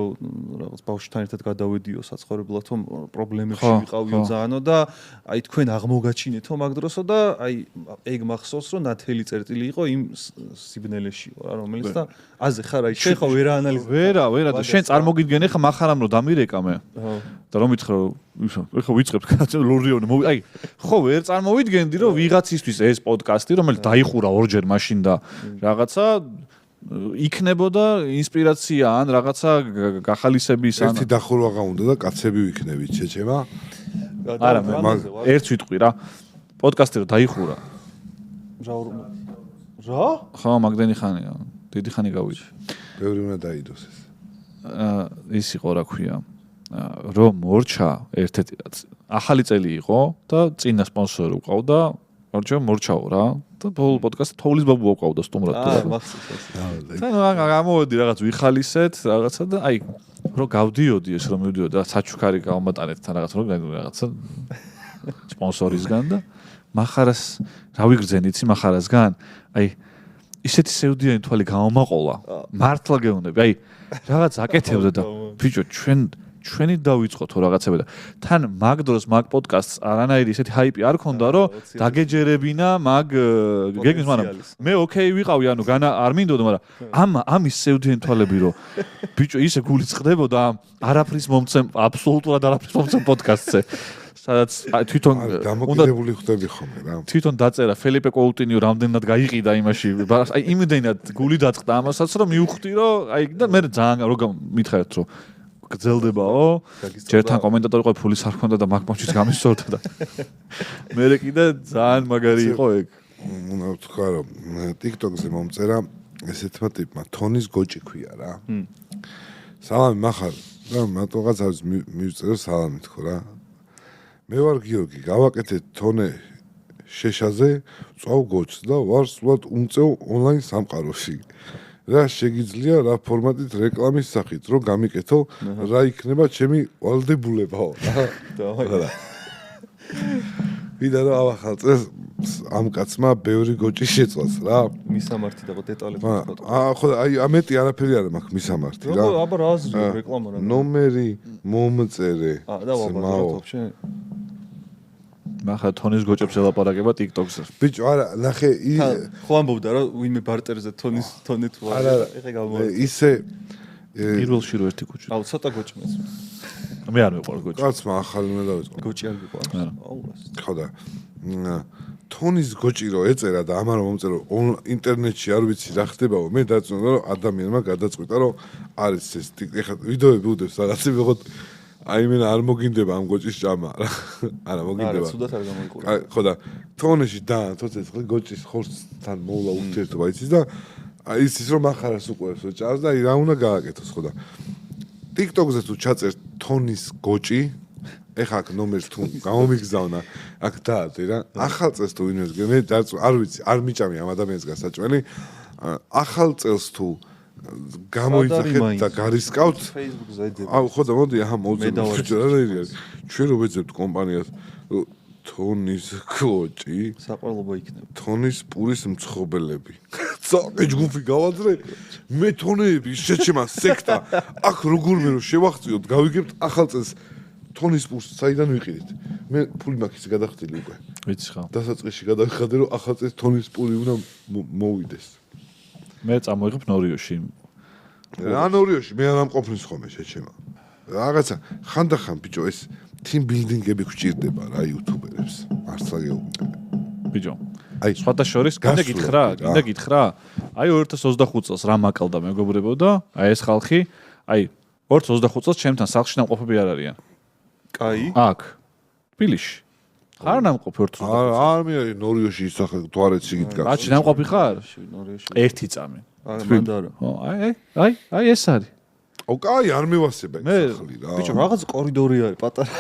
რაღაც ბავშვთან ერთად გადავედიო საცხოვრებლად, რომ პრობლემებში ვიყავიო ძალიანო და აი თქვენ აღმოგაჩინეთო მაგ დროსო და აი ეგ მახსოვს, რომ ნათელი წერტილი იყო იმ სიბნელეშიო რა, რომელიც და აზე ხარ აი შენ ხო ვერ აანალიზებ. ვერა და შენ წარმოგიდგენი ხა მახარამ რომ დამირეკა მე. და რომ ითხრა ხო ვიწყებთ კაცო ლორიონ აი ხო ვერ წარმოვიდგენდი რომ ვიღაცისთვის ეს პოდკასტი რომელიც დაიხურა ორჯერ მაშინ და რაღაცა იქნებოდა ინსპირაცია ან რაღაცა გახალისების ან ერთი დახურვა უნდა და კაცები ვიქნებით შეჩემა არა მე ერთ ვიტყვი რა პოდკასტი რომ დაიხურა რა ხო მაგდენი ხანია დიდი ხანი გავიჩი ბევრი უნდა დაიდოს ეს ის იყო რა ქვია რომ მორჩა ერთ-ერთი ახალი წელი იყო და წინა სპონსორი უყავდა მორჩაო რა და ბოლო პოდკასტი თოვლის ბაბუ უყავდა სტუმრად და გამოვედი რაღაც ვიხალისეთ რაღაცა და აი რომ გავდიოდი ეს რომ მივდიოდი და საჩუქარი გავმატანეთ თან რაღაცა სპონსორისგან და מחარას რა ვიგრძენ იცი מחარასგან აი ისეთი სევდიანი თვალი გამომაყოლა მართლა გეუბნები აი რაღაც აკეთებდა და ბიჭო ჩვენი დავიწყო თუ რაღაცები და თან მაგ დროს მაგ პოდკასტს არანაირი ისეთი ჰაიპი არ ქონდა რომ დაგეჯერებინა მაგ გეგმის მაგრამ მე ოკეი ვიყავი ანუ განა არ მინდოდა მაგრამ ამის სევდიანი თვალები რომ ბიჭო ისე გული წყდებოდა არაფრის მომცემ აბსოლუტურად არაფრის მომცემ პოდკასტზე სადაც თვითონ დამოკიდებული ხდები ხოლმე რა თვითონ დაწერა ფელიპე კოუტინიო რამდენად გაიყიდა იმაში აი იმდენად გული დაწყდა ამასაც რომ მივხვდი რომ აი და მე ძალიან რო მითხარით რომ გძელდებაო ჯერთან კომენტატორი ყო ფულის არ ქონდა და მაგ-მაგჩიც გამისწორდა და მე კიდე ძალიან მაგარი იყო ეგ უნდა ვთქვა რომ TikTok-ზე მომწერა ესეთმა ტიპმა თონის გოჭი ქვია რა სალამი מחარ და მათოღაც არის მივწერო სალამი თქო რა მე ვარ გიორგი გავაკეთე თონე შეშაზე წავ გოჭს და ვარ სულად უმწევ ონლაინ სამყაროში რა შეგიძლია რა ფორმატით რეკლამის სახით რომ გამიკეთო რა იქნება ჩემი ვალდებულებაო რა დავაი ვიდა რა ახალ წელს ამ კაცმა ბევრი გოჭი შეწვას რა მისამართი და დეტალები ხო აი ამეტი არაფერი არ მაქვს მისამართი რა აბა რა აზრია რეკლამა რა ნომერი მომწერე და ვაბადოთ შენ მახა თონის გოჭებს ელაპარაკება TikTok-ზე. ბიჭო, არა, ნახე, ხო ამბობდა რა, ვინმე ბარტერზე თონი თუ არა, ეხა გამოვიდა. ისე პირველში რო ერთი გოჭი. აუ, ცოტა გოჭი მეც. მე არ მეყვარ გოჭი. კაცმა ახალი უნდა დავიწყო. გოჭი არ გიყვარს. აულას. ხო და თონის გოჭი რო ეწერა და ამან რომ მომწერო ინტერნეტში არ ვიცი რა ხდებაო, მე დაწუნდა რომ ადამიანმა გადაწყვიტა რომ არის ეს ეხა ვიდეოები უდევს რაღაცები ვიღოთ აი მე არ მოგინდება ამ გოჭის ჭამა რა. არა მოგინდება. არა, სულად არ გამოიყურა. ხო და თონეში და თოცეცხლი გოჭის ხორცთან მოვლა ურთიერთობა იცის და აი ის რომ ახარას უყურებს ჭავს და აი რა უნდა გააკეთოს ხო და TikTok-ზე თუ ჩაწერ თონის გოჭი ეხა აქ ნომერს თუ გამომიგზავნა აქ დაადე რა ახალ წელს თუ ვინმეს მე არ ვიცი არ მიჭამი ამ ადამიანს გასაჭველი ახალ წელს თუ გამოიძახეთ და გარისკავთ Facebook-ზე ედებ. აუ ხო და მოდი აჰა მოვძებთ ჩვენ რო ვეძებთ კომპანიას თონის გოჭი საყვალობა იქნება თონის პურის მცხოვრები წაყე ჯგუფი გავაძრე მე თონეები შეჩემა სექტა აქ როგორმე რომ შევახციოთ გავიგებთ ახალ წელს თონის პურს საიდან ვიყიდით მე ფული მაქვს ისე გადახდილი უკვე ვიცი ხა დასაწყისში გადავიხადე რომ ახალ წელს თონის პური უნდა მოვიდეს მე წამოიღებ ნორიოში რა ნორიოში მე არ ამყოფნის ხოლმე შეჩემა რაღაცა ხანდახან ბიჭო ეს team building-ები გვჭირდება რა იუთუბერებს მართლა გეუბნები ბიჭო აი სხვათა შორის კიდე გითხრა აი 2025 წელს რა მაკალდა მეგობრებო და აი ეს ხალხი აი 2025 წელს ჩემთან სახლში ნამყოფები არ არიან კაი აქ თბილისში ხარ ნამყოფი 2025 არ მე ნორიოში ისახე თვარეცი გიდგა აჩი ნამყოფი ხარ ნორიოში ერთი წამი არა მანდარა ხო აი ეს არის ო კაი არ მევასება მე ბიჭო რაღაც კორიდორი არის პატარა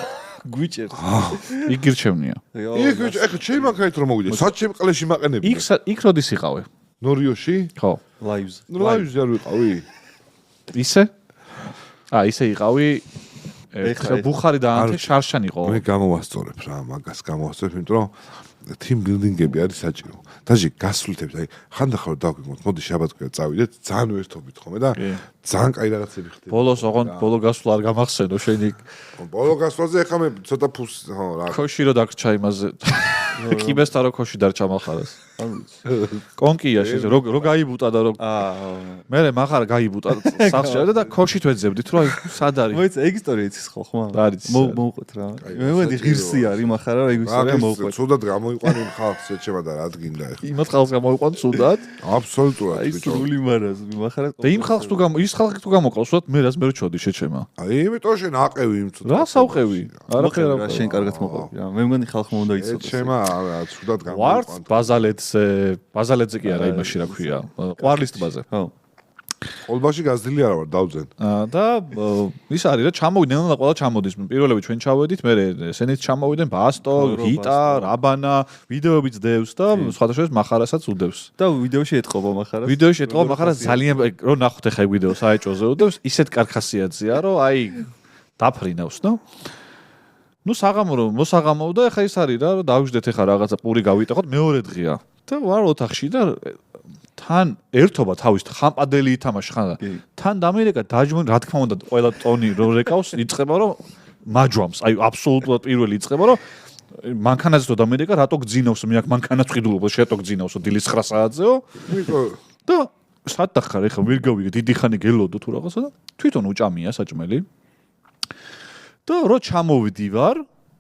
გვიჭერს იგირჩევნია იქ ბიჭო ეხა ჩემ აქეთ რომ მოვიდე საჩემ ყლეში მაყენები იქ როდის იყავე ნორიოში ხო ლაივზე არ ვიყავი ისე იყავი ეხა ბუხარი და ანთე შარშან იყო მე გამოვასწორებ რა მაგას გამოვასწორებ იმიტომ რომ team building-ები არის საჭირო. დაჟე გასვლითებს, აი ხანდახან დავგეგმოთ, მოდი შაბათქვია წავიდეთ, ძალიან ვერთობით ხოლმე და ძალიან კაი რაღაცები ხდება. ბოლოს ოღონდ ბოლო გასვლა არ გამახსენო შენი. ბოლო გასვლაზე ახლა მე ცოტა ფულს ხო რა. ქოში რო დაგრჩა იმაზე. კიბესთან რო ქოში დარჩა מחარას. კონკია შეზე რო გაიბუტა და რო მე מחარ გაიბუტა სახში და ქოშით ვეძებდით რომ აი სად არის. მოიცა ეგ ისტორია იცის ხო ხმა? არის. მოვყვეთ რა. მე მოვედი ღირსი არის מחარა რა ეგ ისტორია მოვყვეთ. ცუდად გამოიყვანე ხალხს ეჩება და რა დგინდა ეხლა. იმათ ხალხს გამოიყვან ცუდად? აბსოლუტურად აი სული მარაზმი מחარა. და იმ ხალხს თუ ის ხალხი თუ გამოყავს, უბრალოდ მე რას მე რჩოდი შეჩემა. აი იმიტომ შენ აყევი იმ ცუდად. რა საუყევი? არაფერი რა შენ კარგად მოყვები რა. მე მგონი ხალხმა უნდა იცოდეს. ეჩემა ცუდად გამოიყვან. ვართ ბაზალეთზე კი არა იმაში რა ქვია. ყვარლის ტბაზე. ხო. ყოლბაში გაზრდილი არა ვარ, დავძენ. და ის არის რა ჩამოვიდნენ და ყველა ჩამოდის. პირველები ჩვენ ჩავედით, მე ესენიც ჩამოვიდნენ ბასტო, ჰიტა, რაბანა, ვიდეოებიც დევს და სხვადასხვა მახარასაც უდევს. და ვიდეოში ეთყობა მახარას. ვიდეოში ეთყობა მახარას ძალიან რო ნახოთ ახლა ვიდეო საეჭოზე უდევს, ისეთ კარ ხასიათზეა, რომ აი დაფრინავს, ნო? ნუ მოსაღამო და ახლა ის არის რა, დავიждეთ ახლა რაღაცა პური გავიტეხოთ მეორე დღეა. და ვარ ოთახში და თან ერთობა თავის ხამპადელი ითამაშა ხან თან დამერეკა დაჯმენ რა თქმა უნდა ყველა ტონი რო რეკავს იწყება რომ მაჯვამს აი აბსოლუტურად პირველი იწყება რომ მანქანაზე თუ დამერეკა რატო გძინავს მე აქ მანქანას ვყიდულობ შეტო გძინავსო დილის 9 საათზეო და საათ ხარ ეხა ვერ გავიგე დიდი ხანი გელოდო თუ რაღაცა და თვითონ უჭამია საჭმელი და რო ჩამოვიდივარ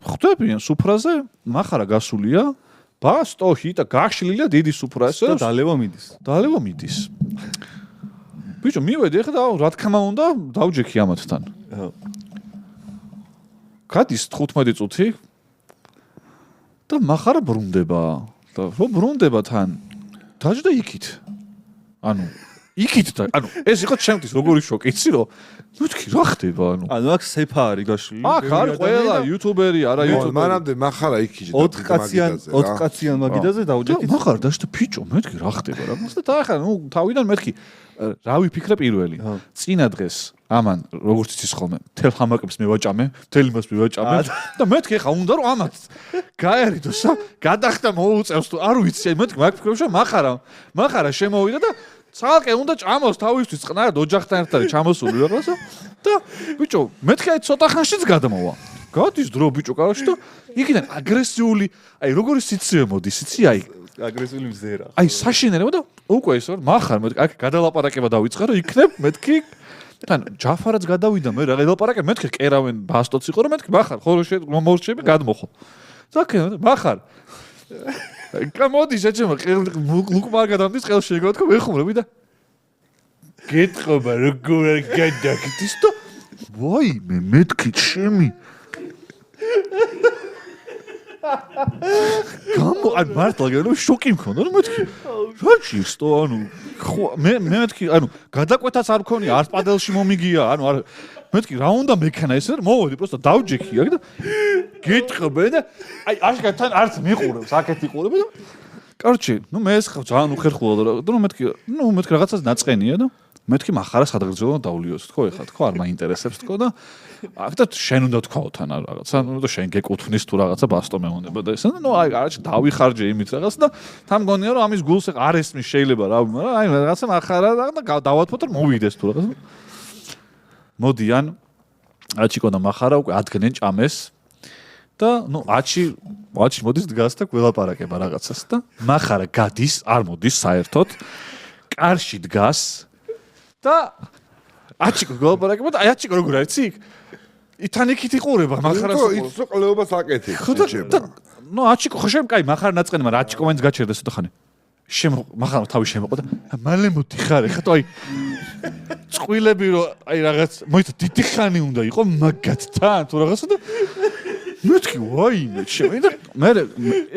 ხვდები სუფრაზე მახარა გასულია ბასტო ჰიტა გაშლილია დიდი სუფრა ესე და დალევა მიდის. ბიჭო მივედი ახლა რა თქმა უნდა დავჯექი ამათთან. გადის 15 წუთი და მახარა ბრუნდება და რო ბრუნდება თან დაждდა იქით. ანუ იქით და ანუ ეს იყო ჩემთვის როგორი შოკი იცი რომ მეთქი რა ხდება ანუ აქ სეფა არის გაშლილი აქ არის ყველა იუთუბერი არა იუთუბერი მანამდე მახარა იქიჯდა 4 კაციან მაგიდაზე დავჯექით მახარა დაждდა ფიჭო მეთქი რა ხდება რა და ახლა ნუ თავიდან მეთქი რა ვიფიქრე პირველი წინა დღეს ამან როგორც იცის ხოლმე თელ ჰამაკებს მევაჭამე თელ იმას მევაჭამე და მეთქი ახლა უნდა რომ ამათ გაერიდოსა გადახდა მოუწევს თუ არ ვიცი მეთქი მაგ ფიქრობ რომ მახარა შემოვიდა და ცალკე უნდა ჭამოს თავისთვის წყნარად ოჯახთან ერთად ჩამოსული რაღაცა და ბიჭო მეთქი აი ცოტა ხანშიც გადამოვა გადის დრო ბიჭო კაროში და იქიდან აგრესიული აი როგორი სიცივე მოდის იცი აი აგრესიული მზერა აი საშინელება და უკვე ის მახარ მეთქი აქ გადალაპარაკება დავიწყე რომ იქნებ მეთქი თან ჯაფარაც გადავიდა მე რა გადალაპარაკე მეთქი კერავენ ბასტოც იყო რომ მეთქი მახარ ხოლო შემორჩები გადმოხო ზაკე მახარ გამოდის ეჭემა ლუკმარ გადამდის ყელში ეგო თქო მეხუმრები და გეტყობა როგორ გადაგდის და ვაი მე მეთქი ჩემი გამო აი მართლა გერო შოკი მქონდა რომ მეთქი რა ჭირსტო ანუ მე მეთქი ანუ გადაკვეთაც არ მქონია არც პადელში მომიგია ანუ არ მეთქი რა უნდა მექანა ესე მოვოდი პროსტა დავჯექი აქ და გეტყობე და აი აშკართან არც მიყურებს აქეთ იყურები და კაროჩე ნუ მე ეს ხავ ძალიან უხერხულად და ნუ მეთქი რაღაცას ნაწყენია და მეთქი მახარა სადღერძელო დავლიოს თქო ეხლა თქო არ მაინტერესებს თქო და აქ და შენ უნდა თქვაო თან რაღაცა ნუ და შენ გეკუთვნის თუ რაღაცა ბასტო მეუნება და ესა და ნუ აი არაჩ დავიხარჯე იმით რაღაც და თან მგონია რომ ამის გულს არ ესმის შეიძლება რა მაგრამ აი რაღაცა მახარა და დავათფოთ რომ მოვიდეს თუ რაღაცა მოდიან აჩიკო და მახარა უკვე ადგენენ ჭამეს და ნუ აჩი მოდის დგას და გველაპარაკება რაღაცას და მახარა გადის არ მოდის საერთოდ კარში დგას და აჩიკო გველაპარაკება და აი აჩიკო როგორ არის იქ ითანიქით იყურება მახარას იცო ყლეობას აკეთებს შეჭება ნუ აჩიკო ხო შემ კაი მახარა ნაწყენი მაგრამ აჩიკო მაინც გაჩერდა ცოტა ხანი მახარა თავი შემოყო და მალე მოდი ხარ ეხა თუ აი წყვილები რომ აი რაღაც მოიცა დიდი ხანი უნდა იყო მაგათთან თუ რაღაცა და მეთქი ვაიმე შემიდა მე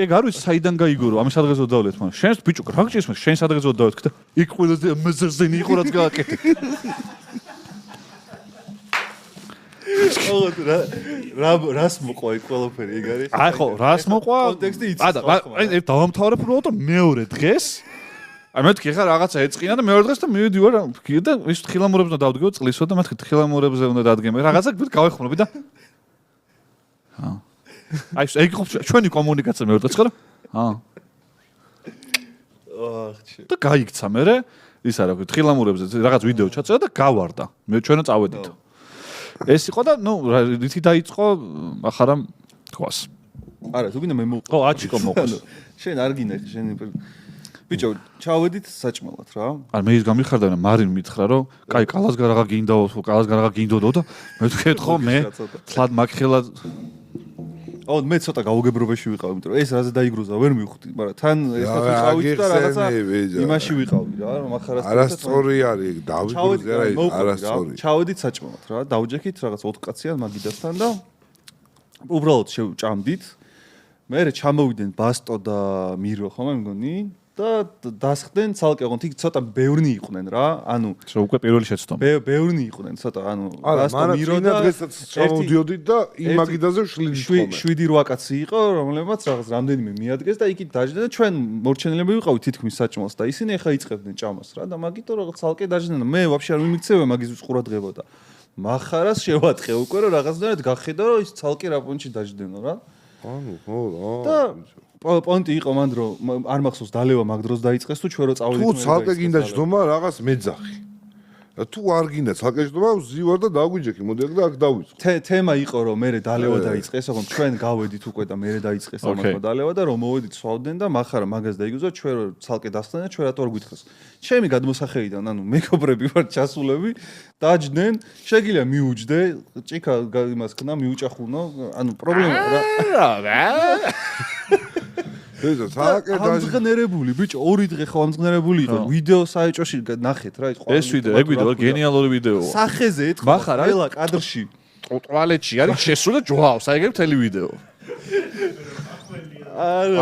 ეგ არ ვიცი საიდან გაიგო რომ ამის სადღეძო დავლეთ მაგრამ შენს ბიჭო რა გჭირს მე შენ სადღეძო დავლეთ და იქ ყველაზე მეზერზენი იყო რაც გააკეთე რას მოყვა იქ ყველაფერი ეგ არის აი ხო რას მოყვა კონტექსტი იცის აი დავამთავრებ უბრალოდ მეორე დღეს აი მეთქი ხა რაღაცა ეწყინა და მეორე დღეს და მივედი ვარ და ის თხილამურებზე უნდა დავდგეო წყლისო და მეთქი თხილამურებზე უნდა დადგემე რაღაცა გავეხმრობი და აი ეგ იყო ჩვენი კომუნიკაცია მეორე დღეს ხარ და გაიქცა მე ის არა თხილამურებზე რაღაც ვიდეო ჩაწერა და გავარდა მე ჩვენო წავედით ეს იყო და ნუ რითი დაიწყო ახარა თქواس არა თუ გინდა მე ხო აჩიკო მოყოს შენ არ გინდა შენ ბიჭო ჩავედით საჭმელად რა არ მე ის გამიხარდა მარინ მითხრა რომ კაი კალასგარაღა გინდაო თუ კალასგარაღა გინდოდო და მე ვქეთხო მე თლად მაგხელად აუ მე ცოტა გაუგებრობაში ვიყავ იმიტომ რომ ეს რაზე დაიგრუზა ვერ მივხვდი მაგრამ თან ეხლა ვიყავით და რაღაცა იმაში ვიყავი რა რომ ახარას არასწორი არის დავიგრუზე რა არასწორი ჩავედით საჭმელად რა დავჯექით რაღაც 4 კაციან მაგიდასთან და უბრალოდ შევჭამდით მე ჩამოვიდნენ ბასტო და მირო ხომ მე მგონი და დასხდნენ ცალკე ოღონდ იქ ცოტა ბევრნი იყვნენ რა ანუ უკვე პირველი შეცდომა ბევრნი იყვნენ ცოტა ანუ გასტო მირო და დღესაც ჩამოვდიოდით და იმ მაგიდაზე შლიდით ხოლმე 7-8 კაცი იყო რომლებმაც რაღაც რამდენიმე მიადგეს და იქით დაждდნენ და ჩვენ მორჩენილები ვიყავით თითქმის საჭმელს და ისინი ახლა იწყებდნენ ჭამას რა და მაგითო რაღაც ცალკე დაждდნენ მე ვაფშე არ მიმიქცევია მაგის ყურადღებოდა მახარას შევატყე უკვე რომ რაღაცნაირად გახედა რომ ის ცალკე რა პონჩი დაждდენო რა ანუ ხო რა და პონტი იყო მანდ რომ არ მახსოვს დალევა მაგ დროს დაიწყეს თუ ჩვენ რო წავედით თუ ცალკე გინდა ჯდომა რაღაც მეძახი თუ არ გინდა ცალკე ჯდომა ვზივარ და დაგვიჯექი მოდი აქ და აქ დავიწყო თემა იყო რომ მე დალევა დაიწყეს ოღონდ ჩვენ გავედით უკვე და მე დაიწყეს ამათო დალევა და რომ მოვედით სვავდნენ და მახარა მაგას დაიგუზა ჩვენ რო ცალკე დასხდნენ და ჩვენ რატო არ გვითხრას ჩემი გადმოსახედიდან ანუ მეგობრები ვარ ჩასულები დაждდნენ შეგიძლია მიუჯდე ჭიქა იმას ქნა მიუჭახუნო ანუ პრობლემა რა ეს თაკე ამძღნერებული ბიჭო 2 დღე ხო ამძღნერებული იყო ვიდეო საეჭოში ნახეთ რა ეს ვიდეო ეგ ვიდეო გენიალური ვიდეოა სახეზე ეთქვა ყველა კადრში ტუალეტში არის შესული და ჯვავს აი ეგ მთელი ვიდეო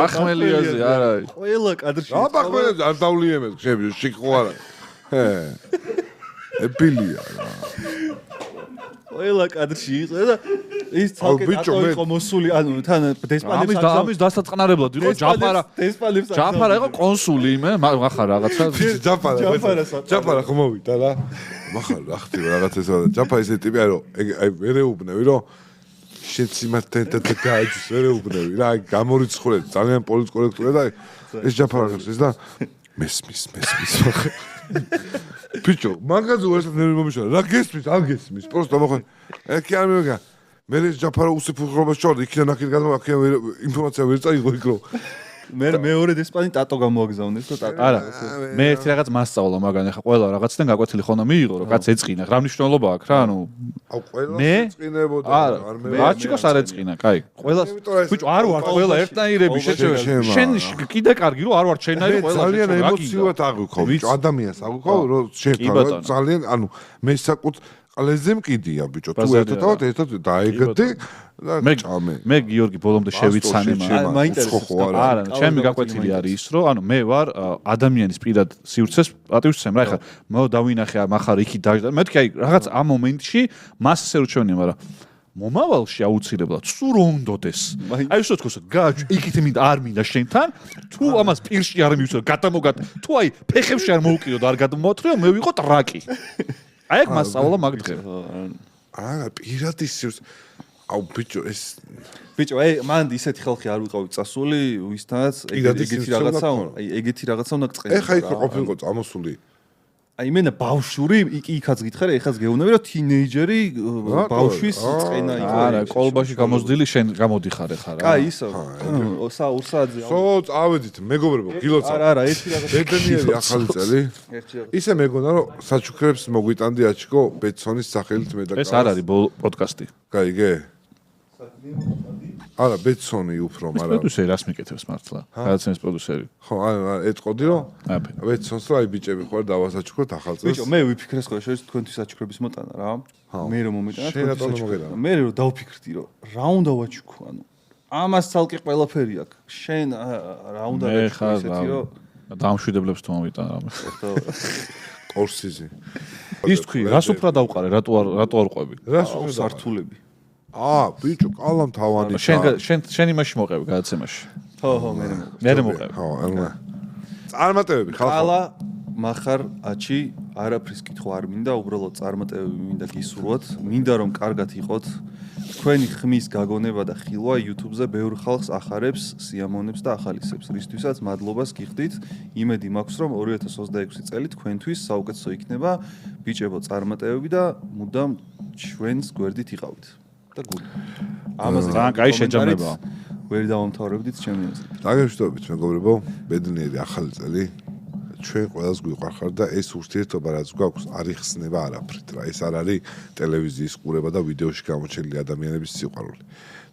ახმელიაზე არა ყველა კადრში აბახმელიაზე არ დავლიემეს ხები შიკო არა ეპილია რა ყველა კადრში იყო და ის თალკე იყო მოსული ანუ თან დესპანებს ამის დასაწყნარებლად იყო ჯაფარა იყო კონსული იმე მახარ რაღაცა ჯაფარა ხომ მოვიდა რა მახარ რა ხთი რაღაც ეს ჯაფა ისეთი ტიპი არა აი ვერეუბნევი რომ შეციმათთან გაიძს ვერეუბნევი რა აი გამორიცხულე ძალიან პოლიტკორექტულია და ეს ჯაფარა ხებს ეს და მესმის ბიჭო მაგაზე ვერც ნერი მომიშალა რა გესმის არ გესმის პროსტო მოხარ ეკი არ მეგა მე ეს ჯაფარა უსიფრხობას ჩორდი იქიდან აქეთ გადმოვა აქ ინფორმაცია ვერ წაიღო იქ რომ მე მეორე დესპანი ტატო გამოაგზავნეს და ტატო არა მე ერთი რაღაც მასწავლა მაგან ახლა ყველა რაღაციდან გაკვეთილი ხონა მიიღო რომ კაც ეწყინა რა მნიშვნელობა აქვს რა ანუ აუ ყველა ეწყინებოდა არ მე აჩიკოს არ ეწყინა კაი ყველა ბიჭო არ ვარ ყველა ერთნაირები შენ კიდე კარგი რომ არ ვარ შენნაირი ყველა ძალიან ემოციურად აღვიქო ბიჭო ადამიანს აღვიქო რომ შენ ძალიან ანუ მე საკუთ ყლეზე მკიდია ბიჭო თუ ერთად დაეგდე მე გიორგი ბოლომდე შევიცანე მაინტერესებს არა ჩემი გაკვეთილი არის ის რომ ანუ მე ვარ ადამიანის პირად სივრცეს პატივისცემ რა ეხლა მე დავინახე მახარ იქი დაждდა მე თქვი აი რაღაც ამ მომენტში მას ესე რო ჩვენია მაგრამ მომავალში აუცილებლად სულ რო უნდოდეს აი ისე თქოს გააჩ იქით მინდა არ მინდა შენთან თუ ამას პირში არ მივცო გადამოგად თუ აი ფეხებში არ მოუკიდო და არ გადმოატრიო მე ვიყო ტრაკი აი ეგ მასწავლა მაგ დღე არა პირადი სივრცე აუ ბიჭო ეს ბიჭო აი მანდ ისეთი ხალხი არ ვიყავით წასული ვისთანაც ეგეთი რაღაცა აი ეგეთი რაღაცა უნდა გწყენდეს ეხა იქ ყოფილიყო წამოსული აი მენა ბავშვური იქაც გითხარ ეხაც გეუბნები რომ თინეიჯერი ბავშვის წყენა იყო არა კოლბაში გამოსდილი შენ გამოდიხარ ეხა რა კაი ისო 2 საათზე სო წავედით მეგობრებო გილოცა არა ერთი რაღაც ბედნიერი ახალი წელი ისე მეგონა რომ საჩუქრებს მოგვიტანდი აჩიკო ბეცონის სახელით მე და ეს არ არის პოდკასტი გაიგე არა ბეცონი უფრო მაგრამ პროდიუსერი რას მიკეთებს მართლა გადაცემის პროდიუსერი ხო არა ეტყოდი რომ ბეცონს რა აი ბიჭები ხوار დავასაჩუქროთ ახალ წელს ბიჭო მე ვიფიქრეს ხოლმე შეიძლება თქვენთვის საჩუქრების მოტანა რა მე რომ მომიტანა თქვენთვის მე რომ დავფიქრდი რომ რა უნდა ვაჩუქო ანუ ამას ცალკე ყველაფერი აქვს შენ რა უნდა ვაჩუქო ისეთი რომ დამშვიდებლებს თუ მომიტანა რამე კორსიზი ის თქვი რას უფრო დავყარე რატო არ ყვები რას სართულები ბიჭო კალამ თავანი შენ იმაში მოყევი გადაცემაში ხო მე მოყევი ხო ანუ წარმატებები ხალხო ყალა מחარ აჩი არაფრის კითხვა არ მინდა უბრალოდ წარმატებები მინდა გისურვოთ მინდა რომ კარგად იყოთ თქვენი ხმის გაგონება და ხილვა YouTube-ზე ბევრ ხალხს ახარებს სიამოვნებს და ახალისებს რისთვისაც მადლობას გიხდით იმედი მაქვს რომ 2026 წელი თქვენთვის საუკეთესო იქნება ბიჭებო წარმატებები და მუდამ ჩვენს გვერდით იყავით და გული. ამაზე ძალიან კაი შეჯამება. ვერ დავამთავრებდით ჩემი აზრით. დაგეშტობით მეგობრებო, ბედნიერი ახალი წელი. ჩვენ ყველას გვიყვარხარ და ეს ურთიერთობა რაც გვაქვს არ იხსნება არაფრით რა. ეს არ არის ტელევიზიის ყურება და ვიდეოში გამოჩენილი ადამიანების სიყვარული.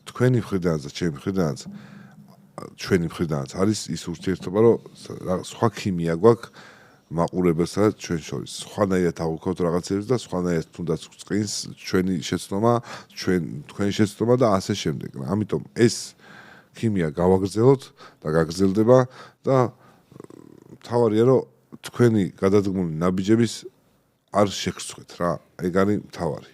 თქვენი მხრიდანაც და ჩემი მხრიდანაც ჩვენი მხრიდანაც არის ის ურთიერთობა, რომ სხვა ქიმია გვაქვს მაყურებელსა ჩვენ შორის. სხვანაირად აღვიქოთ რაღაცებს და სხვანაირად თუნდაც წqins ჩვენი შეცდომა, თქვენი შეცდომა და ასე შემდეგ. ამიტომ ეს ქიმია გავაგრძელოთ და გაგრძელდება და თავარია რომ თქვენი გადადგმული ნაბიჯების არ შეგცხვეთ რა. ეგ არის თავარი.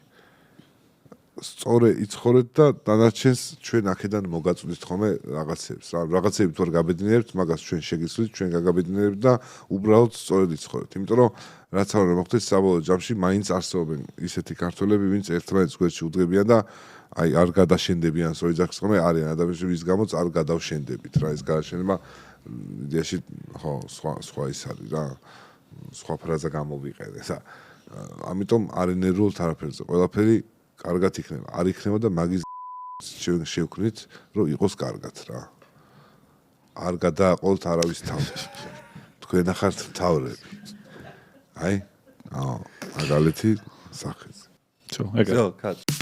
სწორე იცხოვრეთ და დანარჩენს ჩვენ აქედან მოგაწვდით ხოლმე რაღაცებს რა. რაღაცები თუ არ გაბედნიერებთ, მაგას ჩვენ შეგიცვლით, ჩვენ გაგაბედნიერებთ და უბრალოდ სწორედ იცხოვრეთ. იმიტომ რომ რაც არ უნდა მოხდეს საბოლოო ჯამში მაინც არსებობენ ისეთი ქართველები, ვინც ერთმანეთს გვერდში უდგებიან და აი არ გადაშენდებიან სოიძახს ხოლმე არიან ადამიანები, ვის გამოც არ გადავშენდებით რა. ეს გადაშენება იდეაში ხო სხვა ის არის რა. სხვა ფრაზა გამოვიყენე და ამიტომ არ ენერგულობთ არაფერზე. ყველაფერი კარგად იქნება. არ იქნება და მაგის ჩვენ შევქმნით, რომ იყოს კარგად რა. არ გადააყოლთ არავის თავი. თქვენ ახართ თავრები. აი? მაგალითი სახეზე. ჩო, ეგ ზო, კაც.